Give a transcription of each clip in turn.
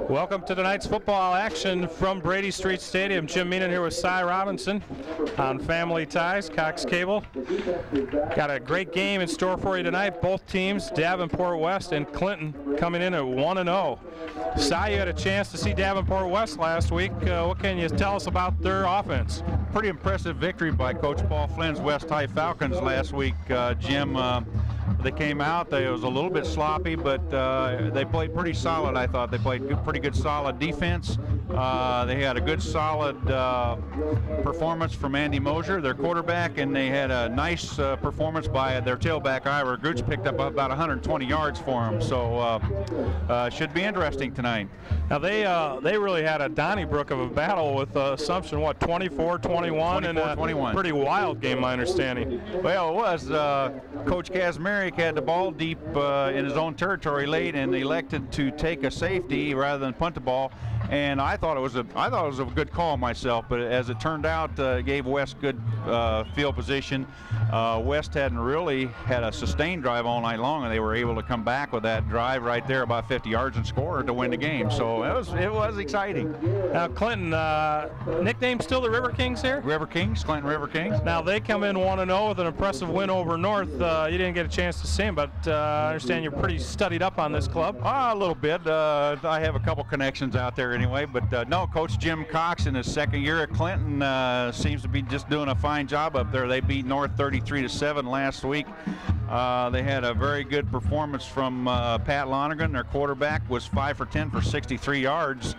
Welcome to tonight's football action from Brady Street Stadium. Jim Meenan here with Cy Robinson on Family Ties, Cox Cable. Got a great game in store for you tonight. Both teams, Davenport West and Clinton, coming in at 1-0. Cy, you had a chance to see Davenport West last week. What can you tell us about their offense? Pretty impressive victory by Coach Paul Flynn's West High Falcons last week, Jim. They came out, it was a little bit sloppy, but they played pretty solid, I thought. They played pretty good, solid defense. They had a good, solid performance from Andy Mosier, their quarterback, and they had a nice performance by their tailback, Ira Gooch, picked up about 120 yards for him. So should be interesting tonight. Now, they really had a Donnybrook of a battle with Assumption, 24-21, and a pretty wild game, my understanding. Well, it was. Coach Kazmarek had the ball deep in his own territory late and elected to take a safety rather than punt the ball. And I thought it was a good call myself, but as it turned out, it gave West good field position. West hadn't really had a sustained drive all night long, and they were able to come back with that drive right there, about 50 yards, and score to win the game. So it was exciting. Now Clinton, nicknamed still the River Kings here? River Kings, Clinton River Kings. Now they come in 1-0 with an impressive win over North. You didn't get a chance to see them, but I understand you're pretty studied up on this club. A little bit. I have a couple connections out there anyway, but no, Coach Jim Cox in his second year at Clinton seems to be just doing a fine job up there. They beat North 33-7 last week. They had a very good performance from Pat Lonergan. Their quarterback was 5 for 10 for 63 yards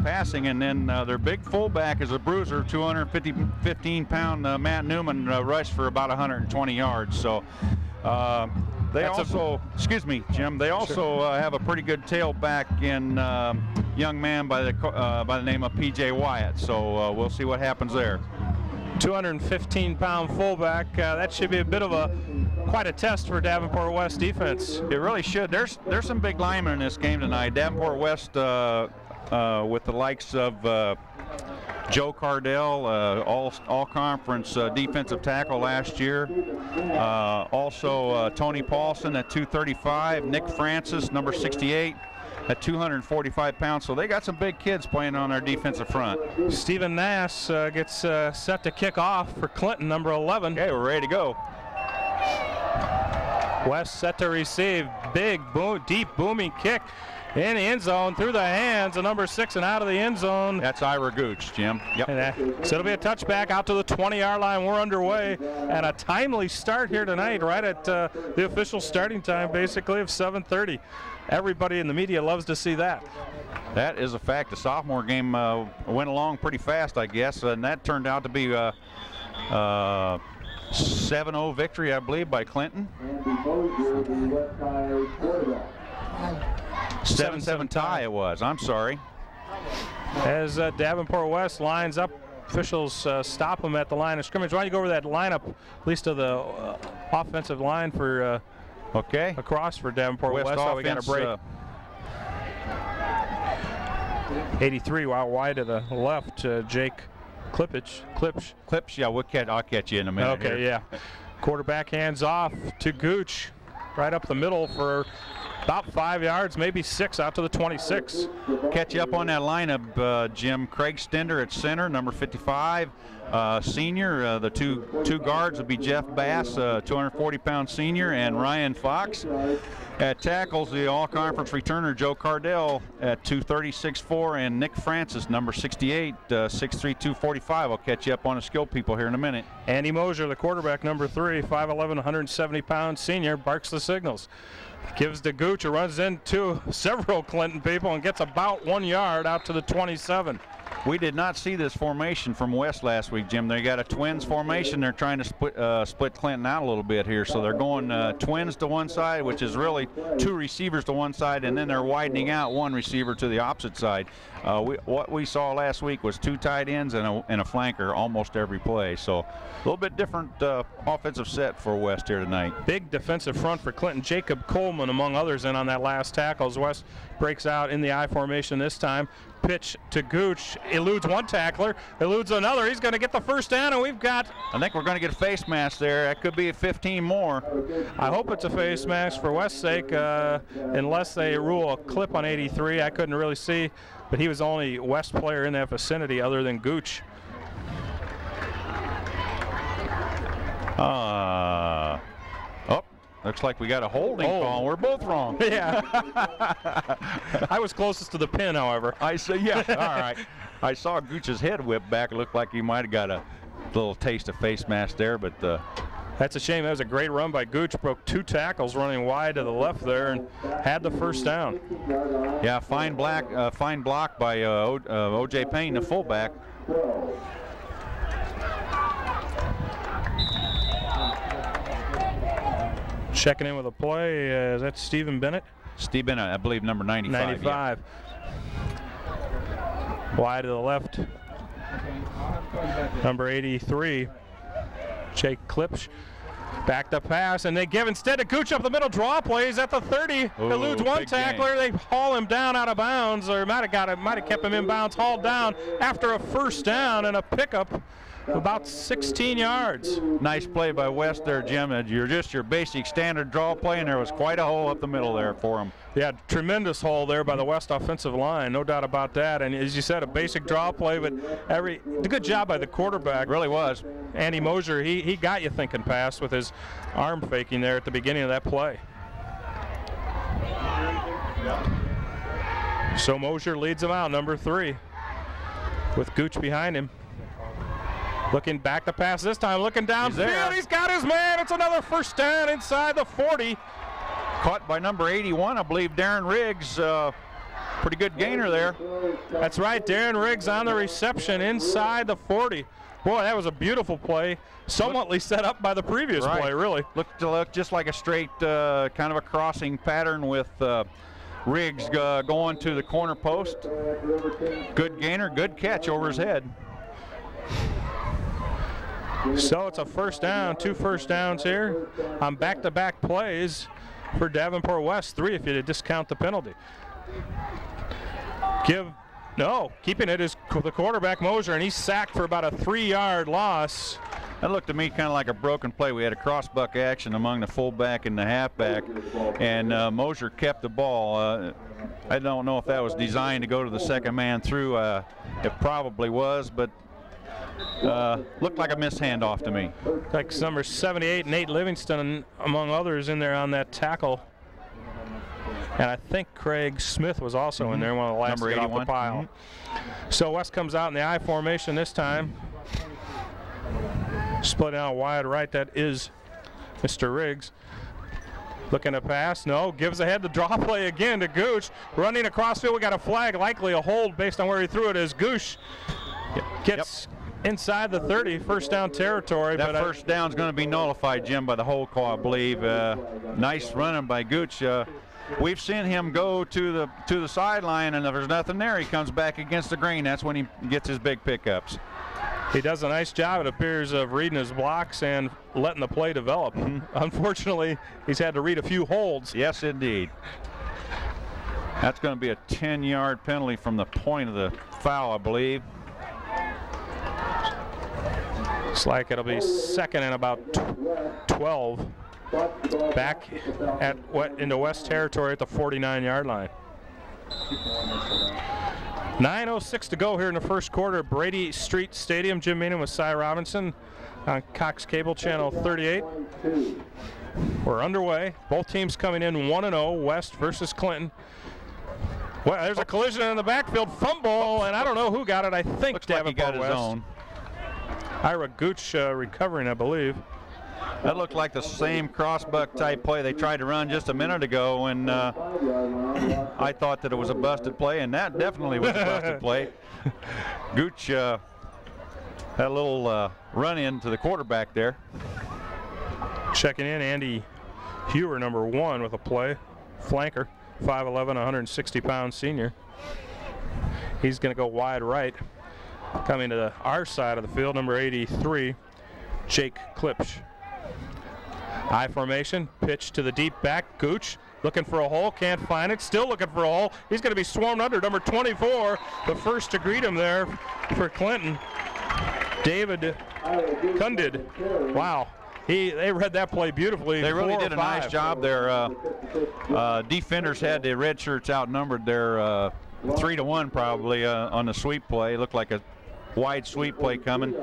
passing, and then their big fullback is a bruiser, 215-pound Matt Newman rushed for about 120 yards. So they excuse me, Jim. They also have a pretty good tailback in young man by the name of P.J. Wyatt. So we'll see what happens there. 215-pound fullback. That should be a bit of quite a test for Davenport West defense. It really should. There's some big linemen in this game tonight. Davenport West with the likes of Joe Cardell, all-conference defensive tackle last year. Also Tony Paulson at 235. Nick Francis, number 68. At 245 pounds, so they got some big kids playing on their defensive front. Stephen Nass gets set to kick off for Clinton, number 11. Okay, we're ready to go. West set to receive. Big, deep, booming kick in the end zone through the hands of number 6 and out of the end zone. That's Ira Gooch, Jim. Yep. So it'll be a touchback out to the 20-yard line. We're underway, and a timely start here tonight, right at the official starting time, basically, of 7:30. Everybody in the media loves to see that. That is a fact. The sophomore game went along pretty fast, I guess, and that turned out to be a 7-0 victory, I believe, by Clinton. 7-7 tie it was. I'm sorry. As Davenport West lines up, officials stop them at the line of scrimmage. Why don't you go over that lineup, at least of the offensive line for across for Davenport West. West We got a break. 83 out wide to the left, Jake Klipsch. Yeah, I'll catch you in a minute. Okay, yeah. Quarterback hands off to Gooch, right up the middle for about 5 yards, maybe 6 out to the 26. Catch you up on that lineup, Jim. Craig Stender at center, number 55. Senior, the two guards would be Jeff Bass, 240-pound senior, and Ryan Fox. At tackles, the all-conference returner Joe Cardell at 236.4, and Nick Francis, number 68, 6'3", 245. I'll catch you up on the skill people here in a minute. Andy Mosier, the quarterback, number 3, 5'11", 170-pound senior, barks the signals. Gives to Gooch, who runs into several Clinton people and gets about 1 yard out to the 27. We did not see this formation from West last week, Jim. They got a twins formation. They're trying to split Clinton out a little bit here. So they're going twins to one side, which is really 2 receivers to one side, and then they're widening out 1 receiver to the opposite side. What we saw last week was 2 tight ends and a flanker almost every play. So a little bit different offensive set for West here tonight. Big defensive front for Clinton. Jacob Coleman, among others, in on that last tackle as West breaks out in the I formation this time. pitch to Gooch, eludes one tackler, eludes another. He's going to get the first down, and we've got... I think we're going to get a face mask there. That could be a 15 more. I hope it's a face mask for West's sake, unless they rule a clip on 83. I couldn't really see, but he was the only West player in that vicinity other than Gooch. Looks like we got a holding call. We're both wrong. Yeah. I was closest to the pin, however. I see. Yeah. All right. I saw Gooch's head whip back. It looked like he might have got a little taste of face mask there, but that's a shame. That was a great run by Gooch. Broke 2 tackles running wide to the left there and had the first down. Yeah, fine block by O.J. Payne, the fullback. Checking in with a play, is that Stephen Bennett? Steve Bennett, I believe, number 95. 95. Yeah. Wide to the left. Number 83, Jake Klipsch. Back to pass, and they give instead to Gooch up the middle. Draw plays at the 30. Eludes one tackler. They haul him down out of bounds, or might have kept him in bounds. Hauled down after a first down and a pickup. About 16 yards. Nice play by West there, Jim. You're just your basic standard draw play, and there was quite a hole up the middle there for him. Yeah, tremendous hole there by the West offensive line, no doubt about that. And as you said, a basic draw play, but a good job by the quarterback. Really was. Andy Mosier, he got you thinking pass with his arm faking there at the beginning of that play. So Mosier leads him out, number 3, with Gooch behind him. Looking back to pass this time, looking downfield. He's got his man. It's another first down inside the 40. Caught by number 81, I believe, Darren Riggs. Pretty good gainer there. That's right, Darren Riggs on the reception inside the 40. Boy, that was a beautiful play. Somewhatly set up by the previous play, really. Looked just like a straight kind of a crossing pattern with Riggs going to the corner post. Good gainer, good catch over his head. So it's a first down, 2 first downs here on back-to-back plays for Davenport West, 3 if you discount the penalty. Keeping it is the quarterback Mosier, and he's sacked for about a 3-yard loss. That looked to me kind of like a broken play. We had a cross-buck action among the fullback and the halfback, and Mosier kept the ball. I don't know if that was designed to go to the second man through. It probably was, but looked like a missed handoff to me. Like number 78, Nate Livingston, among others, in there on that tackle. And I think Craig Smith was also in there, one of the last to get off the pile. So West comes out in the I formation this time. Split out wide right, that is Mr. Riggs. Looking to pass, no, gives ahead the draw play again to Gooch. Running across field, we got a flag, likely a hold based on where he threw it as Gooch gets inside the 30, first down territory. That first down's going to be nullified, Jim, by the hold call, I believe. Nice running by Gooch. We've seen him go to the sideline, and if there's nothing there, he comes back against the green. That's when he gets his big pickups. He does a nice job, it appears, of reading his blocks and letting the play develop. Unfortunately, he's had to read a few holds. Yes, indeed. That's going to be a 10-yard penalty from the point of the foul, I believe. Looks like it'll be second and about 12. Back into West territory at the 49-yard line. 9:06 to go here in the first quarter at Brady Street Stadium. Jim Meenan with Cy Robinson on Cox Cable Channel 38. We're underway. Both teams coming in 1-0, West versus Clinton. Well, there's a collision in the backfield, fumble, and I don't know who got it. I think looks like he got his own. Ira Gooch recovering, I believe. That looked like the same crossbuck type play they tried to run just a minute ago, and I thought that it was a busted play, and that definitely was a busted play. Gooch had a little run in to the quarterback there. Checking in, Andy Hewer, number 1, with a play. Flanker, 5'11", 160-pound senior. He's going to go wide right. Coming to our side of the field, number 83, Jake Klipsch. I formation, pitch to the deep back. Gooch looking for a hole, can't find it, still looking for a hole. He's going to be swarmed under. Number 24, the first to greet him there for Clinton. David Kundid. Wow. They read that play beautifully. They really did a nice job there. Defenders had the red shirts outnumbered there 3-1 probably on the sweep play. Looked like a wide sweep play coming.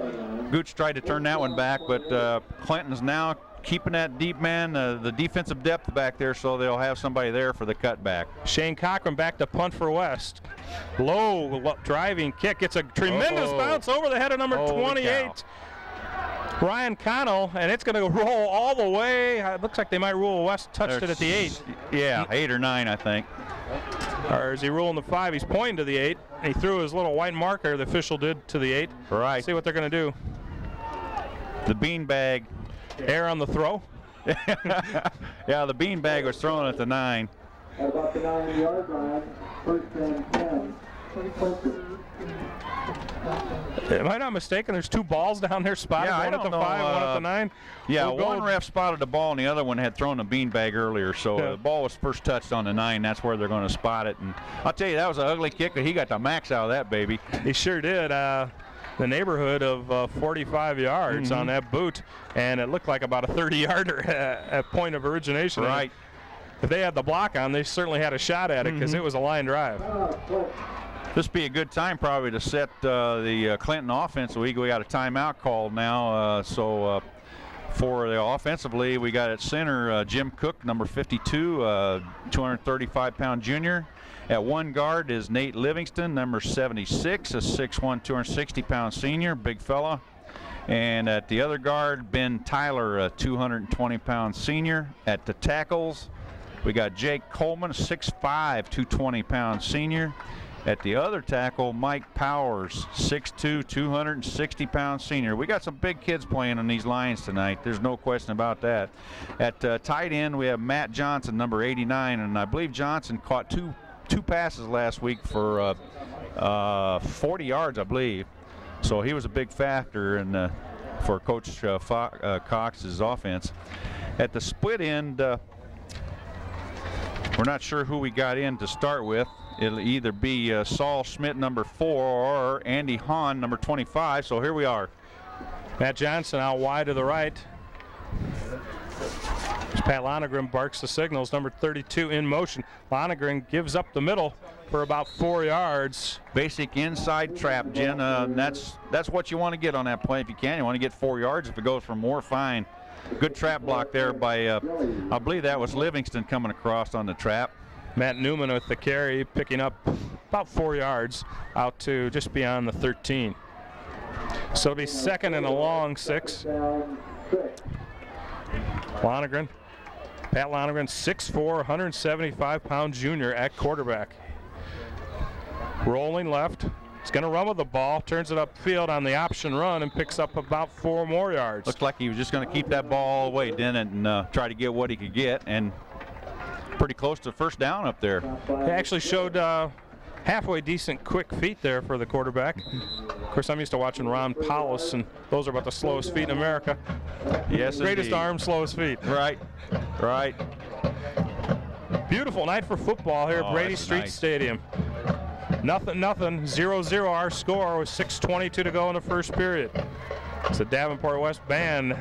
Gooch tried to turn that one back, but Clinton's now keeping that deep man, the defensive depth back there, so they'll have somebody there for the cutback. Shane Cochran back to punt for West. Low driving kick. It's a tremendous bounce over the head of number 28. Ryan Connell, and it's going to roll all the way. It looks like they might rule West touched it at the 8. Yeah, 8 or 9, I think. Or is he ruling the 5? He's pointing to the 8. He threw his little white marker, the official did, to the 8. Right. Let's see what they're going to do. The beanbag. Air on the throw. Yeah, the beanbag was thrown at the 9. At about the 9-yard line, first and 10. Am I not mistaken? There's 2 balls down there spotted, one at the 5, one at the 9. Yeah, one ref spotted the ball, and the other one had thrown a beanbag earlier. So the ball was first touched on the 9. That's where they're going to spot it. And I'll tell you, that was an ugly kick, but he got the max out of that baby. He sure did. The neighborhood of 45 yards on that boot, and it looked like about a 30-yarder at point of origination. Right. If they had the block on, they certainly had a shot at it because it was a line drive. This would be a good time probably to set the Clinton offense. We got a timeout called now. For the offensively, we got at center Jim Cook, number 52, 235-pound junior. At one guard is Nate Livingston, number 76, a 6'1", 260-pound senior, big fella. And at the other guard, Ben Tyler, a 220-pound senior. At the tackles, we got Jake Coleman, 6'5", 220-pound senior. At the other tackle, Mike Powers, 6'2", 260-pound senior. We got some big kids playing on these lines tonight. There's no question about that. At tight end, we have Matt Johnson, number 89, and I believe Johnson caught two passes last week for 40 yards, I believe. So he was a big factor in for Coach Cox's offense. At the split end, we're not sure who we got in to start with. It'll either be Saul Schmidt, number 4, or Andy Hahn, number 25. So here we are. Matt Johnson out wide to the right. Pat Lonergan barks the signals, number 32 in motion. Lonergan gives up the middle for about 4 yards. Basic inside trap, Jen. That's what you want to get on that play if you can. You want to get 4 yards. If it goes for more, fine. Good trap block there by, I believe that was Livingston coming across on the trap. Matt Newman with the carry, picking up about 4 yards out to just beyond the 13. So it'll be second and a long 6. Lonergan. Pat Lonergan, 6'4", 175-pound junior at quarterback. Rolling left. He's going to run with the ball, turns it upfield on the option run, and picks up about 4 more yards. Looks like he was just going to keep that ball all the way, didn't it, and try to get what he could get, and pretty close to first down up there. He actually showed halfway decent quick feet there for the quarterback. Of course, I'm used to watching Ron Powlis, and those are about the slowest feet in America. Yes, Greatest indeed. arm, slowest feet. Right. Beautiful night for football here at Brady Street nice. Stadium. Nothing, 0-0 our score with 6:22 to go in the first period. It's the Davenport West band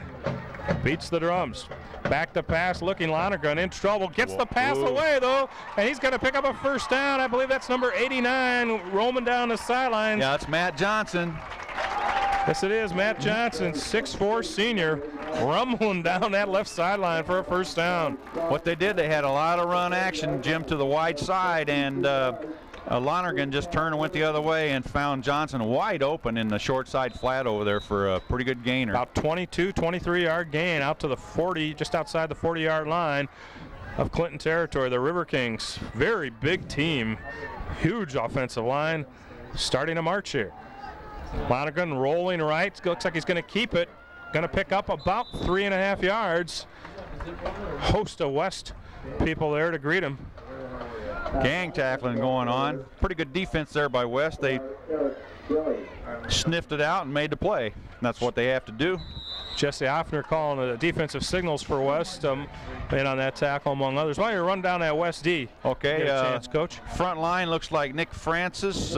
beats the drums. Back to pass, looking Lonergan in trouble. Gets the pass away, though, and he's going to pick up a first down. I believe that's number 89 roaming down the sidelines. Yeah, it's Matt Johnson. Yes, it is. Matt Johnson, 6'4" senior, rumbling down that left sideline for a first down. What they did, they had a lot of run action, Jim, to the wide side, and Lonergan just turned and went the other way and found Johnson wide open in the short side flat over there for a pretty good gainer. About 23-yard gain out to the 40, just outside the 40-yard line of Clinton territory. The River Kings, very big team, huge offensive line, starting a march here. Lonergan rolling right, looks like he's going to keep it, going to pick up about 3.5 yards. Host of West people there to greet him. Gang tackling going on. Pretty good defense there by West. They sniffed it out and made the play. That's what they have to do. Jesse Offner calling the defensive signals for West, in on that tackle, among others. Why don't you run down that West D? Okay, Get a chance, Coach. Front line looks like Nick Francis,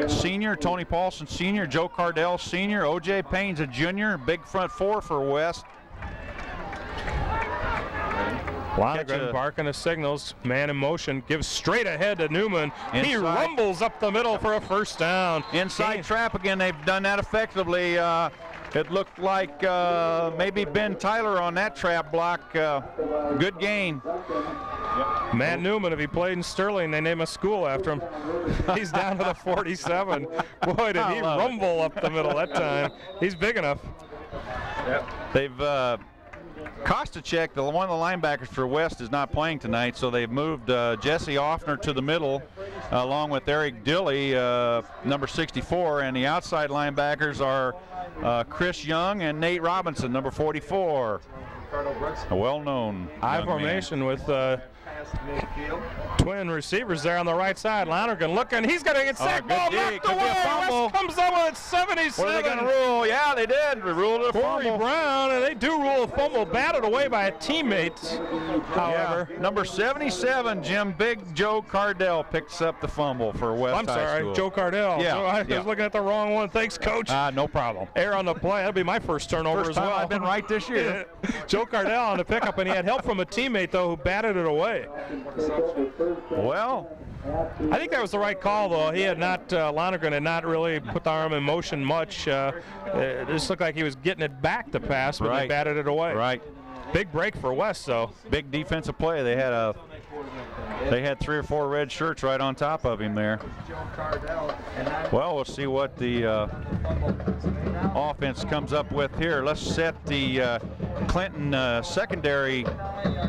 senior, Tony Paulson, senior, Joe Cardell, senior, O.J. Payne's a junior, big front four for West. Lonergan barking the signals, man in motion, gives straight ahead to Newman. Inside. He rumbles up the middle for a first down. Inside trap again, they've done that effectively. It looked like maybe Ben Tyler on that trap block. Good gain. Matt Newman, if he played in Sterling, they name a school after him. He's down to the 47. Boy, did he rumble up the middle that time. He's big enough. They've Kostacek, one of the linebackers for West, is not playing tonight, so they've moved Jesse Offner to the middle along with Eric Dilley, number 64, and the outside linebackers are Chris Young and Nate Robinson, number 44. A well-known I formation with twin receivers there on the right side. Lonergan looking, he's going to get sacked. Ball knocked away. West comes up with 77. What are they going to rule? Yeah, they did. They ruled a Corey fumble. Brown, and they do rule a fumble, batted away by a teammate. However, number 77, Jim, Big Joe Cardell picks up the fumble for West I'm High sorry, School. Joe Cardell. Yeah, So I was looking at the wrong one. Thanks, Coach. No problem. Error on the play. That'll be my first turnover First as time well. I've been right this year. Joe Cardell on the pickup, and he had help from a teammate, though, who batted it away. Well, I think that was the right call, though. He had not, Lonergan had not really put the arm in motion much. It just looked like he was getting it back to pass, but he batted it away. Right. Big break for West, though. Big defensive play. They had 3 or 4 red shirts right on top of him there. Well, we'll see what the offense comes up with here. Let's set the Clinton secondary.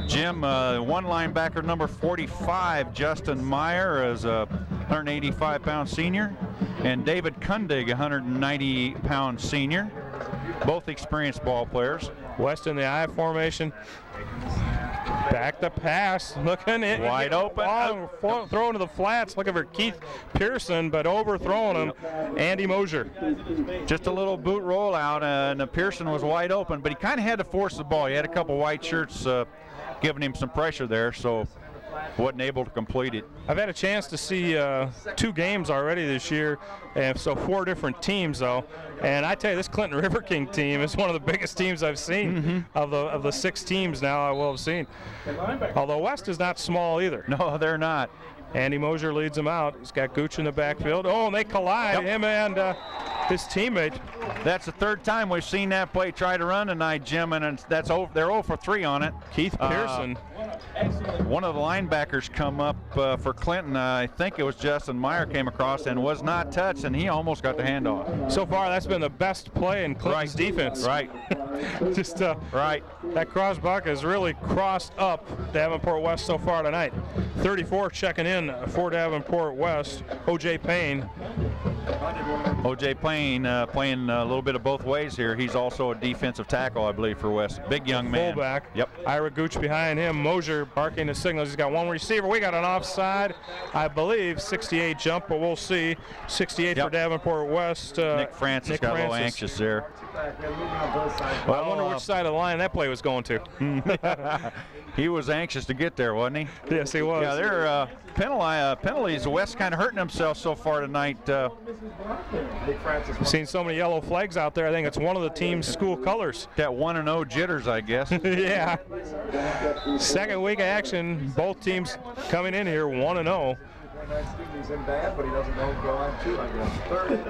Jim, one linebacker, number 45, Justin Meyer, is a 185-pound senior, and David Kundig, 190-pound senior. Both experienced ball players. West in the I formation. Back to pass, looking in. Wide open. Throwing to the flats, looking for Keith Pearson, but overthrowing him. Andy Mosier. Just a little boot rollout, and Pearson was wide open, but he kind of had to force the ball. He had a couple white shirts giving him some pressure there, so wasn't able to complete it. I've had a chance to see 2 games already this year, and so 4 different teams, though. And I tell you, this Clinton River King team is one of the biggest teams I've seen of the 6 teams now I will have seen. Although West is not small either. No, they're not. Andy Mosier leads them out. He's got Gooch in the backfield. Oh, and they collide, him and his teammate. That's the 3rd time we've seen that play try to run tonight, Jim, and they're 0 for 3 on it. Keith Pearson. One of the linebackers come up for Clinton. I think it was Justin Meyer came across and was not touched, and he almost got the handoff. So far, that's been the best play in Clinton's defense. Right. Just right. That crossbuck has really crossed up Davenport West so far tonight. 34 checking in for Davenport West. O.J. Payne. O.J. Payne playing a little bit of both ways here. He's also a defensive tackle, I believe, for West. Big young man. Fullback. Yep. Ira Gooch behind him. Mosier barking the signals. He's got one receiver. We got an offside, I believe, 68 jump, but we'll see. 68 for Davenport West. Nick Francis got a little anxious there. Well, I wonder which side of the line that play was going to. He was anxious to get there, wasn't he? Yes, he was. Yeah, they're penalties. West kind of hurting himself so far tonight. We've seen so many yellow flags out there. I think it's one of the team's school colors. Got 1-0 jitters, I guess. Yeah. Second week of action. Both teams coming in here 1-0.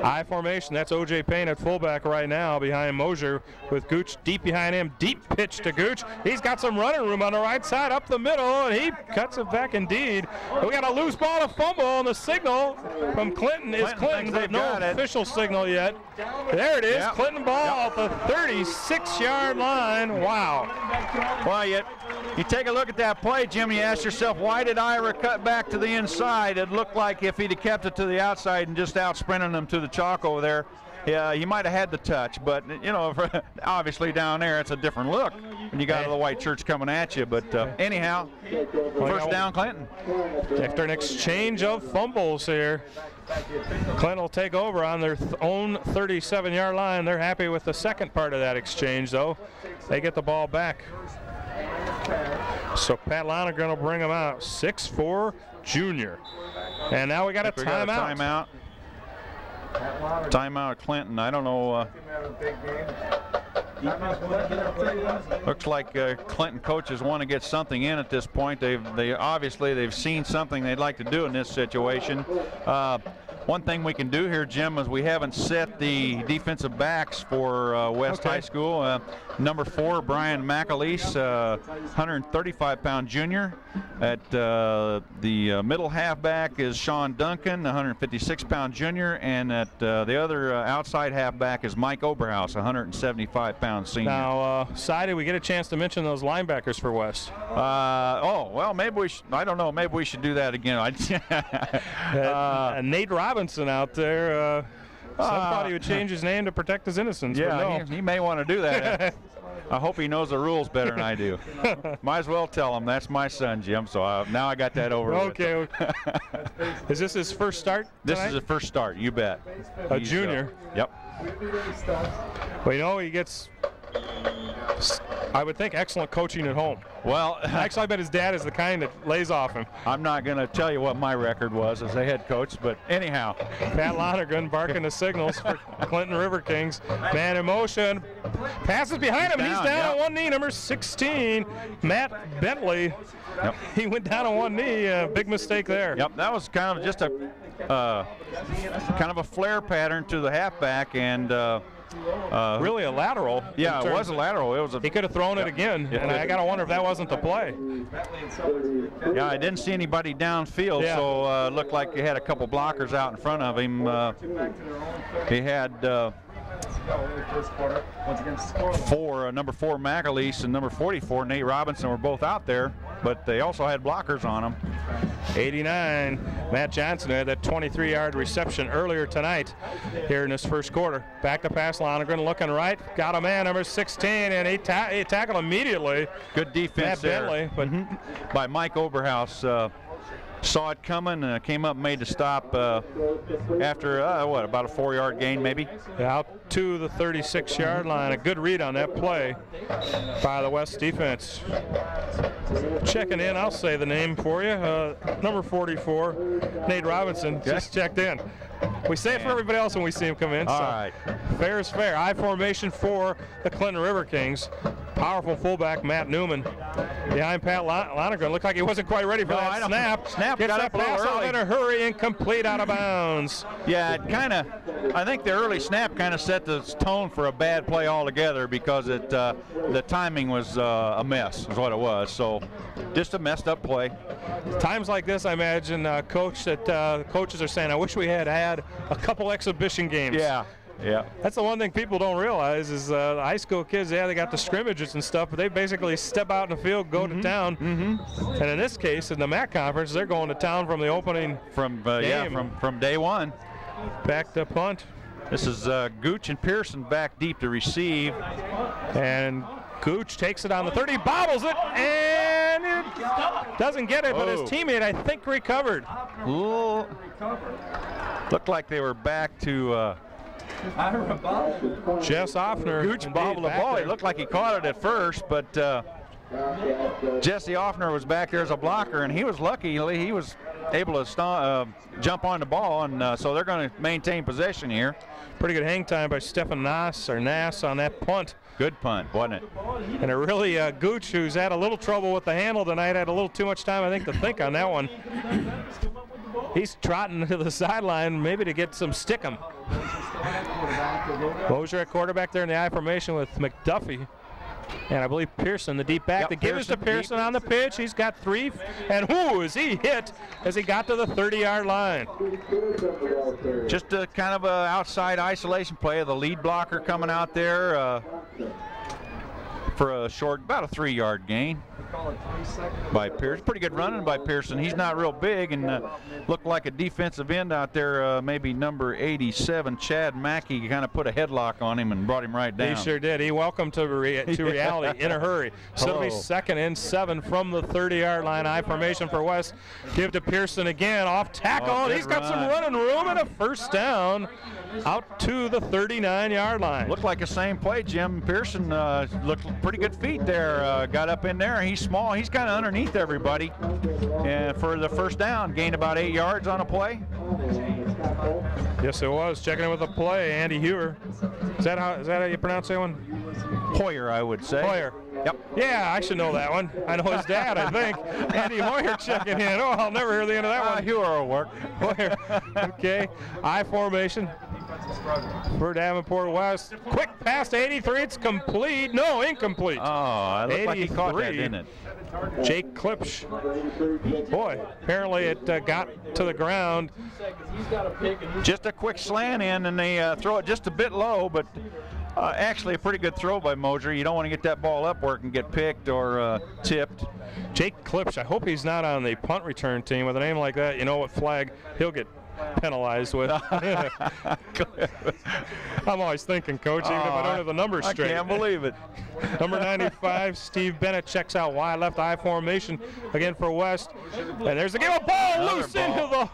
I formation, that's O.J. Payne at fullback right now behind Mosier with Gooch deep behind him. Deep pitch to Gooch. He's got some running room on the right side up the middle, and he cuts it back indeed. We got a loose ball to fumble, and the signal from Clinton is Clinton, but no official signal yet. There it is, Yep. Clinton ball at the 36-yard line. Wow. Well, you take a look at that play, Jim, you ask yourself, why did Ira cut back to the inside? It looked like if he'd have kept it to the outside and just out sprinting them to the chalk over there, Yeah, he might have had the touch, but you know, obviously down there it's a different look when you got the white shirts coming at you. But anyhow, first down, Clinton. After an exchange of fumbles here, Clinton will take over on their own 37-yard line. They're happy with the second part of that exchange, though. They get the ball back. So Pat Lonergan will bring them out. 6'4" junior. And now we got a timeout. Timeout, Clinton. I don't know. Looks like Clinton coaches want to get something in at this point. They obviously they've seen something they'd like to do in this situation. One thing we can do here, Jim, is we haven't set the defensive backs for West High School. Number 4, Brian McAleese, 135-pound junior. At the middle halfback is Sean Duncan, 156-pound junior, and at the other outside halfback is Mike Oberhaus, 175-pound senior. Now, Cy, did we get a chance to mention those linebackers for West? Well, maybe we should. I don't know. Maybe we should do that again. Nate Robinson out there. Some thought he would change his name to protect his innocence. Yeah, but no. he may want to do that. I hope he knows the rules better than I do. Might as well tell him that's my son, Jim. So now I got that over with. Okay. Is this his first start tonight? This is his first start, you bet. He's junior. Yep. Well, you know, he gets, I would think, excellent coaching at home. Well, actually, I bet his dad is the kind that lays off him. I'm not going to tell you what my record was as a head coach, but anyhow. Pat Lonergan barking the signals for Clinton River Kings. Man in motion. Passes behind him. He's down on one knee. Number 16, Matt Bentley. Yep. He went down on one knee. Big mistake there. Yep, that was kind of just a kind of a flare pattern to the halfback, and really a lateral. Yeah, it was a lateral. It was. He could have thrown it again, and I got to wonder if that wasn't the play. Yeah, I didn't see anybody downfield, so it looked like he had a couple blockers out in front of him. He had number 4 McAleese and number 44 Nate Robinson were both out there, but they also had blockers on them. 89, Matt Johnson had that 23-yard reception earlier tonight here in this first quarter. Back to pass, Lonergan looking right, got a man, number 16, and he tackled immediately. Good defense Matt there. Bentley, but by Mike Oberhaus. Saw it coming, came up and made the stop after, about a 4-yard gain maybe? Out to the 36-yard line. A good read on that play by the West defense. Checking in, I'll say the name for you. Number 44, Nate Robinson, just checked in. We say it for everybody else when we see him come in. All right. Fair is fair. I formation for the Clinton River Kings. Powerful fullback Matt Newman behind Pat Lonergan. Looked like he wasn't quite ready for that snap. Gets got that pass off in a hurry and complete out of bounds. Yeah, I think the early snap kind of set the tone for a bad play altogether because the timing was a mess is what it was. So just a messed up play. Times like this, I imagine, coaches are saying, I wish we had a couple exhibition games. Yeah. Yeah. That's the one thing people don't realize is the high school kids, they got the scrimmages and stuff, but they basically step out in the field, go to town. And in this case, in the MAC conference, they're going to town from the opening from day one. Back to punt. This is Gooch and Pearson back deep to receive. And Gooch takes it on the 30, bobbles it, and it doesn't get it, but his teammate, I think, recovered. Ooh. Looked like they were back to Jess Offner. Gooch bobbled the ball. It looked like he caught it at first, but Jesse Offner was back there as a blocker, and he was lucky. He was able to jump on the ball, and so they're going to maintain possession here. Pretty good hang time by Stefan Nass on that punt. Good punt, wasn't it? And a really Gooch, who's had a little trouble with the handle tonight, had a little too much time, I think, to think on that one. He's trotting to the sideline, maybe to get some stickum. Mosier at quarterback there in the I formation with McDuffie. And I believe Pearson, the deep back. They give it to Pearson on the pitch. He's got 3. And is he hit as he got to the 30-yard line. Just a kind of a outside isolation play of the lead blocker coming out there. for a short, about a 3-yard gain by Pearson. Pretty good running by Pearson. He's not real big and looked like a defensive end out there, maybe number 87, Chad Mackey, kind of put a headlock on him and brought him right down. He sure did. He welcomed to reality in a hurry. So it'll be 2nd and 7 from the 30-yard line. I formation for West. Give to Pearson again, off tackle. Oh, He's got some running room and a first down out to the 39-yard line. Looked like the same play, Jim. Pearson looked pretty good feet there. Got up in there. He's small. He's kind of underneath everybody. And for the first down, gained about 8 yards on a play. Yes, it was. Checking in with the play, Andy Hewer. Is that how you pronounce that one? Hoyer, I would say. Hoyer. Yep. Yeah, I should know that one. I know his dad, I think. Andy Hoyer checking in. Oh, I'll never hear the end of that one. Hewer will work. Hoyer. Okay. I formation for Davenport West. Quick pass to 83. It's complete. No, incomplete. Oh, it looked like he caught that, didn't it? Jake Klipsch. Boy, apparently it got to the ground. Just a quick slant in, and they throw it just a bit low, but actually a pretty good throw by Mosier. You don't want to get that ball up where it can get picked or tipped. Jake Klipsch, I hope he's not on the punt return team. With a name like that, you know what flag he'll get penalized with. I'm always thinking, Coach, even if I don't have the numbers straight. I can't believe it. Number 95, Steve Bennett checks out wide left I formation again for West. And there's the game. A ball loose into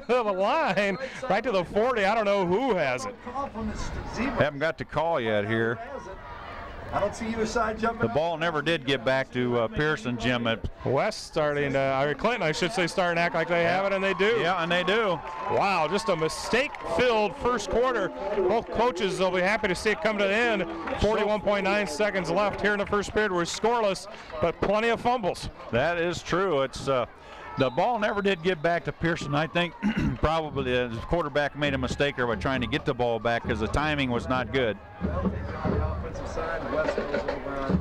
the line, right to the 40. I don't know who has it. Haven't got the call yet here. I don't see either side jumping. The ball never did get back to Pearson, Jim. West starting, Clinton, I should say, starting to act like they have it, and they do. Yeah, and they do. Wow, just a mistake-filled first quarter. Both coaches will be happy to see it come to the end. 41.9 seconds left here in the first period. We're scoreless, but plenty of fumbles. That is true. It's the ball never did get back to Pearson. I think probably the quarterback made a mistake there by trying to get the ball back because the timing was not good.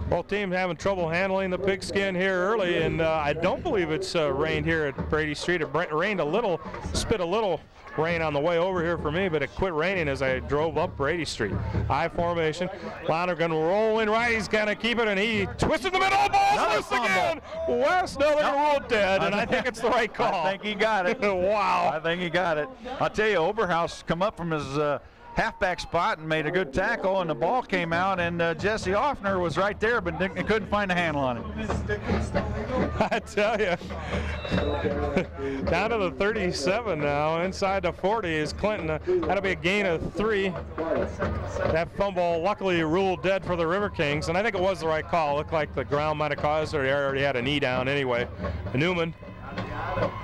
Both teams having trouble handling the pigskin here early, and I don't believe it's rained here at Brady Street. It rained a little, spit a little rain on the way over here for me, but it quit raining as I drove up Brady Street. I formation. Lonergan rolling right. He's going to keep it, and he twisted the middle. Ball loose again. West, no, they're ruled dead, and I think it's the right call. I think he got it. Wow. I think he got it. I'll tell you, Oberhaus come up from his halfback spot and made a good tackle, and the ball came out, and Jesse Offner was right there, but couldn't find a handle on it. I tell you, down to the 37 now, inside the 40 is Clinton. That'll be a gain of 3. That fumble luckily ruled dead for the River Kings, and I think it was the right call. It looked like the ground might have caused, or he already had a knee down anyway. Newman.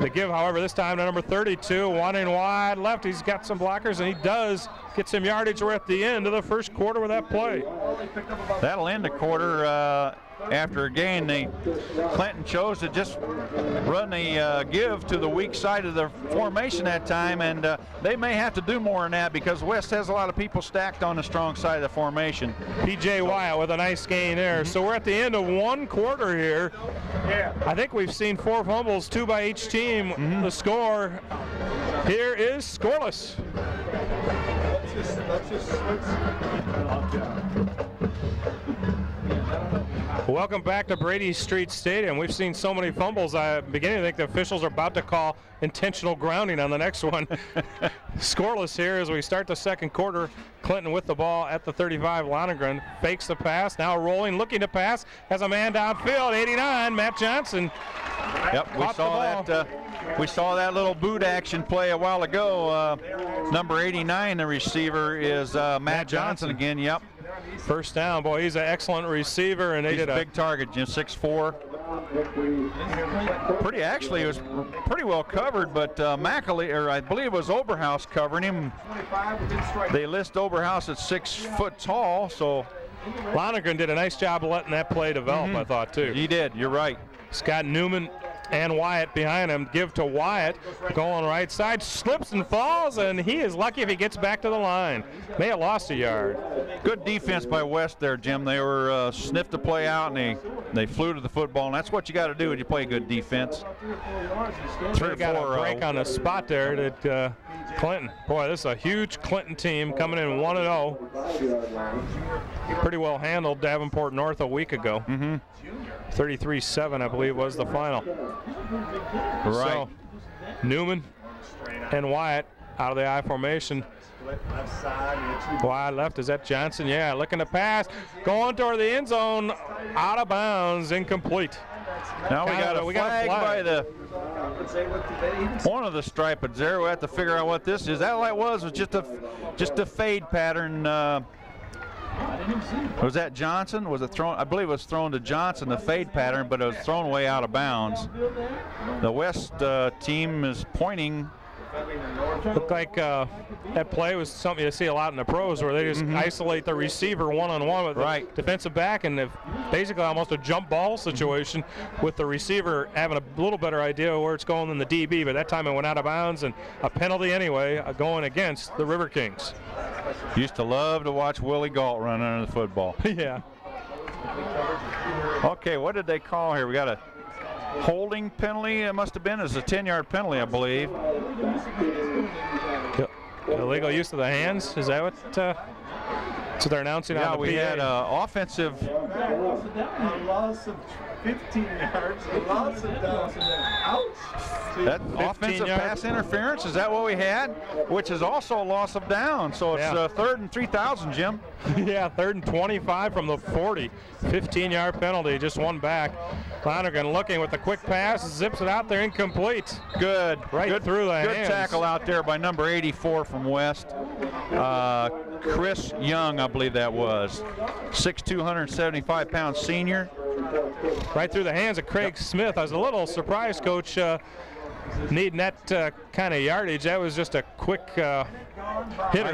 They give, however, this time to number 32, wanting wide left. He's got some blockers, and he does get some yardage. We're at the end of the first quarter with that play. That'll end the quarter. After a gain, Clinton chose to just run the give to the weak side of the formation that time, and they may have to do more than that because West has a lot of people stacked on the strong side of the formation. P.J. Wyatt with a nice gain there. So we're at the end of one quarter here. I think we've seen 4 fumbles, 2 by each team. The score here is scoreless. Welcome back to Brady Street Stadium. We've seen so many fumbles, I'm beginning to think the officials are about to call intentional grounding on the next one. Scoreless here as we start the second quarter. Clinton with the ball at the 35. Lonergan fakes the pass, now rolling, looking to pass, has a man downfield, 89, Matt Johnson. Yep, we saw that little boot action play a while ago. Number 89, the receiver, is Matt Johnson again. Yep. First down, boy, he's an excellent receiver, and he's a big target, Jim, 6'4". Actually, it was pretty well covered, but McAlee, or I believe it was Oberhaus covering him. They list Oberhaus at 6 foot tall, so. Lonergan did a nice job of letting that play develop, I thought, too. He did, you're right. Scott Newman and Wyatt behind him. Give to Wyatt, going right side, slips and falls, and he is lucky if he gets back to the line. May have lost a yard. Good defense by West there, Jim. They were sniffed the play out, and they flew to the football, and that's what you got to do when you play good defense. Got a break on the spot there that Clinton. Boy, this is a huge Clinton team coming in 1-0. Pretty well handled Davenport North a week ago. 33-7, I believe, was the final. Right. So, Newman and Wyatt out of the I formation. Wide left, is that Johnson? Yeah, looking to pass. Going toward the end zone. Out of bounds, incomplete. Now we got a flag by the one of the stripeds there. We have to figure out what this is. That was just a fade pattern. Was that Johnson? Was it thrown? I believe it was thrown to Johnson, the fade pattern, but it was thrown way out of bounds. The West team is pointing. Looked like that play was something you see a lot in the pros, where they just isolate the receiver one-on-one with the defensive back, and basically almost a jump ball situation with the receiver having a little better idea of where it's going than the DB, but that time it went out of bounds, and a penalty anyway going against the River Kings. Used to love to watch Willie Galt run under the football. Yeah. Okay, what did they call here? We got a holding penalty. It must have been. It's a 10-yard penalty, I believe. Illegal use of the hands. Is that what? So they're announcing on the PA. Yeah, we had offensive. Loss of 15 yards. Loss of downs. Ouch. That offensive pass interference, is that what we had? Which is also a loss of down. So it's 3rd and 3,000, Jim. Yeah, 3rd and 25 from the 40. 15-yard penalty, just one back. Flanagan looking with the quick pass, zips it out there, incomplete. Good. Good through the hands. Good tackle out there by number 84 from West. Chris Young, I believe that was. 6'2", 175-pound senior. Right through the hands of Craig Smith. I was a little surprised, Coach, needing that kind of yardage. That was just a quick hitter,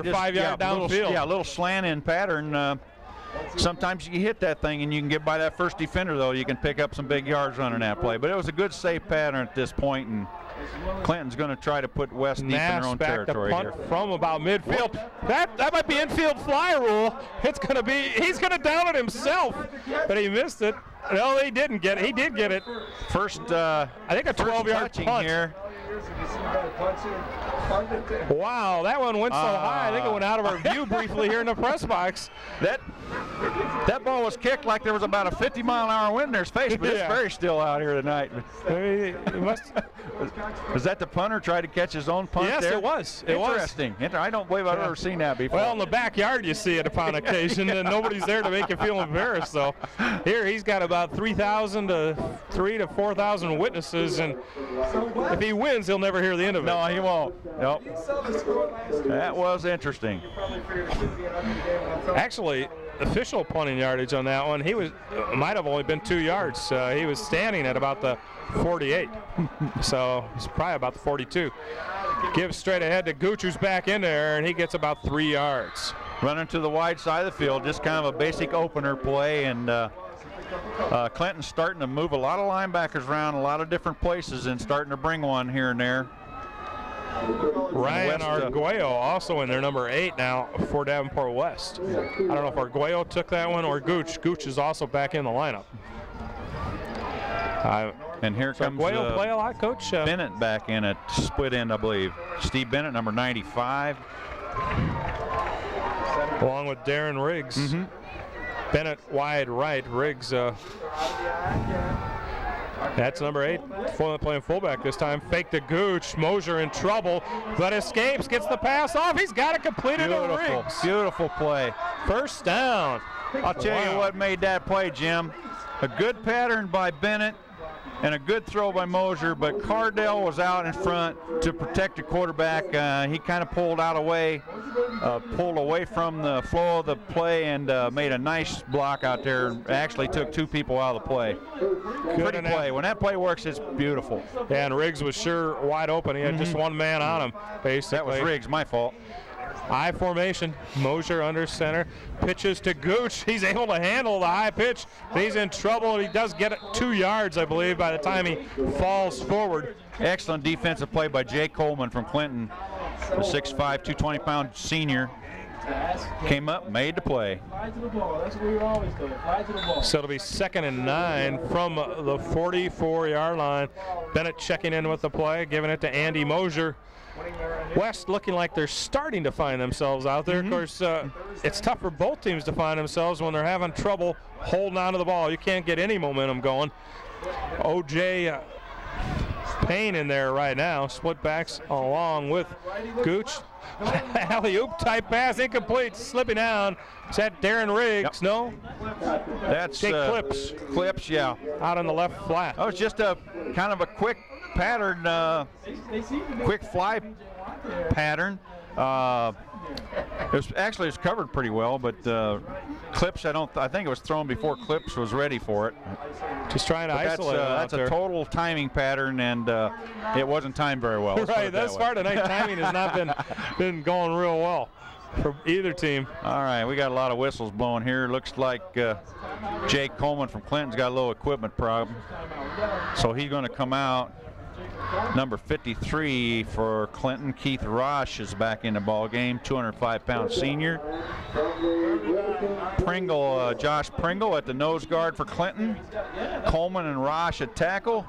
5-yard downfield. A little slant-in pattern. Sometimes you can hit that thing and you can get by that first defender, though. You can pick up some big yards running that play. But it was a good safe pattern at this point, and Clinton's going to try to put West deep in their own territory back to punt here. from about midfield. That might be infield fly rule. It's going to be, he's going to down it himself, but he missed it. No, he didn't get it. He did get it. First, I think a 12-yard punt here. Wow, that one went so high. I think it went out of our view briefly here in the press box. That ball was kicked like there was about a 50-mile-an-hour wind in their face, but it's very still out here tonight. Was that the punter tried to catch his own punt there? Yes, it was. Interesting. I don't believe I've ever seen that before. Well, in the backyard you see it upon occasion, and nobody's there to make you feel embarrassed. So here he's got about 3,000 to 3,000 to 4,000 witnesses, and if he wins, he'll never hear the end of it. No, he won't. Nope. That was interesting. Actually, official punting yardage on that one, he might have only been 2 yards. He was standing at about the 48, so it's probably about the 42. Gives straight ahead to Gooch, who's back in there, and he gets about 3 yards. Running to the wide side of the field, just kind of a basic opener play, and Clinton's starting to move a lot of linebackers around a lot of different places and starting to bring one here and there. Ryan Arguello also in there, number 8 now for Davenport West. I don't know if Arguello took that one or Gooch. Gooch is also back in the lineup. And here comes Arguello play a lot, Coach? Bennett back in at split end, I believe. Steve Bennett, number 95. Along with Darren Riggs. Bennett wide right. Riggs, that's number 8, playing fullback this time. Fake to Gooch. Mosier in trouble, but escapes, gets the pass off. He's got it completed to Riggs. Beautiful play. First down. I'll tell you what made that play, Jim. A good pattern by Bennett and a good throw by Mosier, but Cardell was out in front to protect the quarterback. He kind of pulled away from the flow of the play and made a nice block out there. Actually took 2 people out of the play. Pretty play. When that play works, it's beautiful. Yeah, and Riggs was sure wide open. He had just one man on him, basically. That was Riggs, my fault. I formation, Mosier under center, pitches to Gooch. He's able to handle the high pitch. He's in trouble, and he does get it 2 yards, I believe, by the time he falls forward. Excellent defensive play by Jay Coleman from Clinton, the 6'5", 220-pound senior. came up, made the play. Fly to the ball. That's what we were always doing. Fly to the ball. So it'll be 2nd and 9 from the 44-yard line. Bennett checking in with the play, giving it to Andy Mosier. West looking like they're starting to find themselves out there. Of course, it's tough for both teams to find themselves when they're having trouble holding on to the ball. You can't get any momentum going. O.J. Payne in there right now. Split backs along with Gooch. Alley-oop type pass, incomplete, slipping down. Is that Darren Riggs? Yep. No? That's Jake Clips. Clips, yeah. Out on the left flat. Oh, it's just a kind of a quick pattern, quick fly pattern. It was covered pretty well, but Clips, I think it was thrown before Clips was ready for it. Just trying to isolate it out That's there. a total timing pattern, and it wasn't timed very well. Right, thus far tonight, timing has not been going real well for either team. All right, we got a lot of whistles blowing here. Looks like Jake Coleman from Clinton's got a little equipment problem, so he's going to come out. Number 53 for Clinton, Keith Rosh, is back in the ball game, 205-pound senior. Pringle, Josh Pringle at the nose guard for Clinton. Coleman and Rosh at tackle.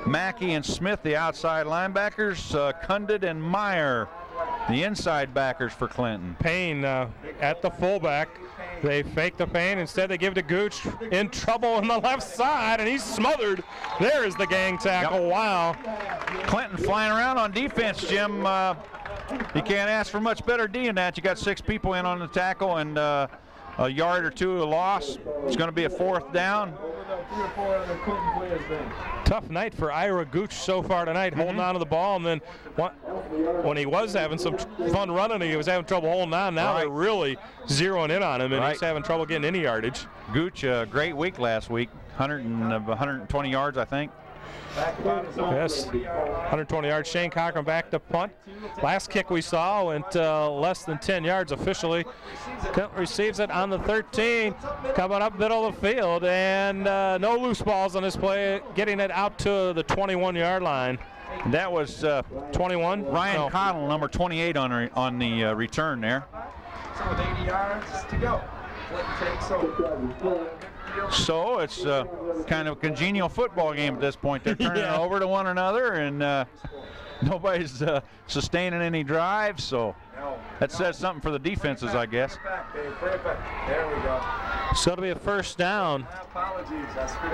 Mackey and Smith, the outside linebackers. Cunded and Meyer, the inside backers for Clinton. Payne at the fullback. They fake the Payne. Instead, they give to Gooch, in trouble on the left side, and he's smothered. There is the gang tackle. Yep. Wow. Clinton flying around on defense, Jim. You can't ask for much better D than that. You got 6 people in on the tackle and a yard or 2 of loss. It's going to be a 4th down. Tough night for Ira Gooch so far tonight, holding on to the ball, and then when he was having some fun running, he was having trouble holding on. Now they're really zeroing in on him, and he's having trouble getting any yardage. Gooch, great week last week, 120 yards, I think. Yes, 120 yards. Shane Cochran back to punt. Last kick we saw went less than 10 yards officially. Clinton receives it on the 13, coming up middle of the field, and no loose balls on this play, getting it out to the 21-yard line. That was 21. Ryan Connell, number 28 on the return there. So with 80 yards to go. Clinton takes over. So it's kind of a congenial football game at this point. They're turning it over to one another, and nobody's sustaining any drives. So that says something for the defenses, I guess. There we go. So it'll be a 1st down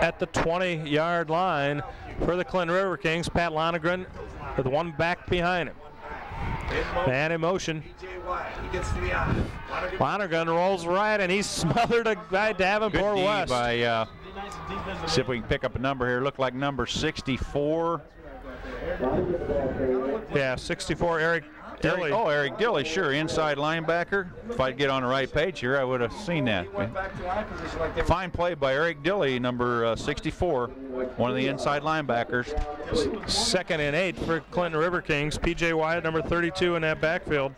at the 20-yard line for the Clinton River Kings. Pat Lonergan with one back behind him. Man in motion. Lonergan rolls right, and he's smothered by Davenport West. By, see if we can pick up a number here. Look like number 64. Yeah, 64, Eric Dilly. Eric Dilly, sure, inside linebacker. If I'd get on the right page here, I would have seen that. Fine play by Eric Dilly, number 64, one of the inside linebackers. 2nd and 8 for Clinton River Kings. P.J. Wyatt, number 32 in that backfield,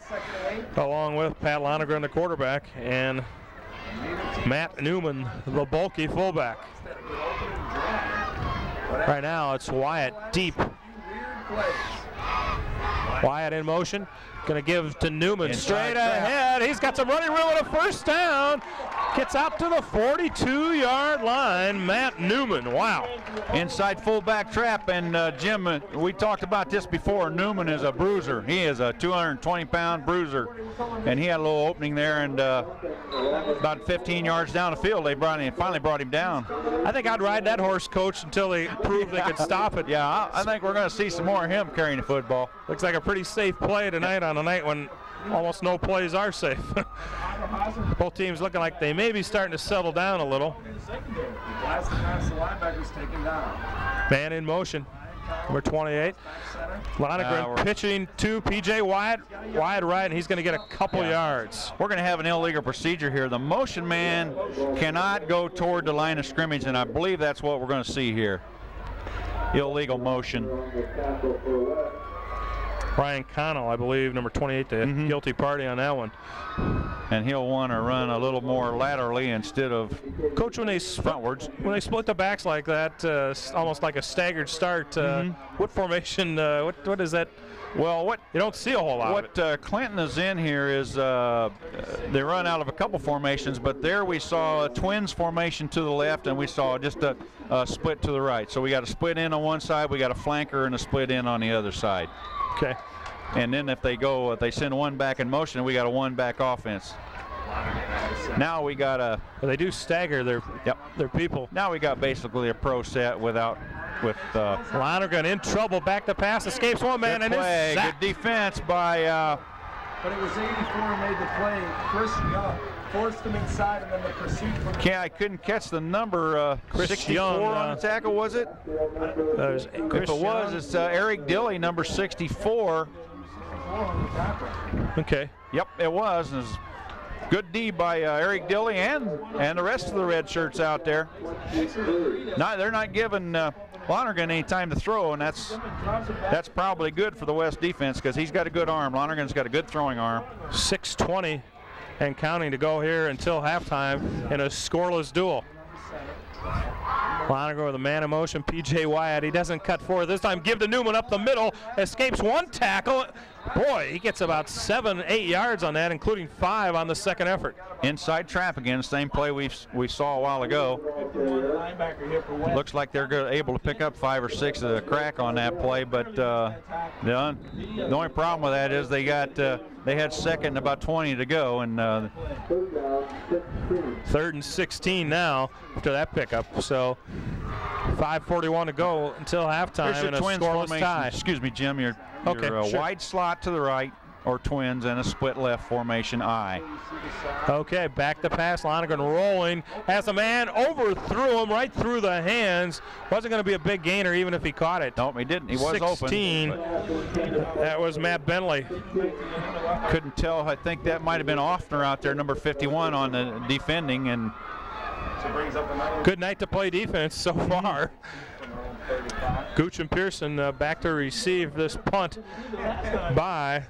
along with Pat Lonergan, the quarterback, and Matt Newman, the bulky fullback. Right now, it's Wyatt deep. Wyatt in motion, going to give to Newman straight ahead. He's got some running room and a 1st down. Gets out to the 42-yard line. Matt Newman, wow. Inside fullback trap, and Jim, we talked about this before. Newman is a bruiser. He is a 220-pound bruiser, and he had a little opening there, and about 15 yards down the field, they finally brought him down. I think I'd ride that horse, Coach, until they prove they could stop it. Yeah, I think we're going to see some more of him carrying the football. Looks like a pretty safe play tonight on a night when almost no plays are safe. Both teams looking like they may be starting to settle down a little. Man in motion, number 28. Lonergan pitching to P.J. Wyatt. Wyatt right, and he's going to get a couple yards. We're going to have an illegal procedure here. The motion man cannot go toward the line of scrimmage, and I believe that's what we're going to see here. Illegal motion. Ryan Connell, I believe, number 28, the guilty party on that one. And he'll want to run a little more laterally instead of Coach, when they frontwards. When they split the backs like that, almost like a staggered start, what formation, what is that? Well, what you don't see a whole lot of it. Clinton is in here is they run out of a couple formations, but there we saw a twins formation to the left, and we saw just a split to the right. So we got a split in on one side, we got a flanker and a split in on the other side. Okay. And then if they send one back in motion, we got a one back offense. Now we got a. Well, they do stagger their people. Now we got basically a pro set with. Lonergan in trouble. Back to pass. Escapes one man and play. is sacked. Good defense by. But it was 84 who made the play. Chris Young forced him inside and then the pursuit from. I couldn't catch the number. Chris 64 Young, on the tackle, was it? If it was, it's Eric Dilly, number 64. Okay. Yep, it was. It was good D by Eric Dilly and the rest of the red shirts out there. They're not giving Lonergan any time to throw, and that's probably good for the West defense because he's got a good arm. Lonergan's got a good throwing arm. 6:20 and counting to go here until halftime in a scoreless duel. Lonergan with a man in motion. P.J. Wyatt, he doesn't cut forward this time. Give to Newman up the middle. Escapes one tackle. Boy, he gets about 7-8 yards on that, including 5 on the second effort. Inside trap again, same play we saw a while ago. Looks like they're able to pick up 5 or 6 of the crack on that play, but the only problem with that is they had second and about 20 to go, and 3rd and 16 now after that pickup. So 5:41 to go until halftime in a scoreless tie. Excuse me, Jim. Your sure. wide slot to the right, or twins, and a split left formation I. Okay, back to pass. Lonergan rolling. Has a man, overthrew him right through the hands. Wasn't going to be a big gainer even if he caught it. Nope, he didn't. He was 16. Open. That was Matt Bentley. Couldn't tell. I think that might have been Offner out there, number 51 on the defending. And good night to play defense so far. Gooch and Pearson back to receive this punt by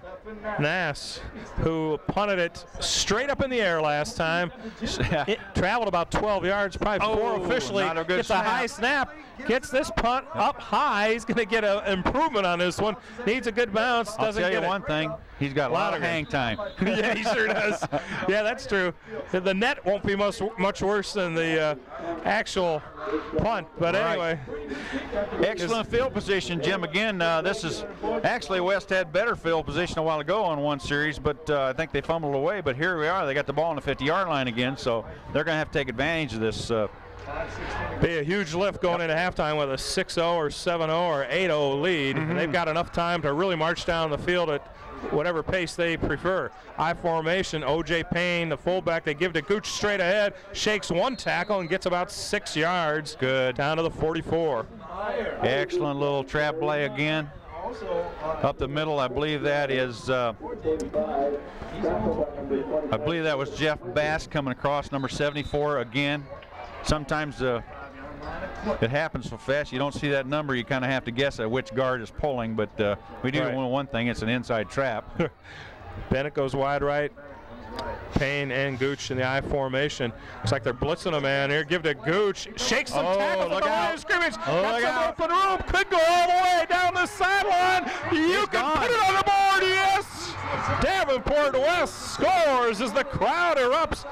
Nass, who punted it straight up in the air last time. It traveled about 12 yards, probably 4 officially. Gets a high snap, gets this punt up high. He's going to get an improvement on this one. Needs a good bounce. Doesn't I'll tell get you it. one thing. He's got a lot of hang time. Yeah, he sure does. Yeah, that's true. The net won't be much worse than the actual punt. But anyway. Excellent field position, Jim. Again, this is actually West had better field position a while ago on one series, but I think they fumbled away. But here we are. They got the ball on the 50-yard line again, so they're going to have to take advantage of this. Be a huge lift going into halftime with a 6-0 or 7-0 or 8-0 lead. And they've got enough time to really march down the field at whatever pace they prefer. I formation, O.J. Payne, the fullback, they give to Gooch straight ahead, shakes one tackle and gets about 6 yards. Good. Down to the 44. Excellent little trap play again. Up the middle, I believe that is, I believe that was Jeff Bass coming across, number 74 again. Sometimes it happens so fast you don't see that number. You kind of have to guess at which guard is pulling, but we do know one thing: it's an inside trap. Bennett goes wide right. Payne and Gooch in the I formation. Looks like they're blitzing a man here. Give to Gooch. Shakes some tackles at the line of scrimmage. Got some open room. Could go all the way down the sideline. You can put it on the board. Yes. Davenport West scores as the crowd erupts.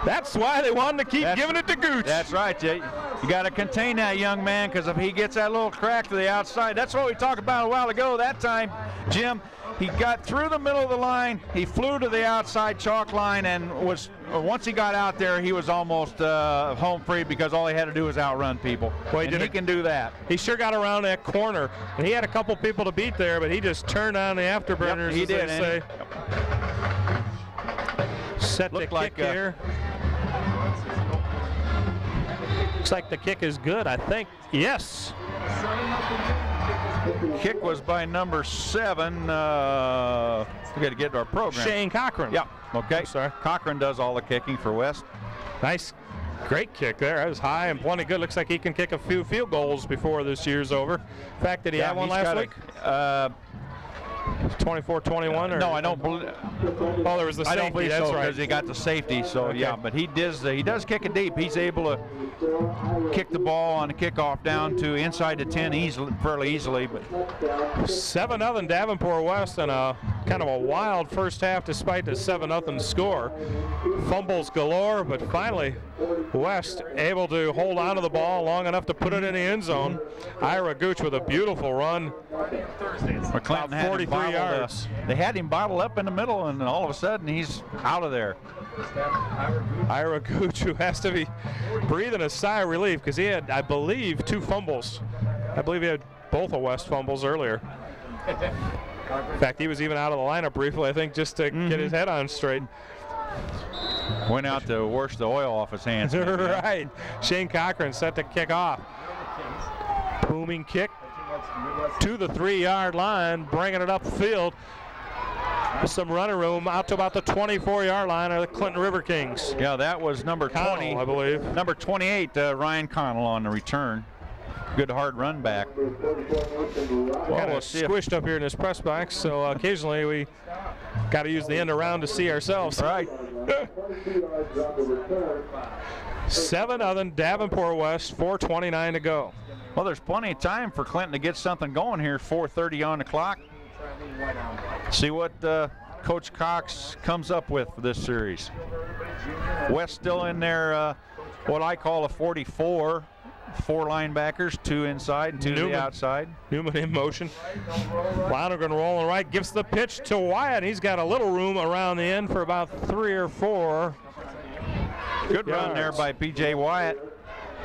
That's why they wanted to keep giving it to Gooch. That's right, Jay. You got to contain that young man, because if he gets that little crack to the outside, that's what we talked about a while ago. That time, Jim, he got through the middle of the line, he flew to the outside chalk line, and once he got out there, he was almost home free, because all he had to do was outrun people. Well, he can do that. He sure got around that corner, and he had a couple people to beat there, but he just turned on the afterburners, yep, he did, as they say. Set the kick here. Looks like the kick is good, I think. Yes. Kick was by number 7. We got to get to our program. Shane Cochran. Yeah. Okay. I'm sorry. Cochran does all the kicking for West. Nice, great kick there. That was high and plenty good. Looks like he can kick a few field goals before this year's over. In fact, did he have one last week? 24-21? No, I don't believe. Oh, there was the safety. I don't believe That's so right. because he got the safety. So Okay. yeah, but he does kick it deep. He's able to kick the ball on a kickoff down to inside the 10 fairly easily. But 7-0 Davenport West, and a kind of a wild first half despite the 7-0 score. Fumbles galore, but finally West able to hold on to the ball long enough to put it in the end zone. Ira Gooch with a beautiful run. Clinton About 43 yards. They had him bottled up in the middle, and all of a sudden he's out of there. Ira Gooch, who has to be breathing a sigh of relief because he had, I believe, 2 fumbles. I believe he had both of West fumbles earlier. In fact, he was even out of the lineup briefly, I think, just to get his head on straight. Went out to wash the oil off his hands. Right. Shane Cochran set to kick off. Booming kick to the 3-yard line, bringing it upfield. With some running room out to about the 24-yard line of the Clinton River Kings. Yeah, that was number 20, Connell, I believe. Number 28, Ryan Connell on the return. Good hard run back. Kind we'll of see if- squished up here in this press box, so occasionally we got to use the end around to see ourselves. Right. 7-0 Davenport West, 4:29 to go. Well, there's plenty of time for Clinton to get something going here. 4:30 on the clock. See what Coach Cox comes up with for this series. West still in there, what I call a 44. 4 linebackers, 2 inside and 2 to the outside. Newman in motion. Lonergan rolling right, gives the pitch to Wyatt. He's got a little room around the end for about 3 or 4. Good run there by P.J. Wyatt.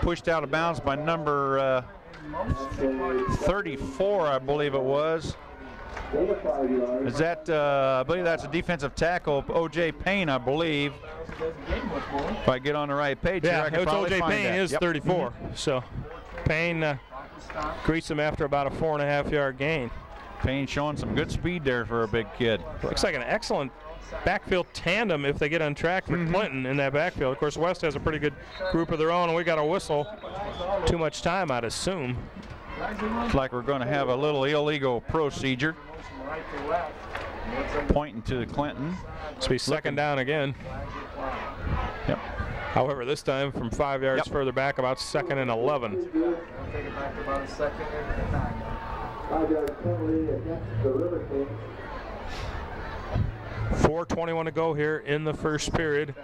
Pushed out of bounds by number 34, I believe it was. Is that, I believe that's a defensive tackle, O.J. Payne, I believe. If I get on the right page here, I can it's probably O.J. find Payne that. is Yep. 34. So Payne greets him after about a 4.5-yard gain. Payne showing some good speed there for a big kid. Looks like an excellent backfield tandem if they get on track for Clinton in that backfield. Of course, West has a pretty good group of their own, and we got a whistle. Too much time, I'd assume. Looks like we're going to have a little illegal procedure. Pointing to Clinton. This will be second down again. Yep. However, this time from 5 yards further back, about 2nd and 11. 4:21 to go here in the first period.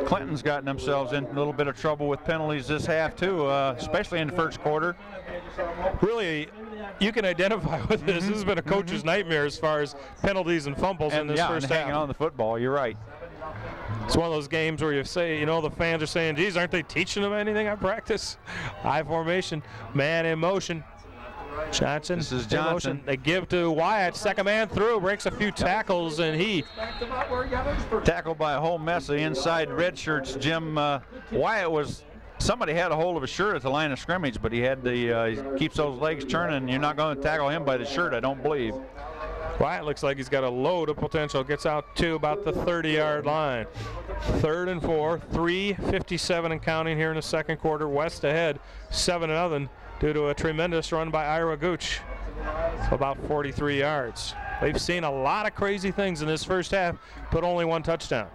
Clinton's gotten themselves in a little bit of trouble with penalties this half too, especially in the first quarter. Really, you can identify with this. This has been a coach's nightmare as far as penalties and fumbles in this first and hanging half. on the football. You're right. It's one of those games where you say, the fans are saying, geez, aren't they teaching them anything at practice? High formation, man in motion. Johnson. This is in Johnson. motion. They give to Wyatt. Second man through, breaks a few tackles, and he Tackled by a whole mess of inside red shirts. Jim Wyatt was. Somebody had a hold of his shirt at the line of scrimmage, but he had he keeps those legs turning. You're not going to tackle him by the shirt, I don't believe. Wyatt looks like he's got a load of potential. Gets out to about the 30-yard line. 3rd and 4, 3:57 and counting here in the second quarter. West ahead, 7-0 due to a tremendous run by Ira Gooch, about 43 yards. We've seen a lot of crazy things in this first half, but only 1 touchdown.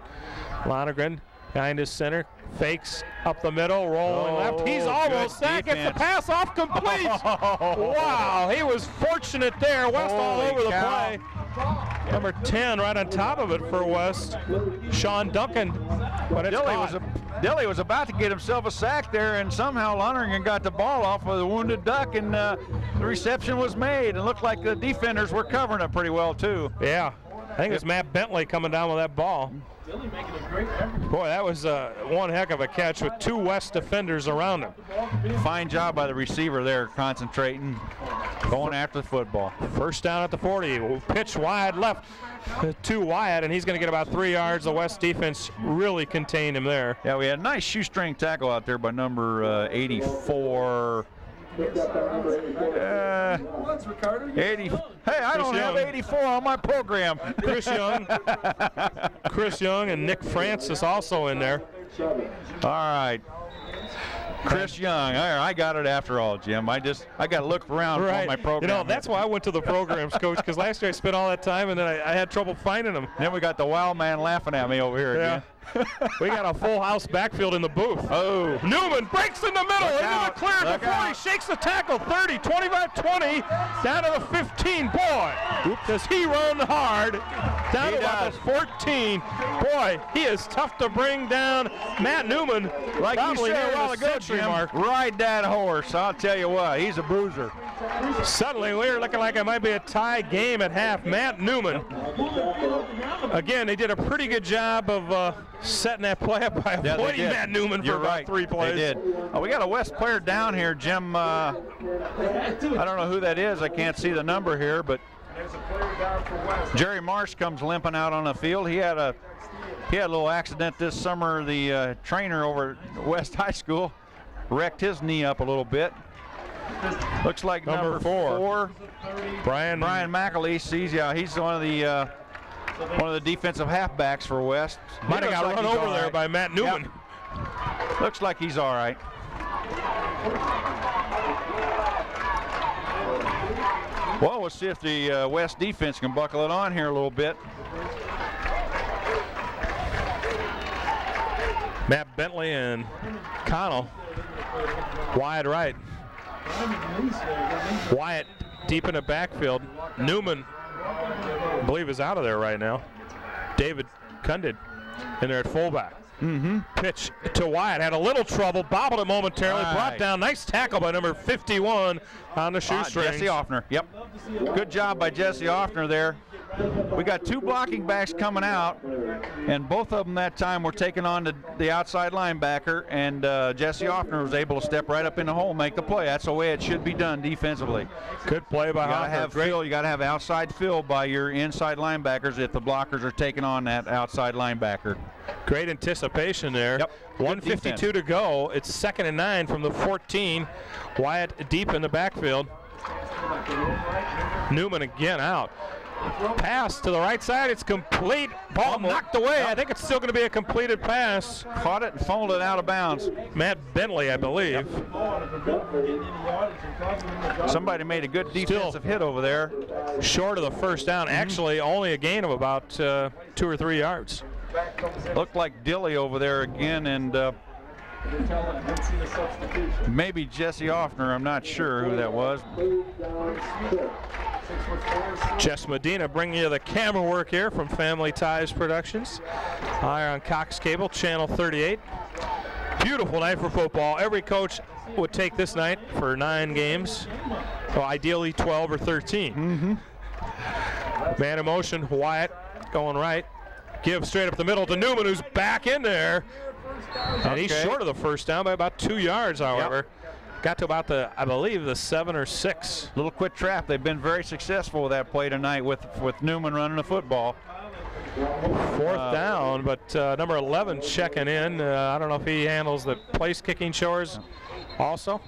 Lonergan behind his center, fakes up the middle, rolling left. He's almost sacked. Gets the pass off complete. Wow, he was fortunate there. West all over the play. Number 10 right on top of it for West. Sean Duncan. But it's Dilly was about to get himself a sack there, and somehow Lonergan got the ball off of the wounded duck, and the reception was made. It looked like the defenders were covering it pretty well, too. Yeah, I think it's Matt Bentley coming down with that ball. Boy, that was one heck of a catch with 2 West defenders around him. Fine job by the receiver there, concentrating, going after the football. First down at the 40. Pitch wide left to Wyatt, and he's going to get about 3 yards. The West defense really contained him there. Yeah, we had a nice shoestring tackle out there by number 84. 80. Hey, I don't have 84 on my program. Chris Young and Nick Francis also in there. All right. Chris Young. I got it after all, Jim. I got to look around for my program. You know, that's why I went to the programs, Coach, because last year I spent all that time and then I had trouble finding them. Then we got the wild man laughing at me over here again. We got a full house backfield in the booth. Oh. Newman breaks in the middle. Into the clear before he shakes the tackle. 30, 25, 20, down to the 15. Boy, does he run hard. Down to about the 14. Boy, he is tough to bring down. Matt Newman, like you said a while ago, Jim, ride that horse. I'll tell you what, he's a bruiser. Suddenly, we're looking like it might be a tie game at half. Matt Newman. Again, they did a pretty good job of setting that play up by avoiding Matt Newman for about 3 plays. They did. We got a West player down here, Jim. I don't know who that is. I can't see the number here, but Jerry Marsh comes limping out on the field. He had a little accident this summer. The trainer over at West High School wrecked his knee up a little bit. Looks like number 4, Brian McAleese. He's one of the defensive halfbacks for West. Might have got run over there by Matt Newman. Yep. Looks like he's all right. Well, we'll see if the West defense can buckle it on here a little bit. Matt Bentley and Connell. Wyatt right. Wyatt deep in the backfield. Newman, I believe, is out of there right now. David Cunded in there at fullback. Pitch to Wyatt. Had a little trouble. Bobbled it momentarily. Brought down. Nice tackle by number 51 on the shoestring. Jesse Offner. Yep. Good job by Jesse Offner there. We got 2 blocking backs coming out, and both of them that time were taking on the outside linebacker, and Jesse Offner was able to step right up in the hole and make the play. That's the way it should be done defensively. Good play by Offner. You got to have outside fill by your inside linebackers if the blockers are taking on that outside linebacker. Great anticipation there. Yep. 1:52 to go. It's 2nd and 9 from the 14. Wyatt deep in the backfield. Newman again out. Pass to the right side. It's complete. Ball knocked away. I think it's still going to be a completed pass. Caught it and fumbled it out of bounds. Matt Bentley, I believe. Somebody made a good defensive hit over there. Short of the first down. Actually, only a gain of about 2 or 3 yards. Looked like Dilly over there again, and maybe Jesse Offner. I'm not sure who that was. Jess Medina bringing you the camera work here from Family Ties Productions. Higher on Cox Cable, Channel 38. Beautiful night for football. Every coach would take this night for 9 games. Well, ideally 12 or 13. Man in motion, Wyatt going right. Give straight up the middle to Newman, who's back in there. And he's short of the first down by about 2 yards, however. Got to about I believe, the 7 or 6. Little quick trap. They've been very successful with that play tonight with Newman running the football. 4th down, but number 11 checking in. I don't know if he handles the place kicking chores also.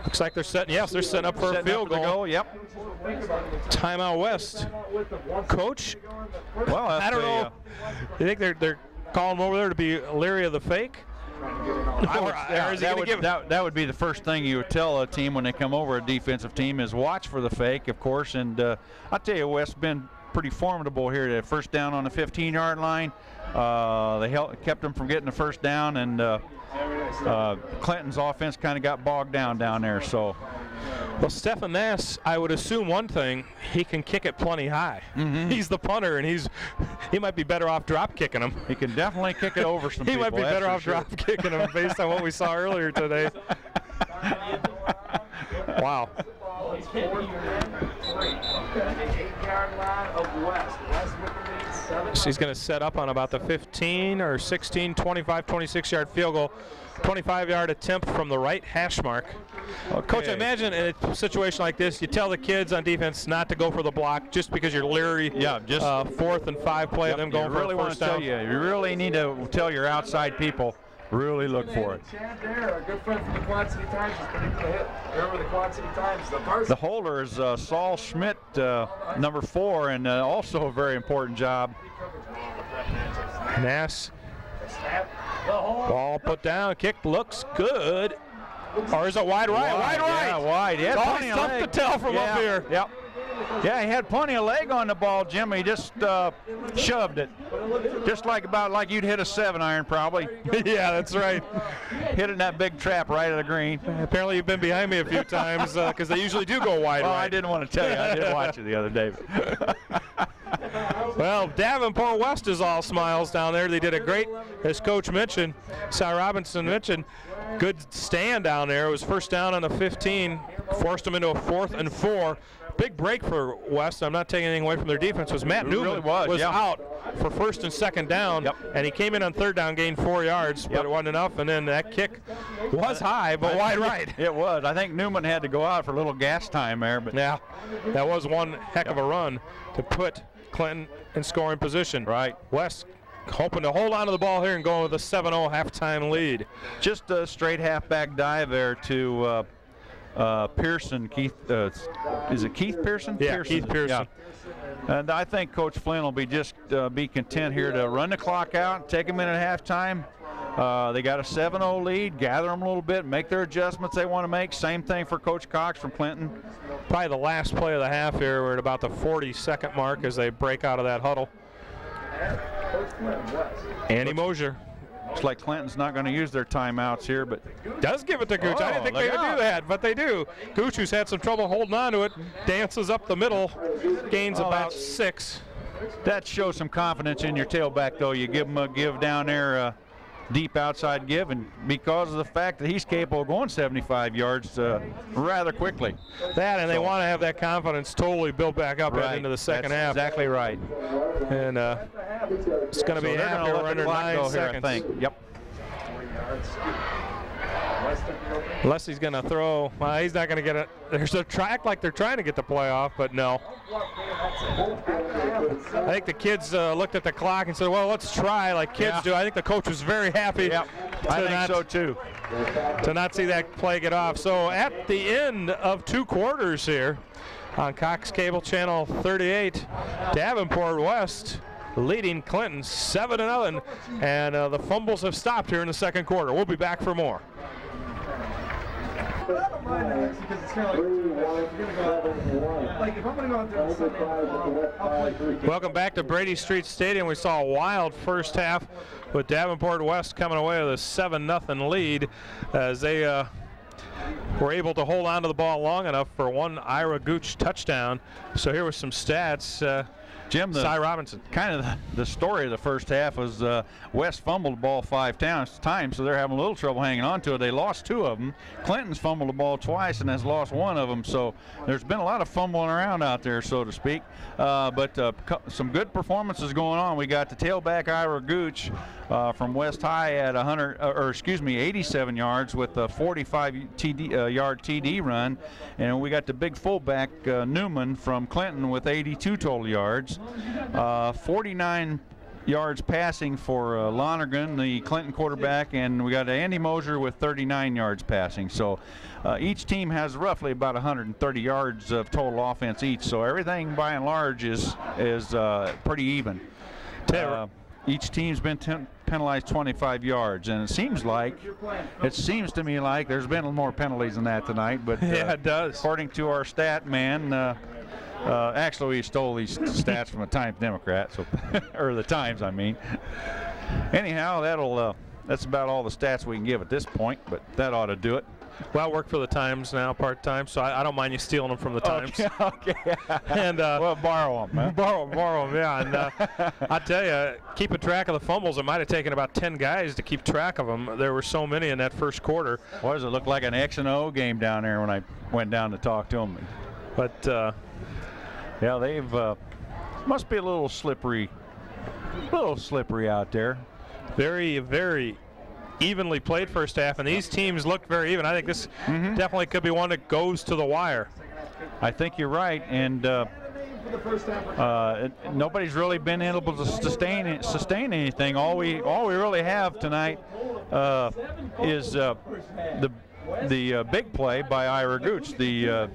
Looks like they're setting up for a field goal. Yep. Timeout West. Coach, well, I don't know. You think they're calling him over there to be leery of the fake? That would be the first thing you would tell a team when they come over, a defensive team, is watch for the fake, of course. And I'll tell you, West's been pretty formidable here. That first down on the 15-yard line. They kept them from getting the first down, and Clinton's offense kind of got bogged down there. So, well, Stephen Nass, I would assume one thing, he can kick it plenty high. He's the punter, and he might be better off drop kicking him. He can definitely kick it over some he people. He might be better off drop kicking him based on what we saw earlier today. Wow. She's going to set up on about the 15 or 16, 25, 26-yard field goal. 25-yard attempt from the right hash mark. Okay. Coach, I imagine in a situation like this, you tell the kids on defense not to go for the block just because you're leery. Yeah, just 4th and 5 play of them going for a first down. You really need to tell your outside people, really look for it. Chad there, a good friend from the Quad City Times, has been able to hit. Remember the Quad City Times, the holder is Saul Schmidt, number 4, and also a very important job. Nass. Ball put down, kick looks good. Or is it wide right? Wide right. Yeah, wide. He had It's always plenty of tough leg. to tell from up here. Yep. Yeah, he had plenty of leg on the ball, Jim. He just shoved it. Just about like you'd hit a 7-iron probably. Yeah, that's right. Hit it in that big trap right at the green. Apparently you've been behind me a few times because they usually do go wide Well, right. I didn't want to tell you. I did watch it the other day. Well, Davenport West is all smiles down there. They did a great, as Coach mentioned, Cy Robinson mentioned, good stand down there. It was first down on the 15, forced them into a 4th and 4. Big break for West. I'm not taking anything away from their defense. Was Matt Newman was out for 1st and 2nd down, and he came in on 3rd down, gained 4 yards, but it wasn't enough. And then that kick was high, but wide right. It was. I think Newman had to go out for a little gas time there, but yeah, that was one heck of a run to put Clinton in scoring position. Right. West hoping to hold on to the ball here and go with a 7-0 halftime lead. Just a straight halfback dive there to Pearson. Keith, is it Keith Pearson? Yeah, Keith Pearson. Yeah. And I think Coach Flynn will be be content here to run the clock out, take them in at halftime. They got a 7-0 lead, gather them a little bit, make their adjustments they want to make. Same thing for Coach Cox from Clinton. Probably the last play of the half here. We're at about the 40-second mark as they break out of that huddle. Andy Mosier. Looks like Clinton's not going to use their timeouts here, but does give it to Gooch. I didn't think they would do that, but they do. Gooch, who's had some trouble holding on to it, dances up the middle, gains about 6. That shows some confidence in your tailback, though. You give him a give down there, deep outside give, and because of the fact that he's capable of going 75 yards rather quickly. That, and they want to have that confidence totally built back up right into the second That's half. Exactly right. And it's going to be they're half going to here. let We're the under clock 9 go seconds. here, I think. Yep. Unless he's going to throw, well, he's not going to get it. There's a track like they're trying to get the play off, but no. I think the kids looked at the clock and said, well, let's try like kids do. I think the coach was very happy I think so too. To not see that play get off. So at the end of 2 quarters here on Cox Cable Channel 38, Davenport West leading Clinton 7-0, and the fumbles have stopped here in the second quarter. We'll be back for more. I don't mind that actually because it's kind of like if I'm going to go out there on Sunday, I'll play 3 games. Welcome back to Brady Street Stadium. We saw a wild first half with Davenport West coming away with a 7-0 lead as they were able to hold on to the ball long enough for one Ira Gooch touchdown. So here were some stats. Jim, Cy Robinson. Kind of the story of the first half was West fumbled the ball 5 times, so they're having a little trouble hanging on to it. They lost 2 of them. Clinton's fumbled the ball twice and has lost 1 of them, so there's been a lot of fumbling around out there, so to speak. But some good performances going on. We got the tailback Ira Gooch from West High at 87 yards with a 45-yard TD run, and we got the big fullback Newman from Clinton with 82 total yards. 49 yards passing for Lonergan, the Clinton quarterback, and we got Andy Mosier with 39 yards passing. So each team has roughly about 130 yards of total offense each. So everything by and large is pretty even. Each team's been penalized 25 yards, and it seems to me like there's been more penalties than that tonight. But yeah, it does. According to our stat man. Actually, we stole these stats from the Times Democrat, so or the Times, I mean. Anyhow, that's about all the stats we can give at this point, but that ought to do it. Well, I work for the Times now part-time, so I don't mind you stealing them from the Times. Okay. And well, borrow them, huh? Borrow them, yeah. And I tell you, keeping track of the fumbles, it might have taken about 10 guys to keep track of them. There were so many in that first quarter. What does it look like, an X and O game down there when I went down to talk to them? But yeah, they've must be a little slippery out there. Very, very evenly played first half, and these teams looked very even. I think this definitely could be one that goes to the wire. I think you're right, and nobody's really been able to sustain anything. All we really have tonight is the big play by Ira Gooch, the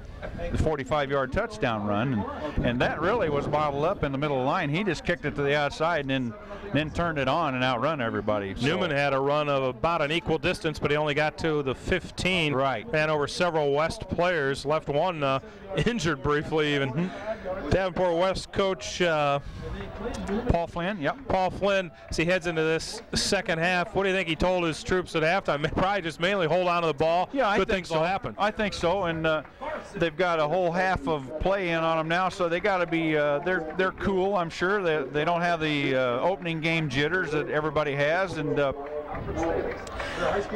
45-yard touchdown run, and that really was bottled up in the middle of the line. He just kicked it to the outside and then turned it on and outrun everybody. Newman had a run of about an equal distance, but he only got to the 15. Right. Ran over several West players, left one injured briefly even. Davenport West coach Paul Flynn, yep. Paul Flynn, as he heads into this second half, what do you think he told his troops at halftime? Probably just mainly hold on to the ball. Yeah, Good things will happen. I think so, and they've got a whole half of play in on them now, so they got to be they're cool. I'm sure they don't have the opening game jitters that everybody has, and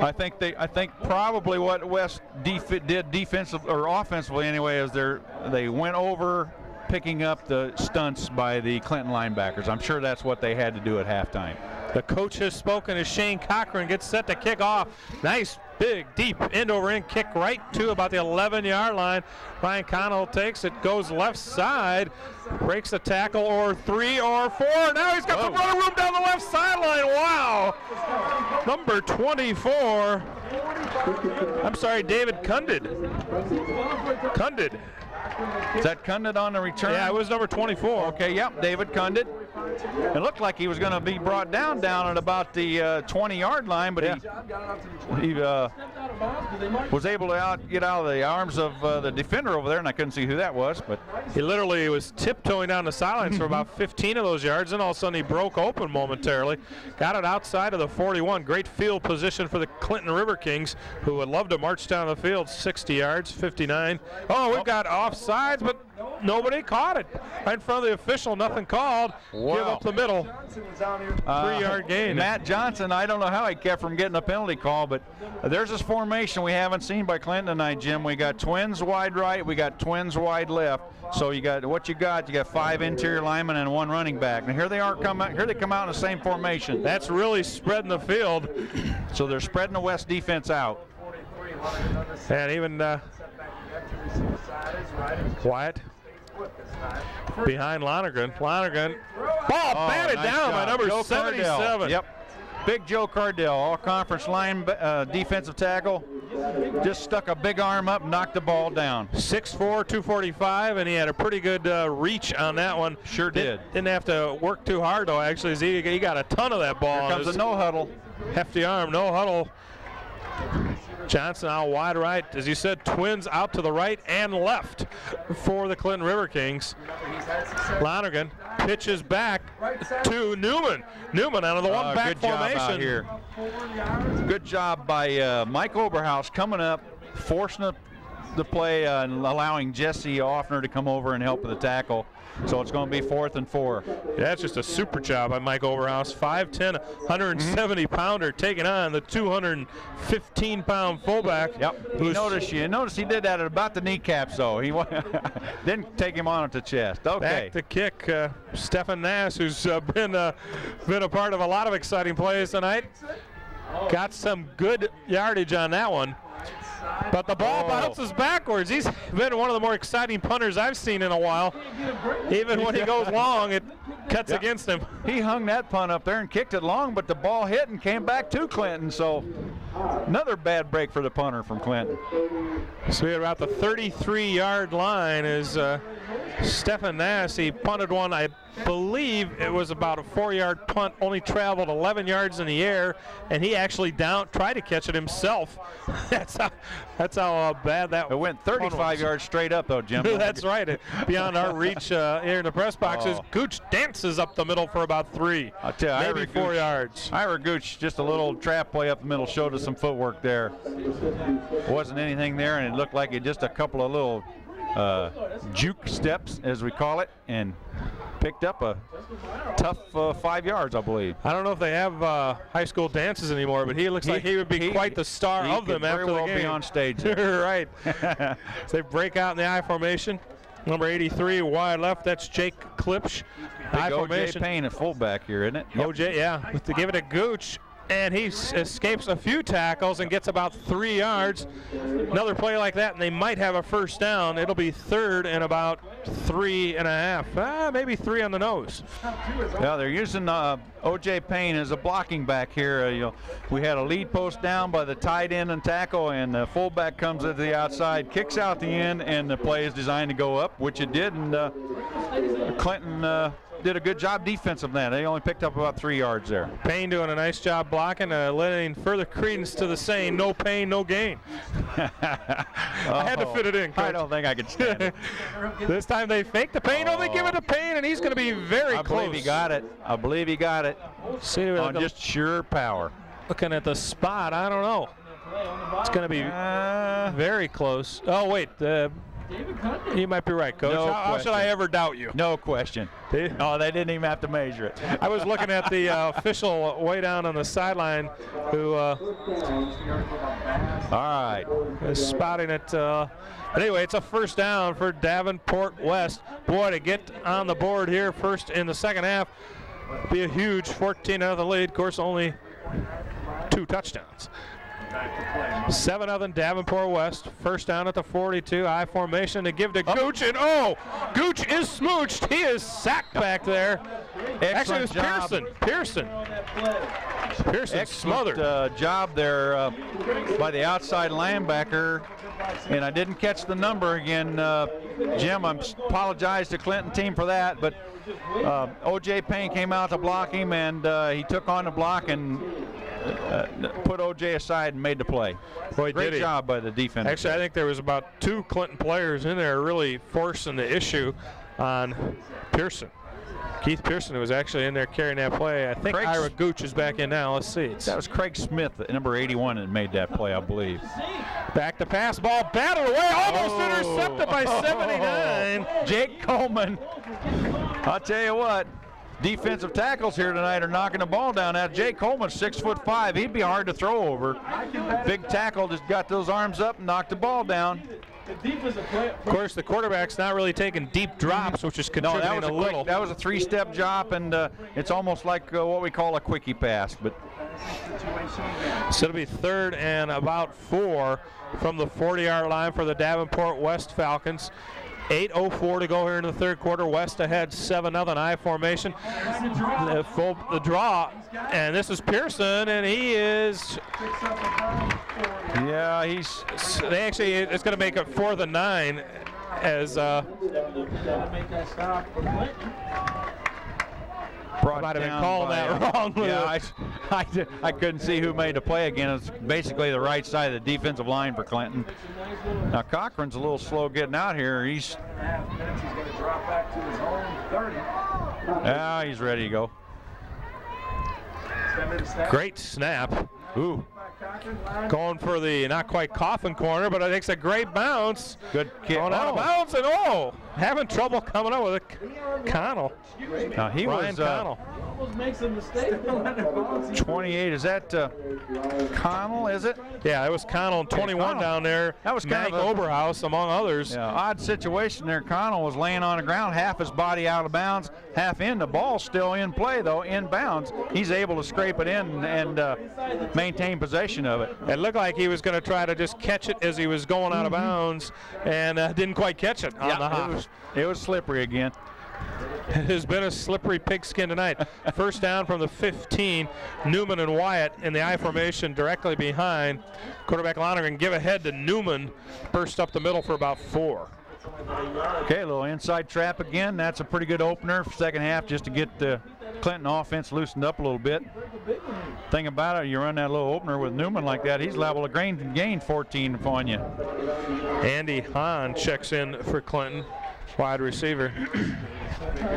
I think probably what West did defensive or offensively anyway is they went over picking up the stunts by the Clinton linebackers. I'm sure that's what they had to do at halftime. The coach has spoken as Shane Cochran gets set to kick off. Nice, big, deep end-over-end kick right to about the 11-yard line. Ryan Connell takes it, goes left side, breaks a tackle or 3 or 4. Now he's got some running room down the left sideline. Wow. Number 24. I'm sorry, David Cunded. Is that Cunded on the return? Yeah, it was number 24. Okay, yep, David Cunded. It looked like he was going to be brought down at about the 20-yard line, but he was able to get out of the arms of the defender over there, and I couldn't see who that was. But he literally was tiptoeing down the sidelines for about 15 of those yards, and all of a sudden he broke open momentarily. Got it outside of the 41. Great field position for the Clinton River Kings, who would love to march down the field 60 yards, 59. Oh, we've got offsides, but nobody caught it. Right in front of the official, nothing called. Wow. Give up the middle. 3-yard gain. Matt Johnson, I don't know how he kept from getting a penalty call, but there's this formation we haven't seen by Clinton tonight, Jim. We got twins wide right, we got twins wide left. So you got 5 interior linemen and 1 running back. And here they come out in the same formation. That's really spreading the field. So they're spreading the West defense out. And even Wyatt behind Lonergan. Ball batted nice down job. by number Joe 77. Cardell. Yep. Big Joe Cardell, all-conference line defensive tackle. Just stuck a big arm up, knocked the ball down. 6'4", 245, and he had a pretty good reach on that one. Sure did. Didn't have to work too hard, though, actually. As he got a ton of that ball. Here comes a no huddle. Hefty arm, no huddle. Johnson out wide right. As you said, twins out to the right and left for the Clinton River Kings. Lonergan pitches back to Newman. Newman out of the one-back formation. Job out here. Good job by Mike Oberhaus coming up, forcing the play and allowing Jesse Offner to come over and help with the tackle. So it's going to be 4th and 4. Yeah, that's just a super job by Mike Overhouse. 5'10", 170-pounder taking on the 215-pound fullback. Yep. You notice he did that at about the kneecaps, though. He didn't take him on at the chest. Okay. Back to kick, Stephen Nass, who's been a part of a lot of exciting plays tonight. Got some good yardage on that one. But the ball bounces backwards. He's been one of the more exciting punters I've seen in a while. Even when he goes long, it cuts against him. He hung that punt up there and kicked it long, but the ball hit and came back to Clinton. So another bad break for the punter from Clinton. So we're about the 33-yard line is Stephen Nass. He punted one, I believe it was about a 4-yard punt, only traveled 11 yards in the air, and he actually tried to catch it himself. That's how bad that It went 35 yards straight up, though, Jim. That's right. Beyond our reach here in the press boxes. Gooch dances up the middle for about 3. I'll tell you, maybe 4 yards. Ira Gooch, just a little trap play up the middle, showed us some footwork there. Wasn't anything there, and it looked like just a couple of little juke steps, as we call it, and picked up a tough 5 yards, I believe. I don't know if they have high school dances anymore, but he looks like he would be quite the star of them after the game. He could very well be on stage. Right. So they break out in the I formation. Number 83 wide left, that's Jake Klipsch. I formation. O.J. Payne at fullback here, isn't it? Yep. O.J., yeah. To give it a Gooch. and he escapes a few tackles and gets about 3 yards. Another play like that, and they might have a first down. It'll be 3rd and about 3.5, maybe 3 on the nose. Yeah, they're using O.J. Payne as a blocking back here. We had a lead post down by the tight end and tackle, and the fullback comes to the outside, kicks out the end, and the play is designed to go up, which it did. And Clinton did a good job defensive then. They only picked up about 3 yards there. Payne doing a nice job blocking, lending further credence to the saying, no pain, no gain. I had to fit it in, Coach. I don't think I could stand it. This time they fake the Payne. Oh, they give it to Payne, and he's going to be very close. I believe he got it. I believe he got it. See, on just sheer power. Looking at the spot, I don't know. It's going to be very close. Oh, wait. You might be right, Coach. No how should I ever doubt you? No question. Oh, they didn't even have to measure it. I was looking at the official way down on the sideline who all right, is spotting it. But anyway, it's a first down for Davenport West. Boy, to get on the board here first in the second half, be a huge 14-0 lead. Of course, only 2 touchdowns. 7-0 Davenport West. First down at the 42. I formation to give to Gooch, and Gooch is smooched. He is sacked back there. Actually, it was Pearson. Pearson smothered. Job there by the outside linebacker, and I didn't catch the number again. Jim, I apologize to Clinton team for that, but O.J. Payne came out to block him, and he took on the block and put O.J. aside and made the play. Boy, great job by the defense. Actually, I think there was about 2 Clinton players in there really forcing the issue on Pearson. Keith Pearson, who was actually in there carrying that play. I think Ira Gooch is back in now. Let's see. That was Craig Smith, number 81, that made that play, I believe. Back to pass, ball battled away, almost intercepted by 79. Jake Coleman. I'll tell you what. Defensive tackles here tonight are knocking the ball down. Now, Jake Coleman's 6'5". He'd be hard to throw over. Big tackle just got those arms up and knocked the ball down. Of course, the quarterback's not really taking deep drops, which is contributing a little. That was a 3-step drop, and it's almost like what we call a quickie pass. But so it'll be 3rd and about 4 from the 40-yard line for the Davenport West Falcons. 8:04 to go here in the 3rd quarter. West ahead 7-0 I formation. The draw, and this is Pearson, and he is. Yeah, They actually, it's going to make it 4th and 9 as. Might have been calling that wrong. Yeah, I couldn't see who made the play again. It's basically the right side of the defensive line for Clinton. Now Cochran's a little slow getting out here. He's going to drop back to his home 30. Yeah, he's ready to go. Great snap. Ooh. Going for the not quite coffin corner, but I think it's a great bounce. Good kick. Going out of bounds, and having trouble coming up with it. Connell. Now he Ryan Connell. Almost makes a mistake. 28. Is that Connell? Is it? Yeah, it was Connell and 21 down there. That was Mike Oberhaus, among others. Yeah, odd situation there. Connell was laying on the ground, half his body out of bounds, half in. The ball still in play though, in bounds. He's able to scrape it in and maintain possession of it. It looked like he was going to try to just catch it as he was going out of bounds, and didn't quite catch it on the hop. It was slippery again. It has been a slippery pigskin tonight. First down from the 15. Newman and Wyatt in the I formation directly behind. Quarterback Lonergan give ahead to Newman. Burst up the middle for about 4. Okay, a little inside trap again. That's a pretty good opener for second half just to get the Clinton offense loosened up a little bit. Thing about it, you run that little opener with Newman like that, he's liable to gain 14 on you. Andy Hahn checks in for Clinton, wide receiver.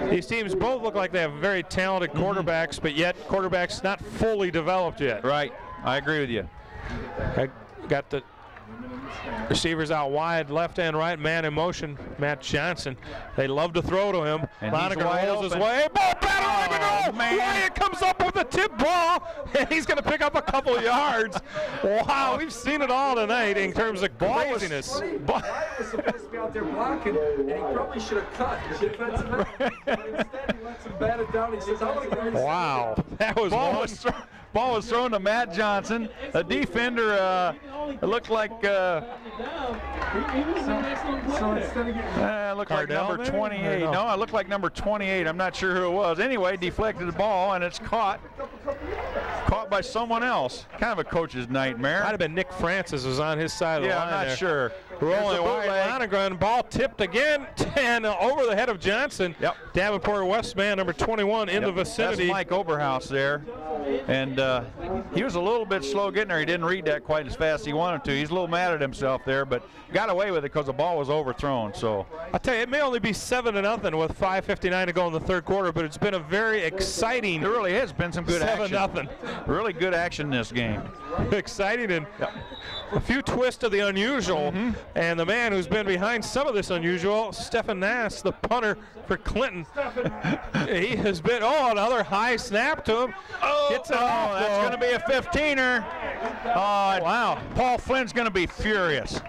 These teams both look like they have very talented quarterbacks, but yet quarterbacks not fully developed yet. Right, I agree with you. I got the receivers out wide, left and right, man in motion. Matt Johnson. They love to throw to him. Lonergan rolls his way. Ball battle, Wyatt comes up with a tip ball, and he's going to pick up a couple of yards. Wow, we've seen it all tonight in terms of craziness. Wyatt was supposed to be out there blocking, and he probably should have cut his defensive end. But instead, he lets him bat it down. He says, I'm going to go. Wow, that was ball was thrown to Matt Johnson. A defender, it looked like So instead of getting looked like Cardell, number maybe? 28. Or no? No, it looked like number 28. I'm not sure who it was. Anyway, deflected the ball, and it's caught by someone else. Kind of a coach's nightmare. Might have been Nick Francis was on his side of the Yeah, line I'm not there. sure. Rolling There's a wide bootleg. Lonergan, ball tipped again and over the head of Johnson. Yep. Davenport West man number 21 in the vicinity. That's Mike Oberhaus there. And he was a little bit slow getting there. He didn't read that quite as fast as he wanted to. He's a little mad at himself there, but got away with it because the ball was overthrown. So I'll tell you, it may only be 7-0 with 5:59 to go in the third quarter, but it's been a very exciting it really has been some good action. 7-0. Really good action in this game. Exciting and a few twists of the unusual. And the man who's been behind some of this unusual, Stephen Nass, the punter for Clinton. He has been, another high snap to him. Gets it off, that's though. going to be a 15er. Wow. Paul Flynn's going to be furious.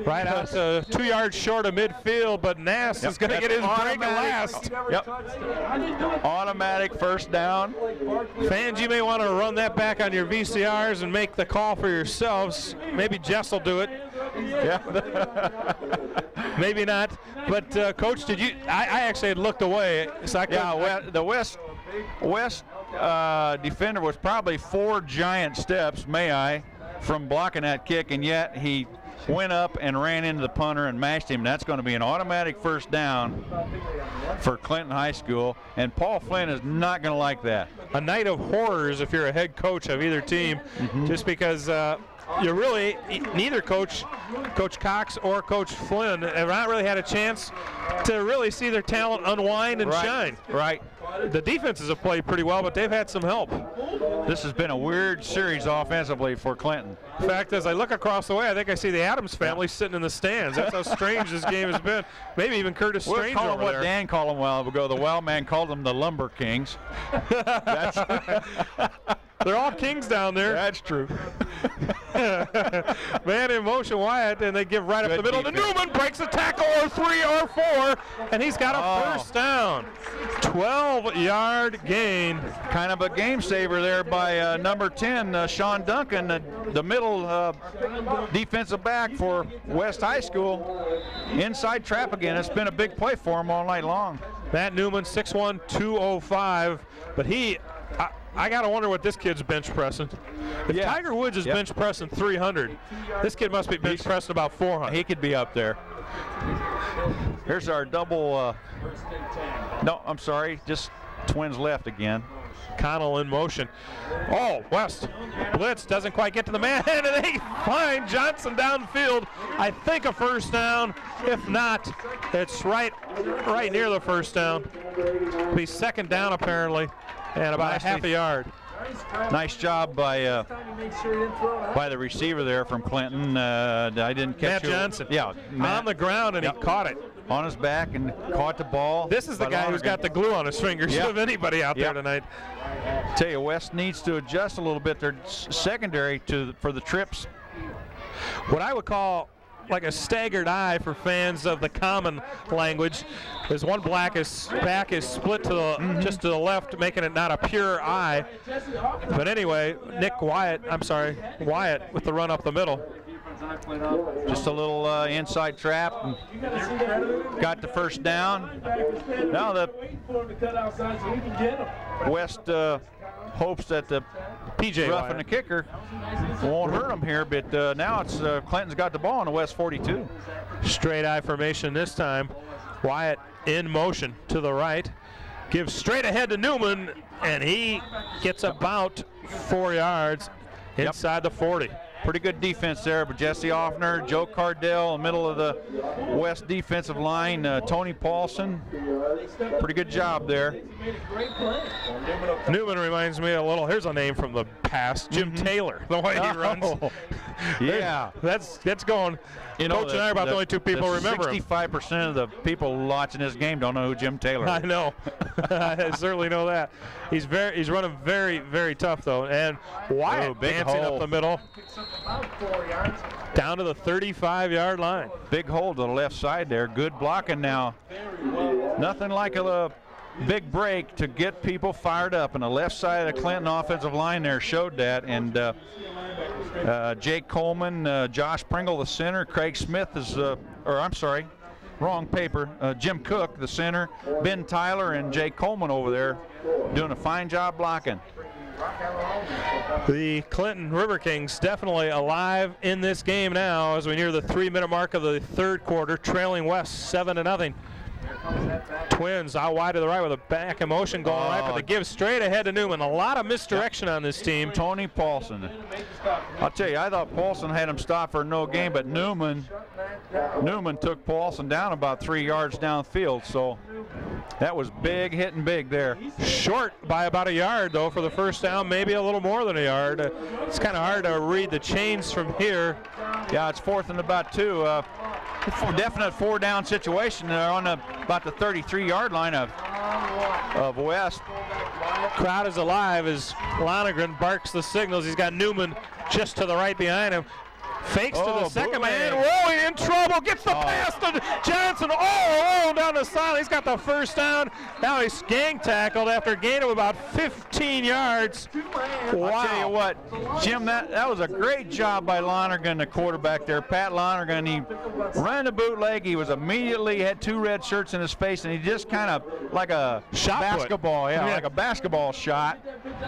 Right out to 2 yards short of midfield, but Nass is going to get his break at last. Yep. Automatic first down. Fans, you may want to run that back on your VCRs and make the call for yourselves. Maybe Jess will do it. Yeah. Maybe not. But Coach, did you? I actually had looked away, so I couldn't. The West defender was probably 4 giant steps, from blocking that kick, and yet he went up and ran into the punter and mashed him. That's going to be an automatic first down for Clinton High School, and Paul Flynn is not going to like that. A night of horrors if you're a head coach of either team, just because you really, neither Coach Cox or Coach Flynn have not really had a chance to really see their talent unwind and shine. Right. The defenses have played pretty well, but they've had some help. This has been a weird series offensively for Clinton. In fact, as I look across the way, I think I see the Adams family sitting in the stands. That's how strange this game has been. Maybe even Curtis We'll Strange call them over what there. Dan called them a while ago. The wild man called them the Lumber Kings. They're all kings down there. That's true. Man in motion, Wyatt, and they give right up Good the middle. defense. To Newman, breaks a tackle or 3 or 4, and he's got a first down. 12-yard gain. Kind of a game saver there by number 10, Sean Duncan, the middle defensive back for West High School. Inside trap again. It's been a big play for him all night long. Matt Newman, 6'1", 205, but I got to wonder what this kid's bench pressing. If Tiger Woods is bench pressing 300, this kid must be bench pressing about 400. He could be up there. Here's our double. No, I'm sorry, just twins left again. Connell in motion. Oh, West. Blitz doesn't quite get to the man, and they find Johnson downfield. I think a first down. If not, it's right near the first down. It'll be second down apparently, and about a half a yard. Nice job by the receiver there from Clinton. I didn't catch Matt Johnson. Yeah, on the ground, and he caught it. On his back and caught the ball. This is the guy who's got the glue on his fingers of anybody out there tonight. Tell you, West needs to adjust a little bit their secondary for the trips. What I would call like a staggered eye for fans of the common language is one back is split to the just to the left, making it not a pure eye. But anyway, Wyatt with the run up the middle. Just a little inside trap and got the first down. Now the West hopes that the PJ roughing the kicker won't hurt him here, but now it's Clinton's got the ball on the West 42. Straight eye formation this time. Wyatt in motion to the right. Gives straight ahead to Newman, and he gets about 4 yards inside the 40. Pretty good defense there, but Jesse Offner, Joe Cardell in the middle of the West defensive line, Tony Paulson. Pretty good job there. Newman reminds me a little, here's a name from the past, Jim Taylor, the way he runs. Yeah. That's going. Coach and I are about the only two people remember him. 65% of the people watching this game don't know who Jim Taylor is. I know. I certainly know that. He's running very, very tough though. And Wyatt dancing up the middle. Down to the 35-yard line. Big hole to the left side there. Good blocking now. Nothing like a big break to get people fired up, and the left side of the Clinton offensive line there showed that. And Jake Coleman, Josh Pringle, the center, Craig Smith is, wrong paper. Jim Cook, the center, Ben Tyler, and Jake Coleman over there doing a fine job blocking. The Clinton River Kings definitely alive in this game now as we near the 3-minute mark of the third quarter, trailing West 7-0. Twins out wide to the right with a back in motion going right, but they give straight ahead to Newman. A lot of misdirection on this team. Tony Paulson. I'll tell you, I thought Paulson had him stopped for no gain, but Newman took Paulson down about 3 yards downfield, so that was big, hitting big there. Short by about a yard, though, for the first down, maybe a little more than a yard. It's kind of hard to read the chains from here. Yeah, it's 4th and about 2. Definite 4-down situation. They're on about the 33-yard line of West. Crowd is alive as Lonergan barks the signals. He's got Newman just to the right behind him. Fakes to the second man. Whoa, he's in trouble. Gets the pass to Johnson. Oh, down the sideline. He's got the first down. Now he's gang tackled after a gain of about 15 yards. Wow. I'll tell you what, Jim, that was a great job by Lonergan, the quarterback there. Pat Lonergan, he ran the bootleg. He was immediately had 2 red shirts in his face, and he just kind of like a shot basketball, put. like a basketball shot.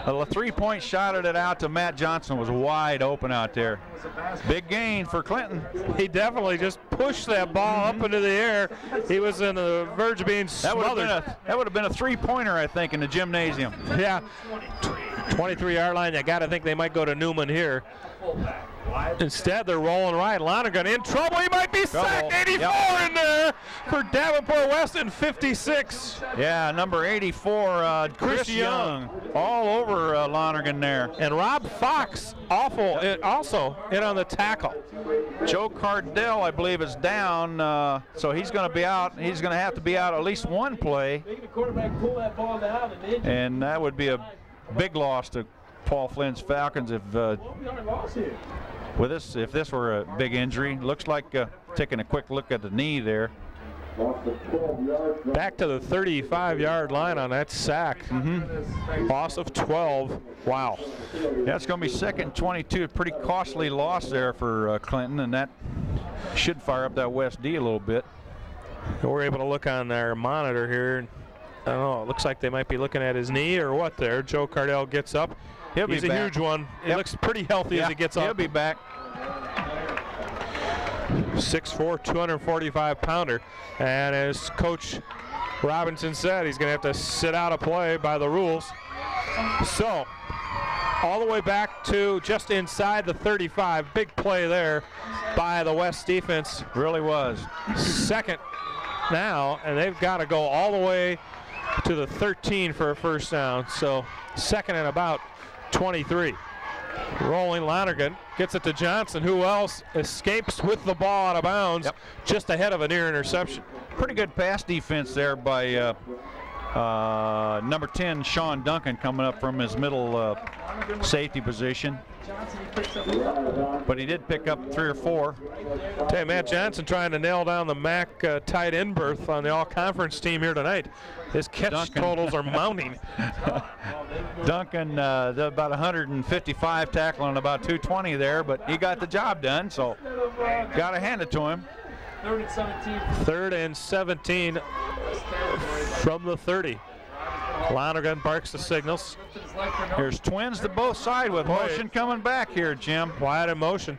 A 3-point shot it out to Matt Johnson. Was wide open out there. Big gain for Clinton. He definitely just pushed that ball up into the air. He was in the verge of being smothered. That would have been a 3-pointer, I think, in the gymnasium. Yeah, 23-yard line. I got to think they might go to Newman here. Instead, they're rolling right. Lonergan in trouble. He might be sacked. 84 in there for Davenport West in 56. Yeah, number 84, Chris Young, all over Lonergan there. And Rob Fox, also in on the tackle. Joe Cardell, I believe, is down, so he's going to be out. He's going to have to be out at least one play. And that would be a big loss to Paul Flynn's Falcons if this were a big injury. Looks like taking a quick look at the knee there. Back to the 35-yard line on that sack. Loss of 12. Wow. Yeah, it's going to be 2nd and 22. A pretty costly loss there for Clinton, and that should fire up that West D a little bit. We're able to look on our monitor here. I don't know. It looks like they might be looking at his knee or what there. Joe Cardell gets up. He's a huge one. He looks pretty healthy as he gets up. He'll be back. 6'4", 245-pounder. And as Coach Robinson said, he's going to have to sit out a play by the rules. So, all the way back to just inside the 35. Big play there by the West defense. Really was. 2nd now, and they've got to go all the way to the 13 for a first down. So, 2nd and about 23. Rolling Lonergan gets it to Johnson, who else escapes with the ball out of bounds just ahead of a near interception. Pretty good pass defense there by number 10, Sean Duncan, coming up from his middle safety position. But he did pick up 3 or 4. Tell you, Matt Johnson trying to nail down the MAC tight end berth on the all-conference team here tonight. His catch totals are mounting. Duncan, about 155 tackling, about 220 there, but he got the job done, so got to hand it to him. 3rd and 17 from the 30. Lonergan barks the signals. Here's Twins to both sides with motion coming back here, Jim. Wide in motion.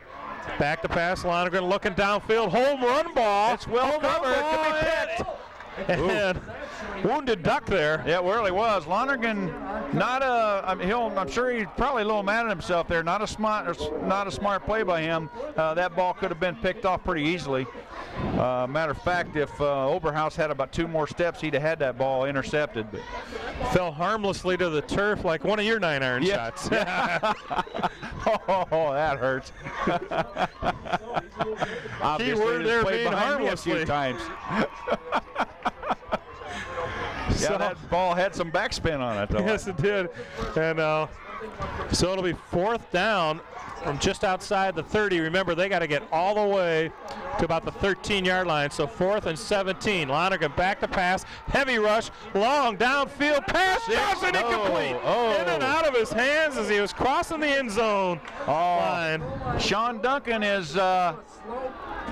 Back to pass. Lonergan looking downfield. Home run ball. It's well covered. It can be picked. And wounded duck there. Yeah, it really was. Lonergan, I'm sure he's probably a little mad at himself there. Not a smart play by him. That ball could have been picked off pretty easily. Matter of fact, if Oberhaus had about 2 more steps, he'd have had that ball intercepted. But fell harmlessly to the turf like one of your 9-iron shots. Oh, that hurts. Keyword there being harmlessly. A few times. Yeah, that ball had some backspin on it, though. Yes, it did. And so it'll be 4th down from just outside the 30. Remember, they got to get all the way to about the 13-yard line. So 4th and 17. Lonergan back to pass. Heavy rush. Long downfield pass. Johnson incomplete. In and out of his hands as he was crossing the end zone line. Sean Duncan is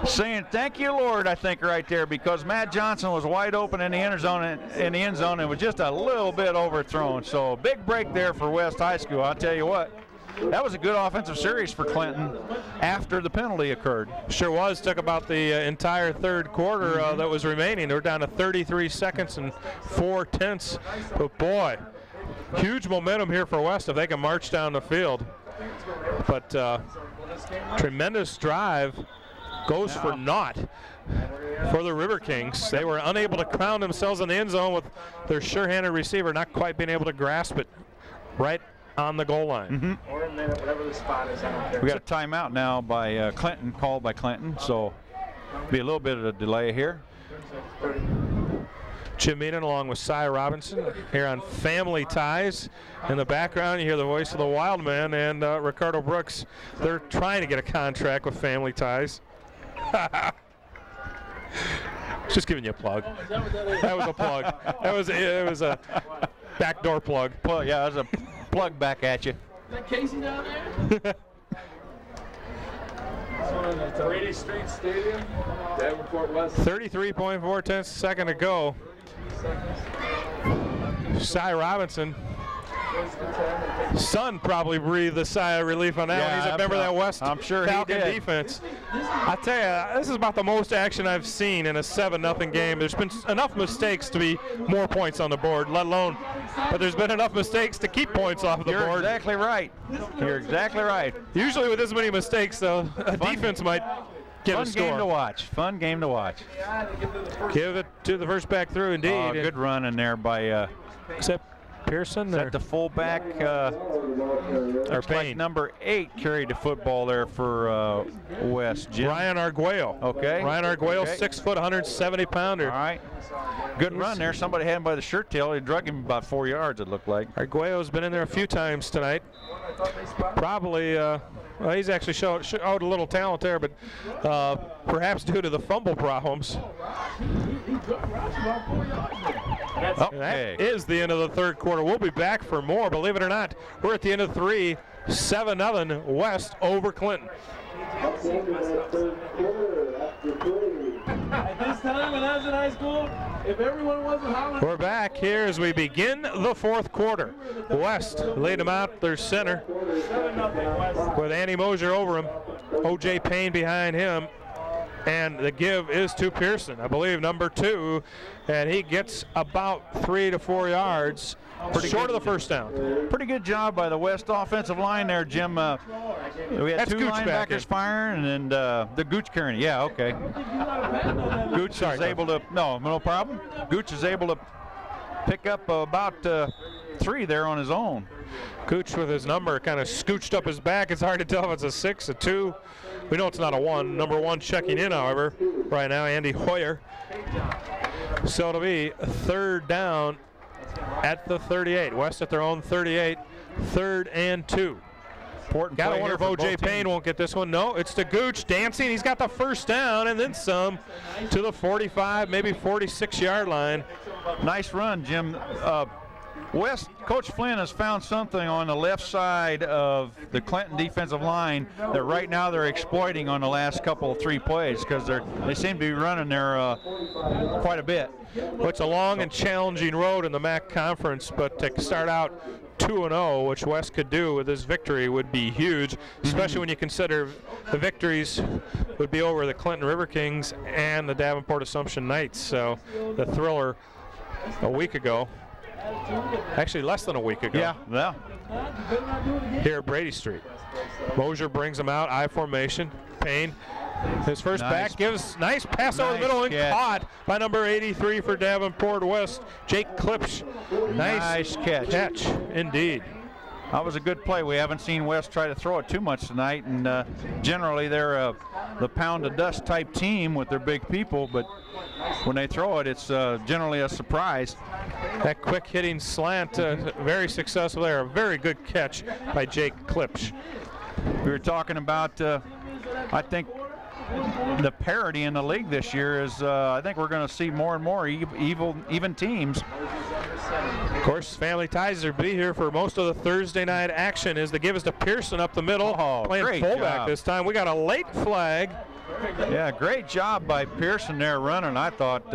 saying thank you, Lord, I think, right there, because Matt Johnson was wide open in the end zone and was just a little bit overthrown. So big break there for West High School. I'll tell you what, that was a good offensive series for Clinton after the penalty occurred. Sure was. Took about the entire third quarter that was remaining. They were down to 33 seconds and 4/10. But boy, huge momentum here for West if they can march down the field. But tremendous drive goes for naught for the River Kings. They were unable to crown themselves in the end zone with their sure-handed receiver not quite being able to grasp it right on the goal line. Or a minute, whatever the spot is, I don't care. We got a timeout now by Clinton, called by Clinton, so be a little bit of a delay here. Jim Meenan along with Cy Robinson here on Family Ties. In the background, you hear the voice of the Wildman and Ricardo Brooks. They're trying to get a contract with Family Ties. Just giving you a plug. That was a plug. It was a backdoor plug. Well, yeah, it was a plug back at you. Is that Casey down there? Brady Street Stadium, Davenport West. 33.4 second to go. Cy Robinson. Son probably breathed a sigh of relief on that one. He's a member of that West Falcon defense. I tell you, this is about the most action I've seen in a 7-0 game. There's been enough mistakes to be more points on the board, let alone, but there's been enough mistakes to keep points off of the board. You're exactly right. You're exactly right. Usually with this many mistakes, though, a defense might get a score. Fun game to watch. Fun game to watch. Give it to the first back through, indeed. Good run in there by is that Pearson? Is that the fullback? Looks like number 8 carried the football there for West. Jim. Ryan Arguello. Okay. Ryan Arguello, Okay. 6 foot, 170 pounder. All right. Good run there. Somebody had him by the shirt tail. He drug him about 4 yards, it looked like. Arguello's been in there a few times tonight. Probably, well, he's actually showed a little talent there, but perhaps due to the fumble problems. Okay. That is the end of the third quarter. We'll be back for more. Believe it or not, we're at the end of 3, 7-0 West over Clinton. At this time when I was in high school, if everyone wasn't hollering. We're back here as we begin the fourth quarter. West laid them out their center with Andy Mosier over him, O.J. Payne behind him, and the give is to Pearson, I believe number 2, and he gets about 3 to 4 yards short of the first down. Pretty good job by the West offensive line there, Jim. We had That's 2 Gooch linebackers firing, and the Gooch carrying. Yeah, okay. Gooch is able to, no problem. Gooch is able to pick up about 3 there on his own. Gooch with his number kind of scooched up his back. It's hard to tell if it's a 6, a 2. We know it's not a 1. Number 1 checking in, however, right now, Andy Hoyer. So it'll be 3rd down at the 38. West at their own 38, 3rd and 2. Gotta wonder if O.J. Payne won't get this one. No, it's to Gooch dancing. He's got the first down and then some to the 45, maybe 46-yard line. Nice run, Jim. West, Coach Flynn has found something on the left side of the Clinton defensive line that right now they're exploiting on the last couple of 3 plays, because they seem to be running there quite a bit. Well, it's a long and challenging road in the MAC conference, but to start out 2-0, which West could do with this victory, would be huge, especially when you consider the victories would be over the Clinton River Kings and the Davenport Assumption Knights. So the thriller a week ago. Actually, less than a week ago. Yeah. Here at Brady Street. Mosier brings him out, I formation. Payne, his first back, gives nice pass over the middle and caught by number 83 for Davenport West, Jake Klipsch. Nice catch, indeed. That was a good play. We haven't seen West try to throw it too much tonight, and generally they're the pound of dust type team with their big people, but when they throw it, it's generally a surprise. That quick hitting slant, very successful there. A very good catch by Jake Klipsch. We were talking about, I think the parity in the league this year is I think we're going to see more and more even teams. Of course, Family Ties will be here for most of the Thursday night action as they give us to Pearson up the middle, playing great fullback job. this time. We got a late flag. Yeah, great job by Pearson there running. I thought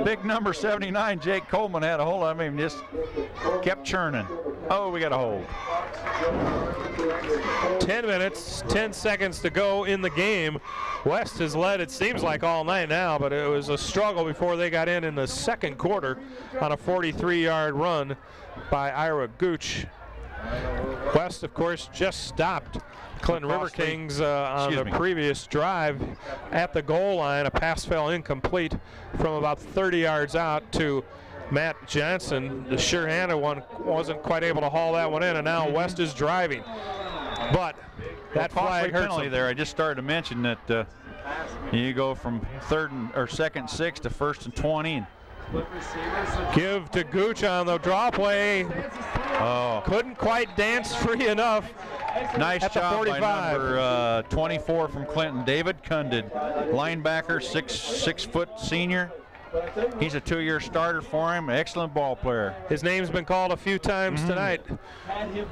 big number 79, Jake Coleman, had a hold of him, just kept churning. Oh, we got a hold. 10 minutes, 10 seconds to go in the game. West has led, it seems like, all night now, but it was a struggle before they got in the second quarter on a 43-yard run by Ira Gooch. West, of course, just stopped Clinton River Kings on the previous drive at the goal line. A pass fell incomplete from about 30 yards out to Matt Johnson. The sure-handed one wasn't quite able to haul that one in, and now West is driving. But that flag hurts penalty there. I just started to mention that you go from second and 6 to 1st and 20. Give to Gooch on the draw play. Oh, couldn't quite dance free enough. Nice at job the 45. by number 24 from Clinton, David Cunded, linebacker, 6'4" senior. He's a 2-year starter for him. Excellent ball player. His name's been called a few times tonight.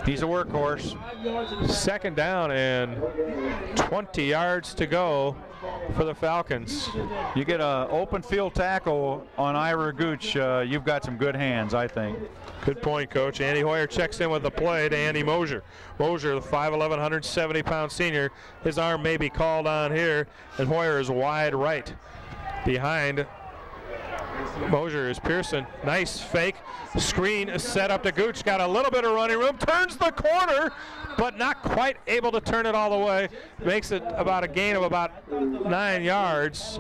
He's a workhorse. Second down and 20 yards to go for the Falcons. You get an open field tackle on Ira Gooch, you've got some good hands, I think. Good point, Coach. Andy Hoyer checks in with the play to Andy Mosier. Mosier, the 5'11", 170-pound senior, his arm may be called on here, and Hoyer is wide right. Behind Mosier is Pearson. Nice fake. Screen is set up to Gooch. Got a little bit of running room. Turns the corner, but not quite able to turn it all the way. Makes it about a gain of about 9 yards.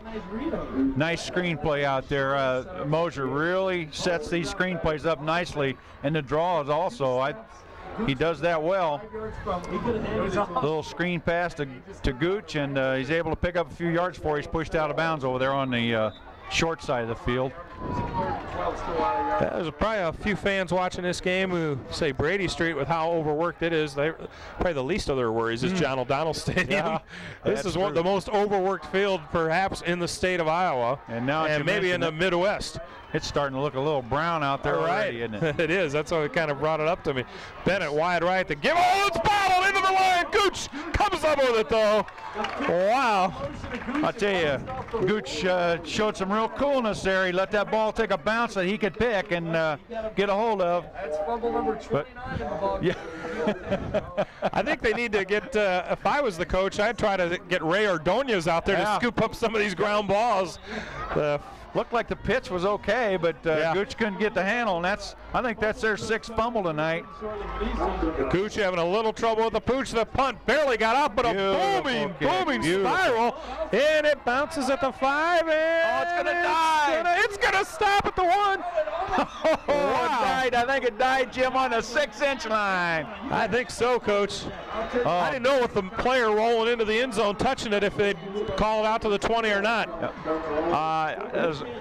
Nice screenplay out there. Mosier really sets these screenplays up nicely, and the draw is also. He does that well. Little screen pass to Gooch, and he's able to pick up a few yards before he's pushed out of bounds over there on the short side of the field. There's probably a few fans watching this game who say Brady Street, with how overworked it is, probably the least of their worries is John O'Donnell Stadium. Yeah, this is one of the most overworked field perhaps in the state of Iowa, and maybe in the Midwest. It's starting to look a little brown out there already, isn't it? It is. That's what kind of brought it up to me. Bennett wide right to give. Oh, it's bottled into the line. Gooch comes up with it, though. Wow. I'll tell you, Gooch showed some real coolness there. He let that ball take a bounce that he could pick and get a hold of. That's fumble number 29 in the ball game. Yeah. I think they need to get, if I was the coach, I'd try to get Ray Ordonez out there to scoop up some of these ground balls. Looked like the pitch was okay, but Gooch couldn't get the handle, and I think that's their 6th fumble tonight. Gooch having a little trouble with the pooch. The punt barely got out, but a booming spiral, and it bounces at the 5, and it's gonna die. It's gonna stop at the 1. Wow. It died. I think it died, Jim, on the 6-inch line. I think so, Coach. I didn't know with the player rolling into the end zone, touching it, if they'd call it out to the 20 or not.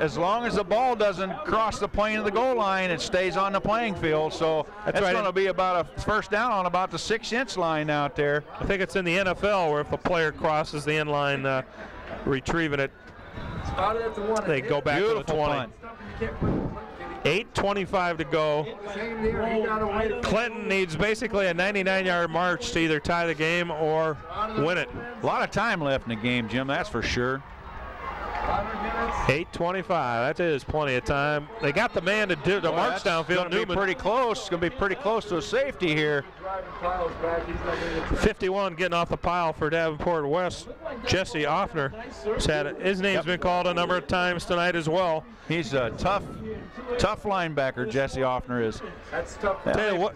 As long as the ball doesn't cross the plane of the goal line, it stays on the playing field. So that's going to be about a first down on about the 6-inch line out there. I think it's in the NFL where if a player crosses the end line, retrieving it, they go back to the 20. 8:25 to go. Clinton needs basically a 99-yard march to either tie the game or win it. A lot of time left in the game, Jim, that's for sure. 8:25. That is plenty of time. They got the man to march downfield. Newman. Pretty close. It's going to be pretty close to a safety here. 51 getting off the pile for Davenport West. Jesse Offner his name's been called a number of times tonight as well. He's a tough linebacker, Jesse Offner is. That's tough. Tell you what,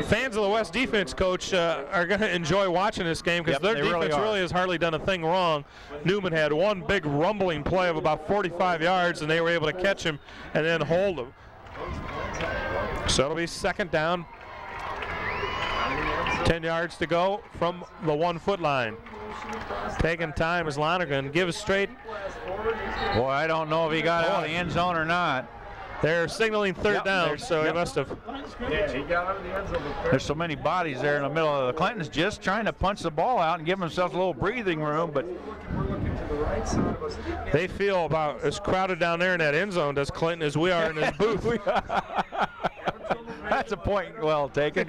fans of the West defense, Coach, are going to enjoy watching this game because their defense really has hardly done a thing wrong. Newman had one big rumbling play of about 45 yards, and they were able to catch him and then hold him. So it'll be second down. 10 yards to go from the 1-foot line. Taking time as Lonergan gives straight. Boy, I don't know if he got out of the end zone or not. They're signaling third down, so he must have. Yeah, he got out of the end zone. There's so many bodies there in the middle of the Clinton's just trying to punch the ball out and give themselves a little breathing room, but We're looking to the right side of us. They feel about as crowded down there in that end zone as Clinton as we are in his booth. that's a point well taken.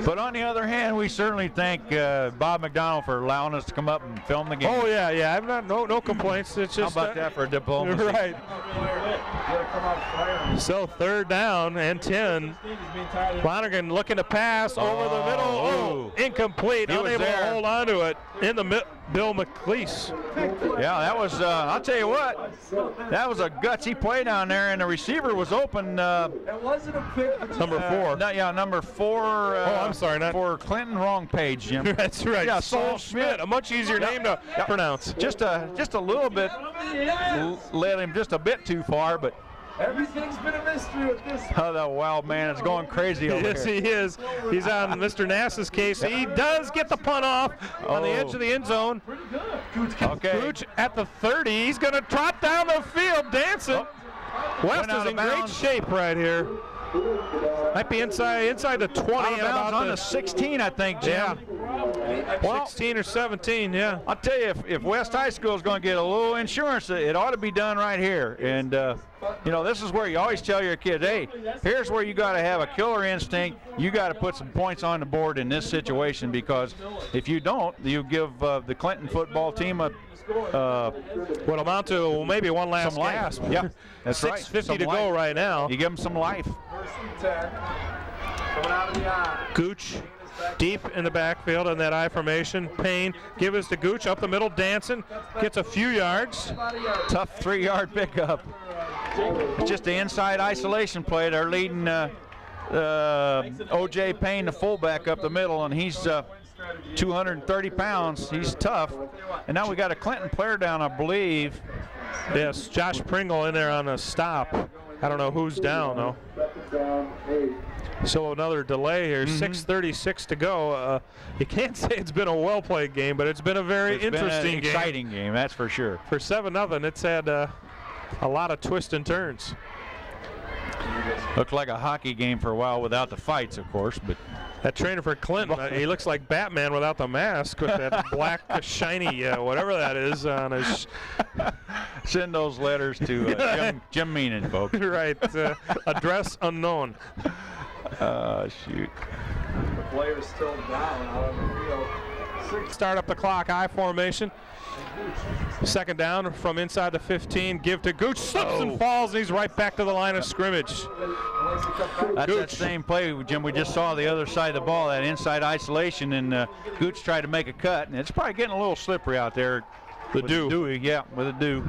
But on the other hand, we certainly thank Bob McDonald for allowing us to come up and film the game. Oh yeah, I've not no complaints. It's just How about that for diplomacy? right. So third down and 10. Lonergan looking to pass over the middle. Oh, incomplete. He was Unable there. to hold on to it in the Bill McLeese. Yeah, that was, I'll tell you what, that was a gutsy play down there, and the receiver was open. It wasn't a pick. Number 4. Number 4. I'm sorry, not for Clinton. Wrong page, Jim. That's right. Yeah, Saul Schmidt, a much easier name to pronounce. Just a little bit, led him just a bit too far, but Everything's been a mystery with this. oh, the wild man is going crazy over Yes, here. he is. He's on Mr. Nass's case. He does get the punt off on the edge of the end zone. Okay. Gooch at the 30. He's going to trot down the field dancing. West Went out is of in great bounds. shape right here. Might be inside the 20. Out of and bounds about on the 16, I think, Jim. Yeah. Well, 16 or 17, yeah. I'll tell you, if West High School is going to get a little insurance, it ought to be done right here. And, you know, this is where you always tell your kids, hey, here's where you got to have a killer instinct. You got to put some points on the board in this situation, because if you don't, you give the Clinton football team a What amount to maybe one last some life. gasp. Yeah, that's right. 6:50 Some to go life. right now. You give them some life. 1st and 10. Coming out of the eye. Gooch deep in the backfield in that I formation. Payne gives us to Gooch up the middle, dancing, gets a few yards. Tough 3-yard pickup. Just the inside isolation play. They're leading O.J. Payne, the fullback, up the middle, and he's 230 pounds. He's tough. And now we got a Clinton player down, I believe. Yes, Josh Pringle in there on a stop. I don't know who's down, though. So another delay here. 6:36 to go. You can't say it's been a well-played game, but it's been a very interesting It's been an exciting game, that's for sure. For 7-0, it's had a lot of twists and turns. Looked like a hockey game for a while without the fights, of course, but That trainer for Clinton, he looks like Batman without the mask with that black shiny whatever that is on his. send those letters to Jim Meenan, folks. Right, address unknown. Shoot. The player's still down out on the field. Start up the clock, I formation. Second down from inside the 15. Give to Gooch, slips and falls, and he's right back to the line of scrimmage. That's Gooch. that same play, Jim. We just saw the other side of the ball, that inside isolation, and Gooch tried to make a cut, and it's probably getting a little slippery out there. The with dew. Dewey, yeah, with a dew.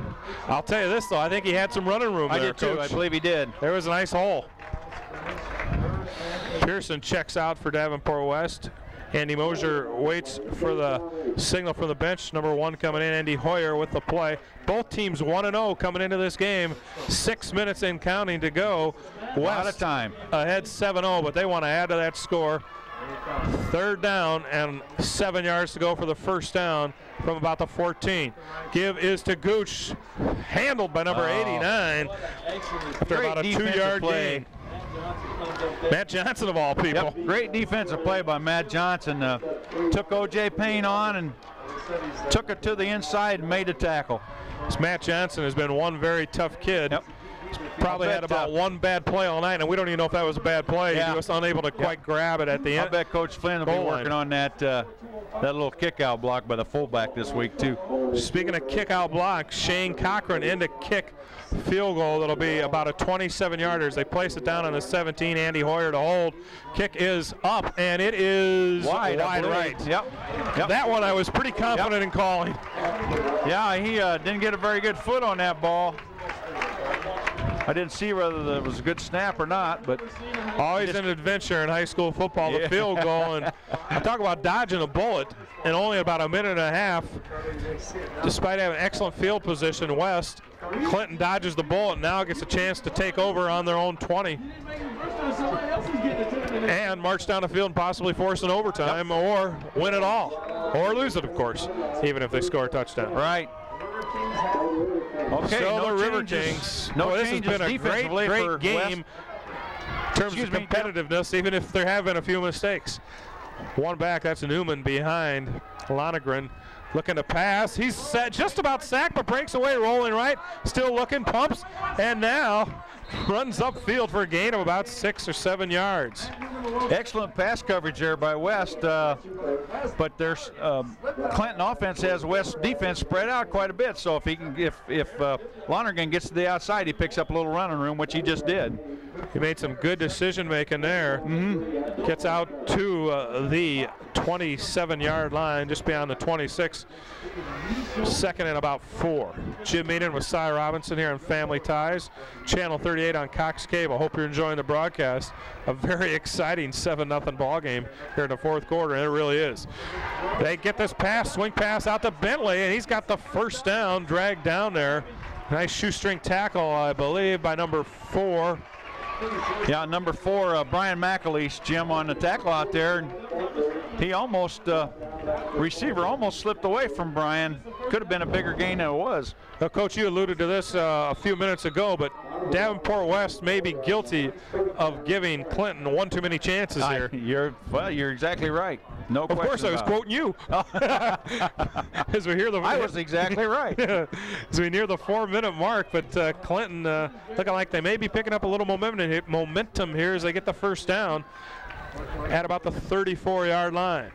I'll tell you this, though. I think he had some running room I there, did too. Coach. I believe he did. There was a nice hole. Pearson checks out for Davenport West. Andy Mosier waits for the signal from the bench. Number 1 coming in, Andy Hoyer with the play. Both teams 1-0 coming into this game. 6 minutes and counting to go. Lot of time. Ahead 7-0, but they want to add to that score. Third down and 7 yards to go for the first down from about the 14. Give is to Gooch, handled by number 89 after Great about a defensive 2-yard play. gain. Matt Johnson of all people. Yep. Great defensive play by Matt Johnson. Took O.J. Payne on and took it to the inside and made a tackle. This Matt Johnson has been one very tough kid. Yep. Probably had about one bad play all night, and we don't even know if that was a bad play. Yeah. He was unable to quite grab it at the I end. bet Coach Flynn will be Goal line. working on that little kick-out block by the fullback this week, too. Speaking of kick-out block, Shane Cochran in to kick field goal. That'll be about a 27-yarder. They place it down on the 17. Andy Hoyer to hold. Kick is up, and it is Wide right. Yep. That one I was pretty confident in calling. Yeah, he didn't get a very good foot on that ball. I didn't see whether it was a good snap or not, but Always an adventure in high school football, the field goal. And I talk about dodging a bullet in only about a minute and a half. Despite having excellent field position west, Clinton dodges the bullet and now gets a chance to take over on their own 20. And march down the field and possibly force an overtime or win it all. Or lose it, of course, even if they score a touchdown. right. Okay, So no the River changes. Kings. No Boy, this has changes been a defensively great for game in terms of competitiveness, even if there have been a few mistakes. One back, that's Newman behind Lonergan. Looking to pass. He's set, just about sacked, but breaks away, rolling right. Still looking, pumps, and now runs upfield for a gain of about 6 or 7 yards. Excellent pass coverage there by West, but there's Clinton offense has West defense spread out quite a bit. So if he can, if Lonergan gets to the outside, he picks up a little running room, which he just did. He made some good decision making there. Gets out to the 27-yard line, just beyond the 26. Second and about 4. Jim Meenan with Cy Robinson here on Family Ties, Channel 38 on Cox Cable. Hope you're enjoying the broadcast. A very exciting 7-0 ball game here in the fourth quarter, and it really is. They get this pass, swing pass out to Bentley, and he's got the first down, dragged down there. Nice shoestring tackle, I believe, by number 4. Yeah, number 4, Brian McAleese, Jim, on the tackle out there. He almost, receiver almost slipped away from Brian. Could have been a bigger gain than it was. Now, Coach, you alluded to this a few minutes ago, but Davenport West may be guilty of giving Clinton one too many chances here. You're exactly right. No question. Of course, I was quoting you. As we hear the, I was exactly right. As we near the 4-minute mark, but Clinton looking like they may be picking up a little momentum here as they get the first down at about the 34-yard line.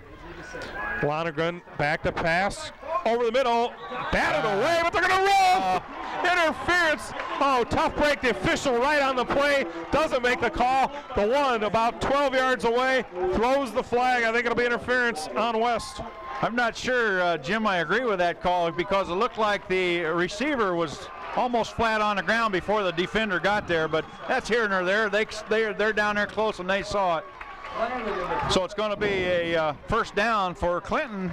Lonergan back to pass over the middle, batted away, but they're going to roll. Interference. Oh, tough break. The official right on the play doesn't make the call. The one about 12 yards away throws the flag. I think it'll be interference on West. I'm not sure, Jim, I agree with that call because it looked like the receiver was almost flat on the ground before the defender got there, but that's here nor there. They're down there close and they saw it. So it's going to be a first down for Clinton.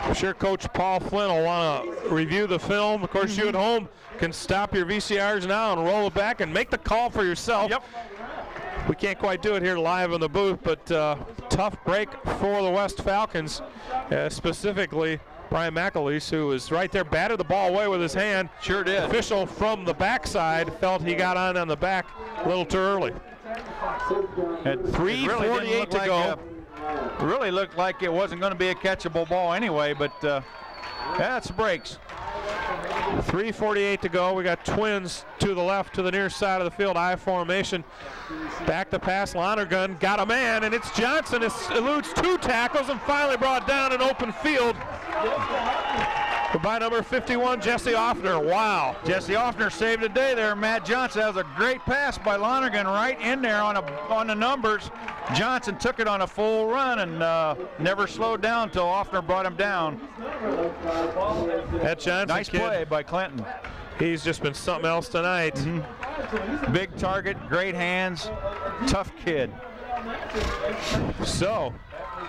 I'm sure Coach Paul Flynn will want to review the film. Of course, you at home can stop your VCRs now and roll it back and make the call for yourself. Yep. We can't quite do it here live in the booth, but tough break for the West Falcons, specifically Brian McAleese, who was right there, batted the ball away with his hand. Sure did. Official from the backside felt he got on the back a little too early. At 3:48 to go. It really looked like it wasn't going to be a catchable ball anyway, but that's breaks. 3:48 to go. We got Twins to the left, to the near side of the field, I formation. Back to pass, Lonergan got a man, and it's Johnson. It eludes 2 tackles and finally brought down in open field by number 51, Jesse Offner. Wow. Jesse Offner saved the day there. Matt Johnson. That was a great pass by Lonergan right in there on the numbers. Johnson took it on a full run and never slowed down until Offner brought him down. That Johnson nice kid, play by Clinton. He's just been something else tonight. Big target, great hands, tough kid. So,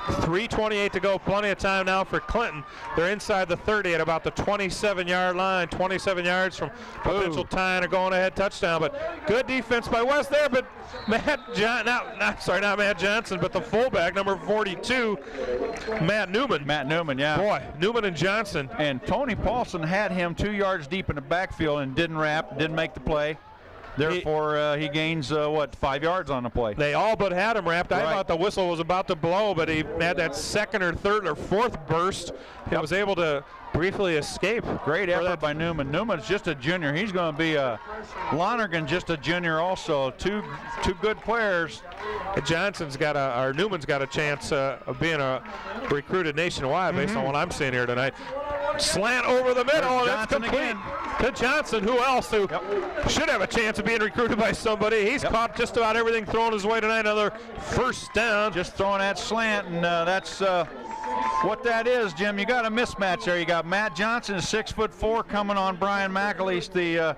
3:28 to go, plenty of time now for Clinton. They're inside the 30 at about the 27-yard line, 27 yards from potential tying or going ahead touchdown. But good defense by West there, but not Matt Johnson, but the fullback, number 42, Matt Newman. Matt Newman, yeah. Boy, Newman and Johnson. And Tony Paulson had him 2 yards deep in the backfield and didn't make the play. Therefore, he gains, 5 yards on the play. They all but had him wrapped. I Right. thought the whistle was about to blow, but he had that second or third or fourth burst. He was able to briefly escape. Great effort by Newman. Newman's just a junior. He's going to be Lonergan, just a junior also. Two good players. Newman's got a chance of being recruited nationwide based on what I'm seeing here tonight. Slant over the middle, and it's complete again. to Johnson. Who else should have a chance of being recruited by somebody? He's caught just about everything thrown his way tonight. Another first down. Just throwing that slant, and that's what that is, Jim. You got a mismatch there. You got Matt Johnson, 6'4", coming on Brian McAleese, the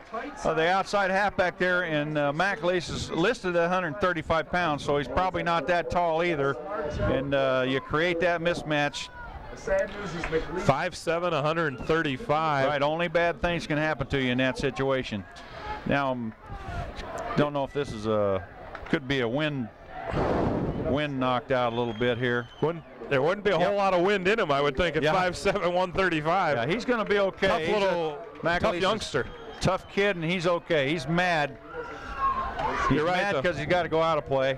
outside halfback there, and McAleese is listed at 135 pounds, so he's probably not that tall either. And you create that mismatch. 5'7", 135. Right, only bad things can happen to you in that situation. Now, don't know if this is could be a win wind knocked out a little bit here. There wouldn't be a whole lot of wind in him, I would think, at 5'7", 135. Yeah, he's going to be okay. Tough youngster. Tough kid, and he's okay. He's mad. He's You're right, mad because he's got to go out of play.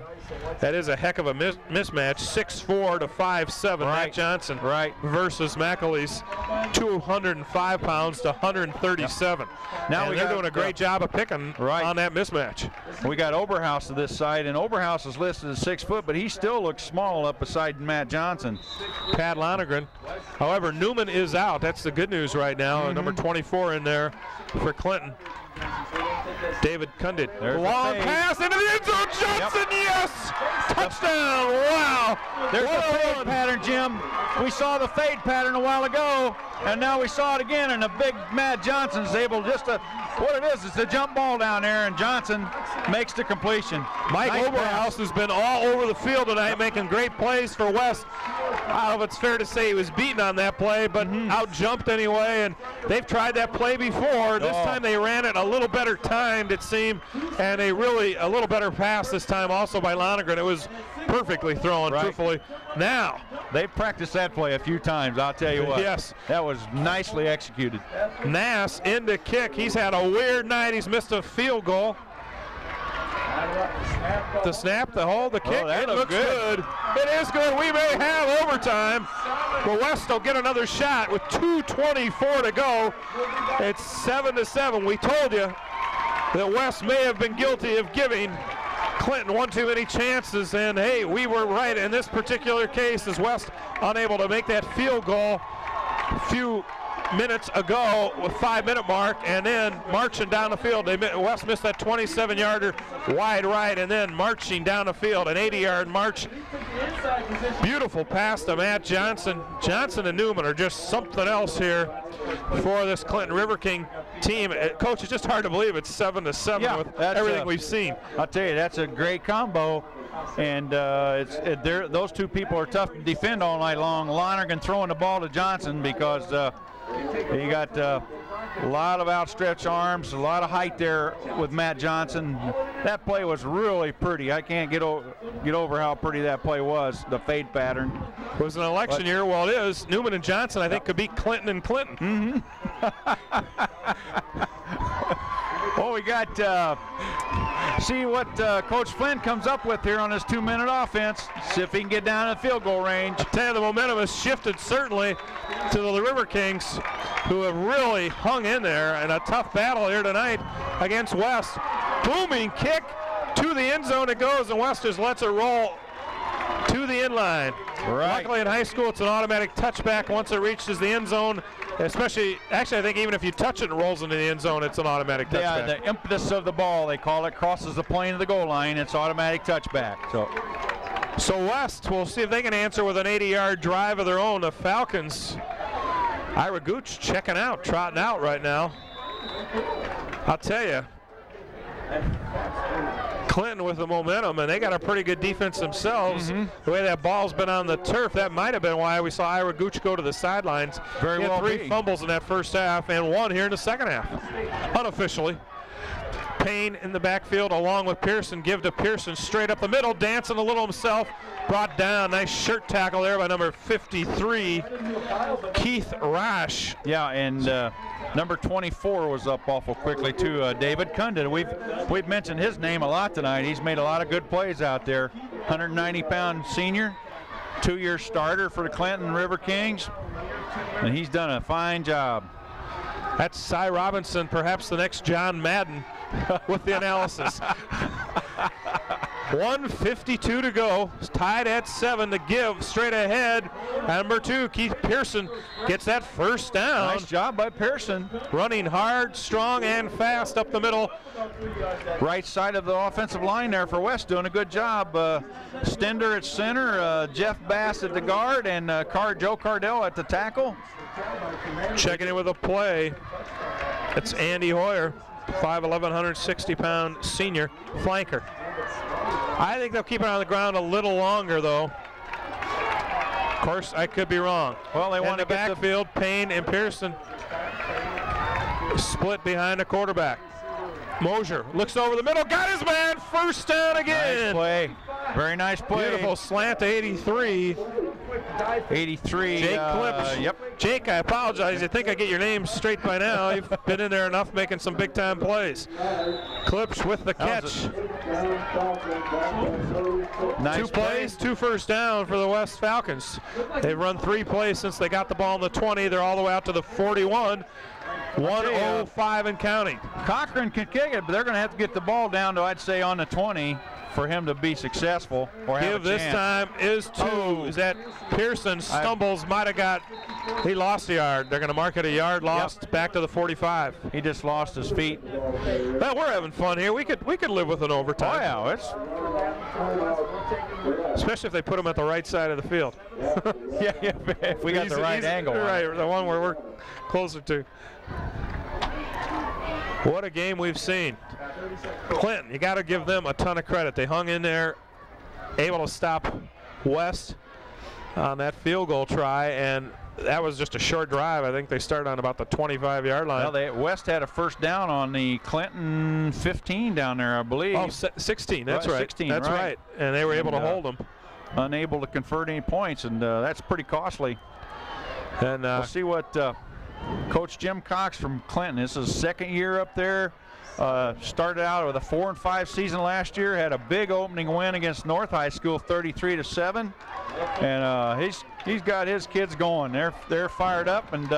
That is a heck of a mismatch. 6'4" to 5'7", Matt Johnson versus McAleese, 205 pounds to 137. Now they're doing a great job of picking on that mismatch. We got Oberhaus to this side, and Oberhaus is listed as 6 foot, but he still looks small up beside Matt Johnson. Pat Lonergan. However, Newman is out. That's the good news right now. Number 24 in there for Clinton. David Cundit. Long pass into the end zone. Johnson, yes! Touchdown! Wow! There's the fade pattern, Jim. We saw the fade pattern a while ago, and now we saw it again, and the big Matt Johnson's able just to, what it is, it's the jump ball down there, and Johnson makes the completion. Mike Oberhaus has been all over the field tonight, making great plays for West. I don't know if it's fair to say he was beaten on that play, but out jumped anyway, and they've tried that play before. This time they ran it a little better timed, it seemed, and a little better pass this time also by Lonergan. It was perfectly thrown, truthfully. Now, they've practiced that play a few times, I'll tell you what. Yes. That was nicely executed. Nass into kick. He's had a weird night. He's missed a field goal. The snap, the hold, the kick, it looks good. It is good. We may have overtime, but West will get another shot with 2:24 to go. It's 7-7. We told you that West may have been guilty of giving Clinton one too many chances, and hey, we were right in this particular case as West unable to make that field goal a few minutes ago with 5-minute mark, and then marching down the field. West missed that 27-yarder wide right, and then marching down the field, an 80-yard march. Beautiful pass to Matt Johnson. Johnson and Newman are just something else here for this Clinton River King team. Coach, it's just hard to believe it's 7-7 with everything we've seen. I'll tell you, that's a great combo. And those two people are tough to defend all night long. Lonergan throwing the ball to Johnson because he got a lot of outstretched arms, a lot of height there with Matt Johnson. That play was really pretty. I can't get over how pretty that play was, the fade pattern. It was an election year. Well, it is. Newman and Johnson, I think, could beat Clinton and Clinton. Well, we got see what Coach Flynn comes up with here on his 2-minute offense. See if he can get down in the field goal range. I tell you, the momentum has shifted certainly to the River Kings, who have really hung in there in a tough battle here tonight against West. Booming kick to the end zone it goes, and West just lets it roll to the end line. Luckily in high school, it's an automatic touchback once it reaches the end zone. Actually, I think even if you touch it and rolls into the end zone, it's an automatic touchback. Yeah, the impetus of the ball, they call it, crosses the plane of the goal line. It's automatic touchback. So West, we'll see if they can answer with an 80-yard drive of their own. The Falcons, Ira Gooch checking out, trotting out right now. I'll tell you, Clinton with the momentum, and they got a pretty good defense themselves. The way that ball's been on the turf, that might have been why we saw Ira Gooch go to the sidelines. He had 3 fumbles in that first half and 1 here in the second half, unofficially. Payne in the backfield along with Pearson. Give to Pearson straight up the middle, dancing a little himself. Brought down. Nice shirt tackle there by number 53, Keith Rash. Yeah, and number 24 was up awful quickly too. David Cundit. We've mentioned his name a lot tonight. He's made a lot of good plays out there. 190-pound senior, 2-year starter for the Clinton River Kings, and he's done a fine job. That's Cy Robinson, perhaps the next John Madden with the analysis. 1:52 to go. It's tied at 7 to give. Straight ahead. Number 2, Keith Pearson gets that first down. Nice job by Pearson. Running hard, strong, and fast up the middle. Right side of the offensive line there for West, doing a good job. Stender at center, Jeff Bass at the guard, and Joe Cardell at the tackle. Checking in with a play. It's Andy Hoyer, 5'11", 160-pound senior flanker. I think they'll keep it on the ground a little longer, though. Of course, I could be wrong. Well, they want to get the backfield. Payne and Pearson split behind the quarterback. Mosier looks over the middle, got his man, first down again. Nice play. Very nice play. Beautiful slant to 83. 83. Jake Klipsch. Yep. Jake, I apologize. I think I get your name straight by now. You've been in there enough making some big-time plays. Klipsch with the catch. Nice 2 plays, 2 first down for the West Falcons. They've run 3 plays since they got the ball in the 20. They're all the way out to the 41. 105 and counting. Cochran can kick it, but they're going to have to get the ball down to, I'd say, on the 20 for him to be successful or have Give a this chance. time is 2. Is that Pearson stumbles, might have got, he lost a yard. They're going to mark it a yard lost, back to the 45. He just lost his feet. Well, we're having fun here. We could live with an overtime. Oh, yeah, it's especially if they put them at the right side of the field. yeah, if we got the right angle. Right, the one where we're closer to. What a game we've seen. Clinton, you got to give them a ton of credit. They hung in there, able to stop West on that field goal try, and that was just a short drive. I think they started on about the 25-yard line. Well, West had a first down on the Clinton 15 down there, I believe. Oh, 16, that's right. 16, that's right. And they were able to hold them. Unable to convert any points, and that's pretty costly. And we'll see what Coach Jim Cox from Clinton, this is his second year up there. Started out with a 4-5 season last year, had a big opening win against North High School 33-7, and he's got his kids going. They're fired up, and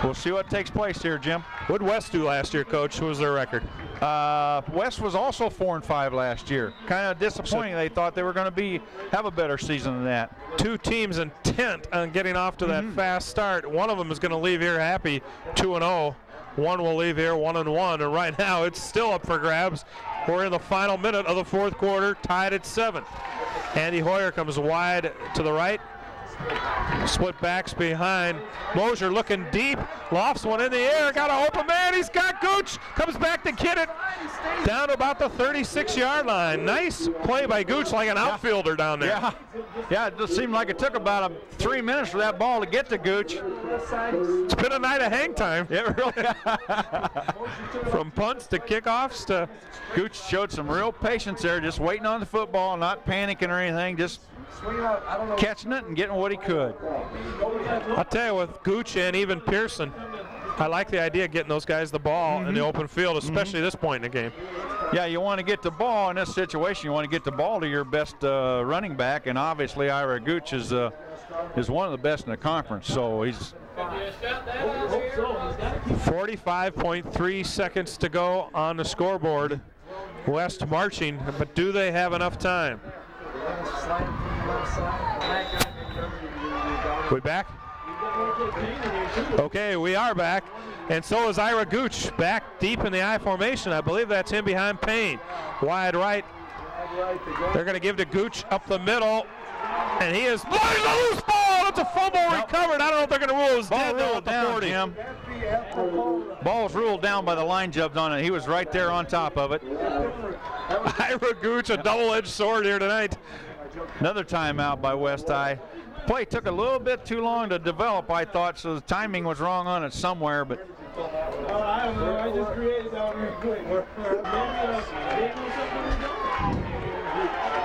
we'll see what takes place here, Jim. What did West do last year, Coach? What was their record? West was also 4-5 last year. Kind of disappointing. They thought they were going to have a better season than that. 2 teams intent on getting off to that fast start. One of them is going to leave here happy, 2-0. One will leave here 1-1, and right now it's still up for grabs. We're in the final minute of the 4th quarter, tied at 7. Andy Hoyer comes wide to the right. Split backs behind. Mosier looking deep, lofts one in the air, got an open man, he's got Gooch, comes back to get it down to about the 36-yard line. Nice play by Gooch, like an outfielder down there. Yeah, it just seemed like it took about 3 minutes for that ball to get to Gooch. It's been a night of hang time. Yeah, really. From punts to kickoffs to... Gooch showed some real patience there, just waiting on the football, not panicking or anything, just catching it and getting what he could. I'll tell you, with Gooch and even Pearson, I like the idea of getting those guys the ball in the open field, especially this point in the game. Yeah, you want to get the ball in this situation. You want to get the ball to your best running back, and obviously Ira Gooch is one of the best in the conference. So he's 45.3 seconds to go on the scoreboard. West marching, but do they have enough time? We back? Okay, we are back. And so is Ira Gooch, back deep in the I formation. I believe that's him behind Payne. Wide right. They're going to give to Gooch up the middle. And he is, a loose ball. It's a fumble recovered. I don't know if they're going to rule his dead though at the 40. Jim. Ball was ruled down by the line judge on it. He was right there on top of it. Ira Gooch, a double-edged sword here tonight. Another timeout by West High. Play took a little bit too long to develop, I thought, so the timing was wrong on it somewhere, but I just created that real quick.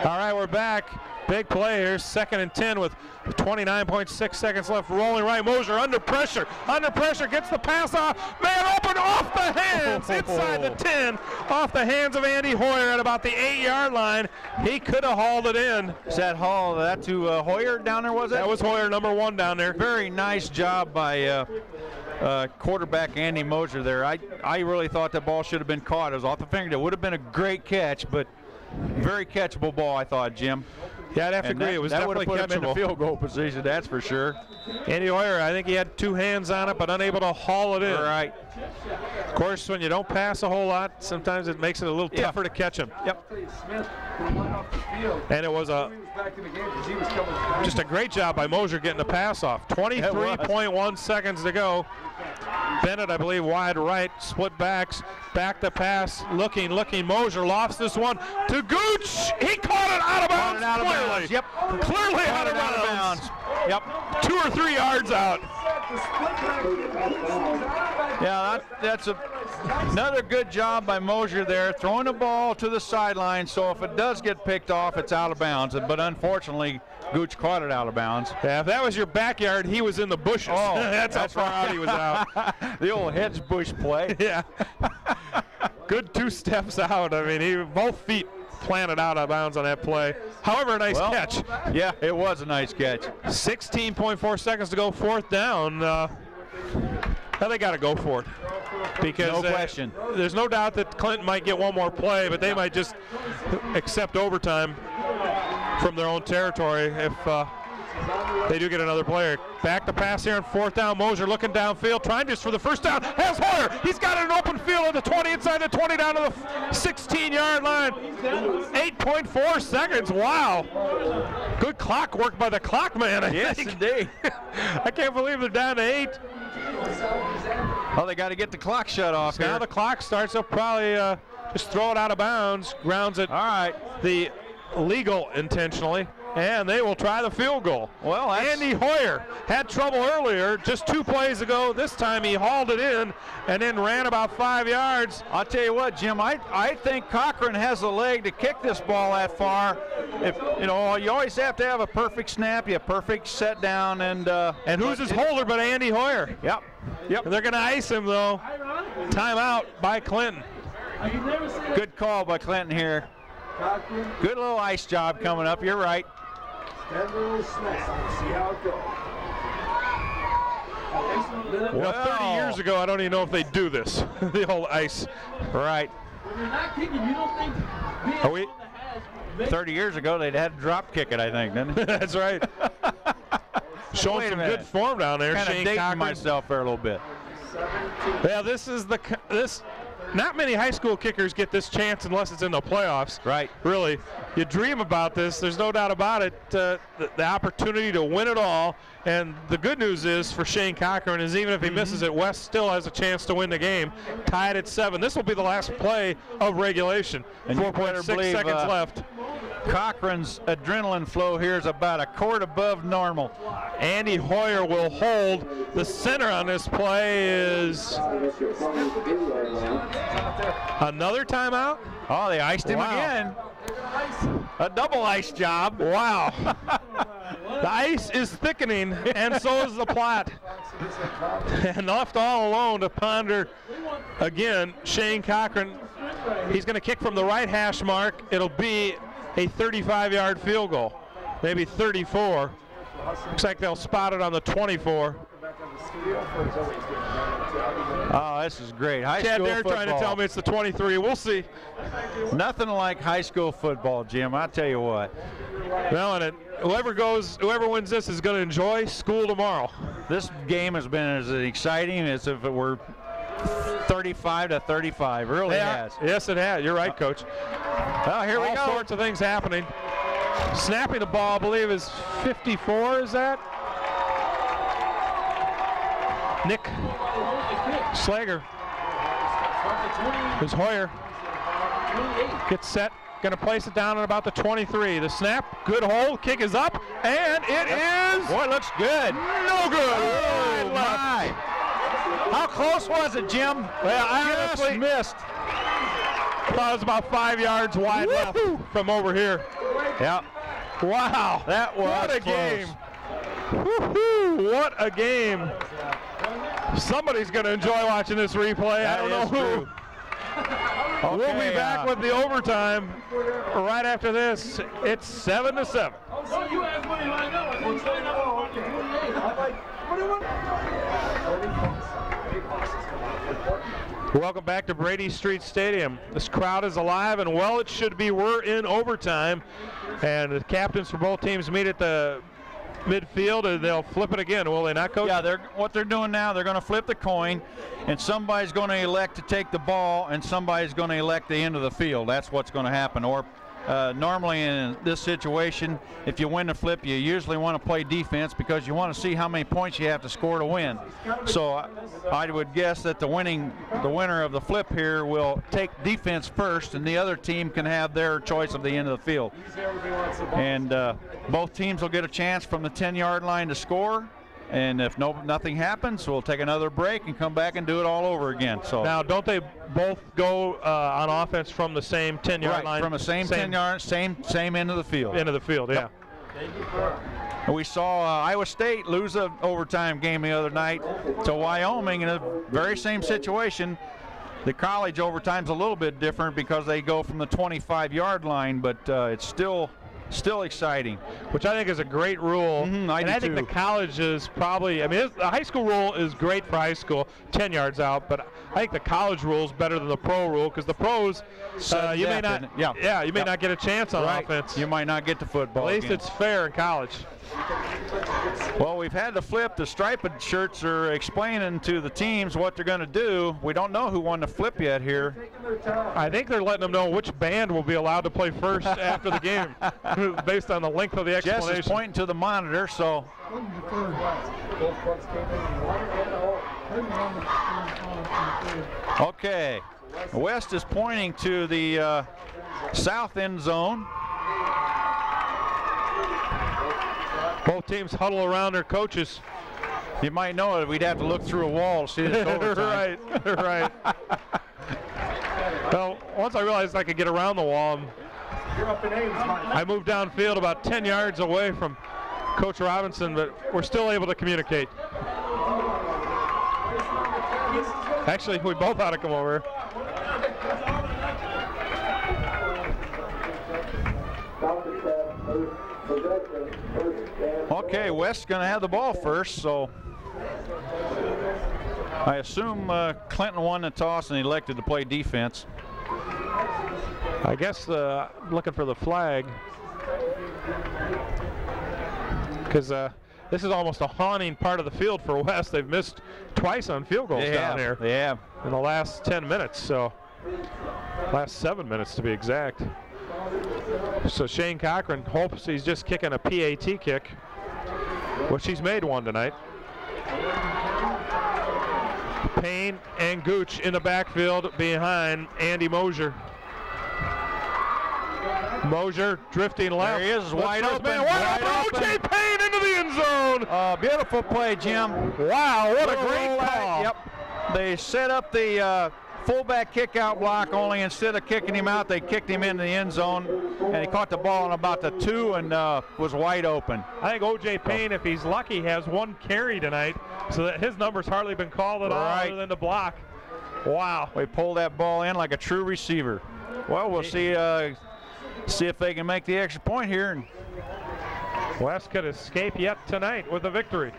All right, we're back. Big play here, 2nd and 10 with 29.6 seconds left. Rolling right, Mosier under pressure, gets the pass off. Man open off the hands, inside the 10, off the hands of Andy Hoyer at about the 8-yard line. He could have hauled it in. Is that to Hoyer down there, was it? That was Hoyer, number 1 down there. Very nice job by quarterback Andy Mosier there. I really thought that ball should have been caught. It was off the fingertip. It would have been a great catch, but very catchable ball, I thought, Jim. Yeah, I'd have to agree. It was definitely catchable. That would have put him in the field goal position, that's for sure. Andy Hoyer, I think he had 2 hands on it, but unable to haul it in. Right. Of course, when you don't pass a whole lot, sometimes it makes it a little tougher to catch him. Yep. And it was just a great job by Mosier getting the pass off. 23.1 seconds to go. Bennett, I believe, wide right, split backs, back to pass, looking. Mosier lofts this one to Gooch. He caught it out of bounds. Yep. Clearly out of bounds. Yep. 2 or 3 yards out. Yeah, that's Another good job by Mosier there, throwing the ball to the sideline, so if it does get picked off, it's out of bounds. But unfortunately, Gooch caught it out of bounds. Yeah, if that was your backyard, he was in the bushes. Oh, that's how far out he was out. The old hedge bush play. Yeah. Good 2 steps out. I mean, both feet planted out of bounds on that play. However, a nice catch. Yeah, it was a nice catch. 16.4 seconds to go, 4th down. Now they got to go for it. Because no question. There's no doubt that Clinton might get one more play, but they might just accept overtime from their own territory if they do get another player. Back to pass here on 4th down. Mosier looking downfield, trying just for the first down. Has Hoyer. He's got an open field at the 20, inside the 20, down to the 16-yard line. 8.4 seconds. Wow. Good clock work by the clock man, I yes, think. indeed. I can't believe they're down to 8. Well, they got to get the clock shut off Now here. the clock starts. They'll probably just throw it out of bounds. Grounds it. All right. The legal intentionally. And they will try the field goal. Well, Andy Hoyer had trouble earlier, just 2 plays ago. This time he hauled it in and then ran about 5 yards. I'll tell you what, Jim, I think Cochran has the leg to kick this ball that far. If you always have to have a perfect snap, you have perfect set down, and who's his holder but Andy Hoyer? Yep. And they're going to ice him though. Timeout by Clinton. Good call by Clinton here. Good little ice job coming up. You're right. Stand a little snap. See how it goes. Well, 30 years ago, I don't even know if they do this. The whole ice. Right. When you're not kicking, you don't think being Are we? on the has 30 years ago, they'd had to drop kick it, I think, didn't they? That's right. Showing Wait a some minute. good form down there. Kind of Shane dating Cochran. myself there a little bit. Yeah, this. Not many high school kickers get this chance unless it's in the playoffs. Right. Really, you dream about this. There's no doubt about it. The opportunity to win it all. And the good news is for Shane Cochran is even if he misses it, West still has a chance to win the game. Tied at 7. This will be the last play of regulation. And 4.6 seconds left. Cochran's adrenaline flow here is about a quart above normal. Andy Hoyer will hold. The center on this play is another timeout. Oh, they iced him again. A double ice job. Wow. The ice is thickening, and so is the plot. And left all alone to ponder again, Shane Cochran. He's going to kick from the right hash mark. It'll be a 35-yard field goal, maybe 34. Looks like they'll spot it on the 24. Oh, this is great. Chad, they're trying to tell me it's the 23. We'll see. Nothing like high school football, Jim. I tell you what. Well, and whoever wins this is going to enjoy school tomorrow. This game has been as exciting as if it were 35-35. Really has. Yes, it has. You're right, Coach. Well, here we go. All sorts of things happening. Snapping the ball, I believe, is 54. Is that? Nick Slager. There's Hoyer. Gets set. Going to place it down at about the 23. The snap, good hold, kick is up, and it is. Boy, it looks good. No good. Oh, my. How close was it, Jim? Well, I honestly missed. thought it was about 5 yards wide left from over here. Yeah. Wow. That was what a close. game. Woo-hoo, what a game. Somebody's going to enjoy watching this replay. I don't know who. Okay, We'll be back with the overtime right after this. It's 7-7. So you have money lined up. I think it's lined up for 28. Welcome back to Brady Street Stadium. This crowd is alive, and well, it should be. We're in overtime, and the captains for both teams meet at the midfield, and they'll flip it again, will they not, Coach? Yeah, what they're doing now, they're going to flip the coin, and somebody's going to elect to take the ball, and somebody's going to elect the end of the field. That's what's going to happen. Or normally in this situation, if you win the flip, you usually want to play defense because you want to see how many points you have to score to win. So I would guess that the winner of the flip here will take defense first, and the other team can have their choice of the end of the field. And both teams will get a chance from the 10-yard line to score. And if nothing happens, we'll take another break and come back and do it all over again. So now, don't they both go on offense from the same 10-yard line? From the same 10 yards, same end of the field. End of the field, yeah. We saw Iowa State lose an overtime game the other night to Wyoming in a very same situation. The college overtime's a little bit different because they go from the 25-yard line, but it's still exciting. Which I think is a great rule. I think the college is probably, I mean, the high school rule is great for high school, 10 yards out, but I think the college rule is better than the pro rule, because the pros, you may not get a chance on offense. You might not get to football. At least it's fair in college. Well, we've had to flip. The striped shirts are explaining to the teams what they're going to do. We don't know who won the flip yet here. I think they're letting them know which band will be allowed to play first after the game, based on the length of the explanation. Jess is pointing to the monitor, so. Okay. West is pointing to the south end zone. Both teams huddle around their coaches. You might know it. We'd have to look through a wall to see this overtime. Right. Well, once I realized I could get around the wall, I moved downfield about 10 yards away from Coach Robinson, but we're still able to communicate. Actually, we both had to come over. Okay, West's going to have the ball first, so I assume Clinton won the toss and elected to play defense. I guess looking for the flag, because this is almost a haunting part of the field for West. They've missed twice on field goals down here. They have. In the last 10 minutes, so last 7 minutes to be exact. So Shane Cochran hopes he's just kicking a PAT kick, which he's made one tonight. Payne and Gooch in the backfield behind Andy Mosier. Mosier drifting left. There he is, wide open. Wide open. O.J. Payne into the end zone. Beautiful play, Jim. Wow, what a great call. Yep. They set up the fullback kick-out block, only instead of kicking him out, they kicked him into the end zone, and he caught the ball on about the 2 and was wide open. I think O.J. Payne, if he's lucky, has 1 carry tonight, so that his number's hardly been called at all other than the block. Wow. We pulled that ball in like a true receiver. Well, we'll see if they can make the extra point here. And West could escape yet tonight with a victory.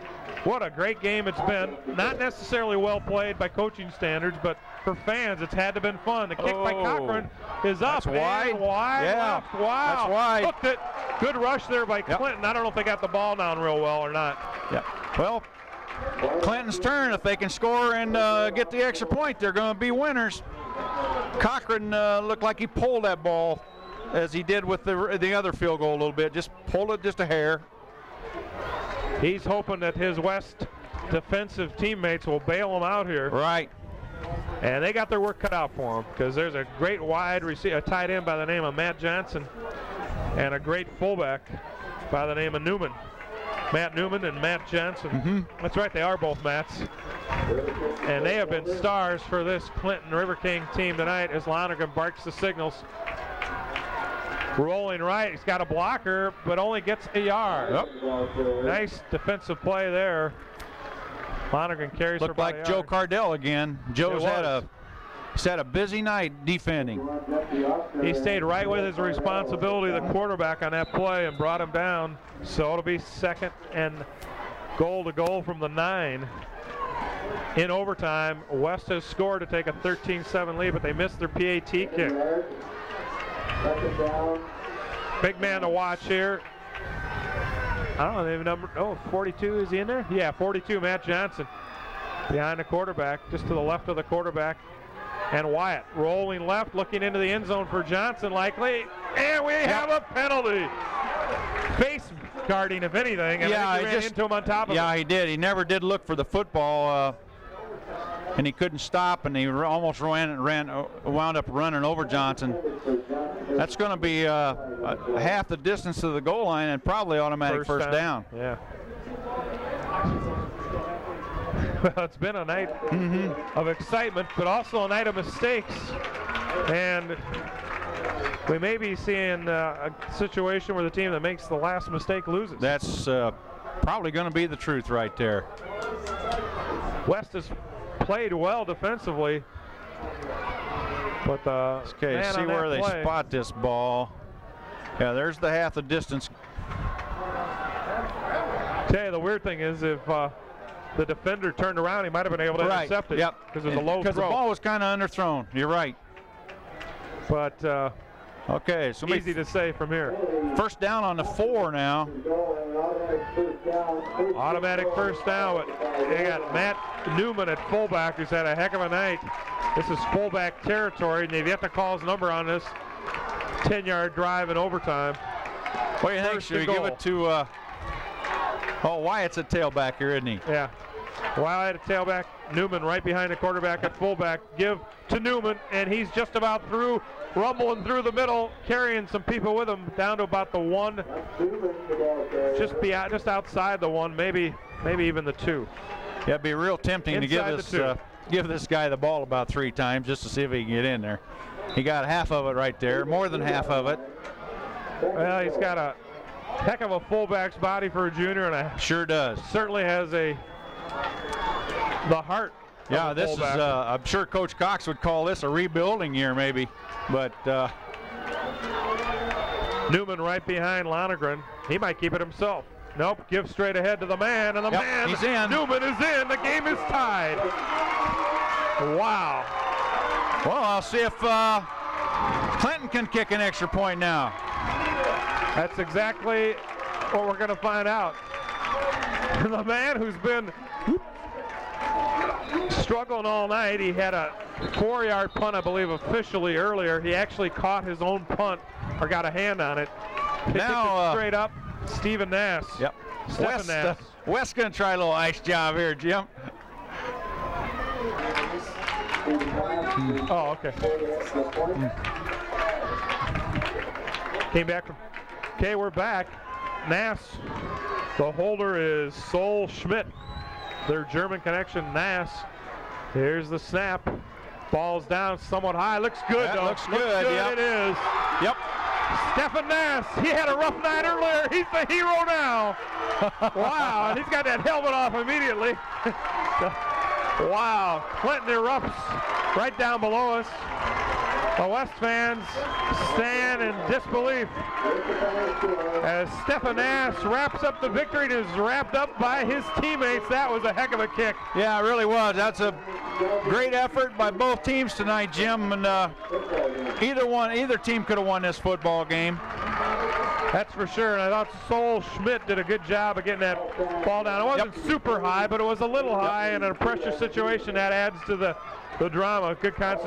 What a great game it's been. Not necessarily well played by coaching standards, but for fans, it's had to have been fun. The kick by Cochran is up. That's wide. Wide left. Wow. That's wide. Hooked it. Good rush there by Clinton. I don't know if they got the ball down real well or not. Yeah. Well, Clinton's turn. If they can score and get the extra point, they're going to be winners. Cochran looked like he pulled that ball as he did with the other field goal a little bit. Just pulled it just a hair. He's hoping that his West defensive teammates will bail him out here. Right. And they got their work cut out for him, because there's a great wide receiver, a tight end by the name of Matt Johnson, and a great fullback by the name of Newman. Matt Newman and Matt Johnson. That's right, they are both Matts. And they have been stars for this Clinton River King team tonight as Lonergan barks the signals. Rolling right, he's got a blocker, but only gets a yard. Nice defensive play there. Lonergan carries Looked like Joe Cardell again. Joe's had a busy night defending. He stayed right with his responsibility, the quarterback, on that play and brought him down. So it'll be 2nd and goal to goal from the 9. In overtime, West has scored to take a 13-7 lead, but they missed their PAT kick. Big man to watch here. I don't know, they have a number. Oh, 42, is he in there? Yeah, 42, Matt Johnson. Behind the quarterback, just to the left of the quarterback. And Wyatt rolling left, looking into the end zone for Johnson likely. And we have a penalty. Face guarding, if anything. And I think he ran into him on top of him. Yeah, he did. He never did look for the football. And he couldn't stop, and he almost wound up running over Johnson. That's going to be half the distance to the goal line and probably automatic first down. Yeah. Well, it's been a night of excitement, but also a night of mistakes. And we may be seeing a situation where the team that makes the last mistake loses. That's probably going to be the truth right there. West has played well defensively, but Okay, see where they spot this ball. Yeah, there's the half the distance. Tell you, the weird thing is if the defender turned around, he might have been able to intercept it. Yep. Because it was a low throw. Because the ball was kind of underthrown. You're right. But okay, so easy to say from here. First down on the 4 now. Automatic first down, but they got Matt Newman at fullback, who's had a heck of a night. This is fullback territory, and they've yet to call his number on this 10-yard drive in overtime. What do you think? Should we give it to Wyatt's at tailback here, isn't he? Yeah. Wyatt at tailback, Newman right behind the quarterback at fullback. Give to Newman, and he's just about through, rumbling through the middle, carrying some people with him down to about the 1, just outside the 1, maybe even the 2. Yeah, it'd be real tempting to give this guy the ball about 3 times just to see if he can get in there. He got half of it right there, more than half of it. Well, he's got a heck of a fullback's body for a junior, and sure does. Certainly has the heart. Yeah, this is, I'm sure Coach Cox would call this a rebuilding year maybe, but Newman right behind Lonergan. He might keep it himself. Nope, give straight ahead to the man, and the man, he's in. Newman is in. The game is tied. Wow. Well, I'll see if Clinton can kick an extra point now. That's exactly what we're going to find out. The man who's been struggling all night, he had a 4-yard punt, I believe, officially earlier. He actually caught his own punt or got a hand on it. They now, it straight up, Stephen Nass. Yep. Nass. West's going to try a little ice job here, Jim. Oh, okay. Came back from. Okay, we're back. Nass. The holder is Sol Schmidt. Their German connection, Nass. Here's the snap. Ball's down somewhat high. Looks good, though. Looks good. Yep. It is. Yep. Stephen Nass. He had a rough night earlier. He's the hero now. Wow. And he's got that helmet off immediately. Wow. Clinton erupts right down below us. The West fans stand in disbelief as Stephen Nass wraps up the victory and is wrapped up by his teammates. That was a heck of a kick. Yeah, it really was. That's a great effort by both teams tonight, Jim. And either team could have won this football game. That's for sure. And I thought Sol Schmidt did a good job of getting that ball down. It wasn't super high, but it was a little high. And in a pressure situation, that adds to the drama. Good concentration.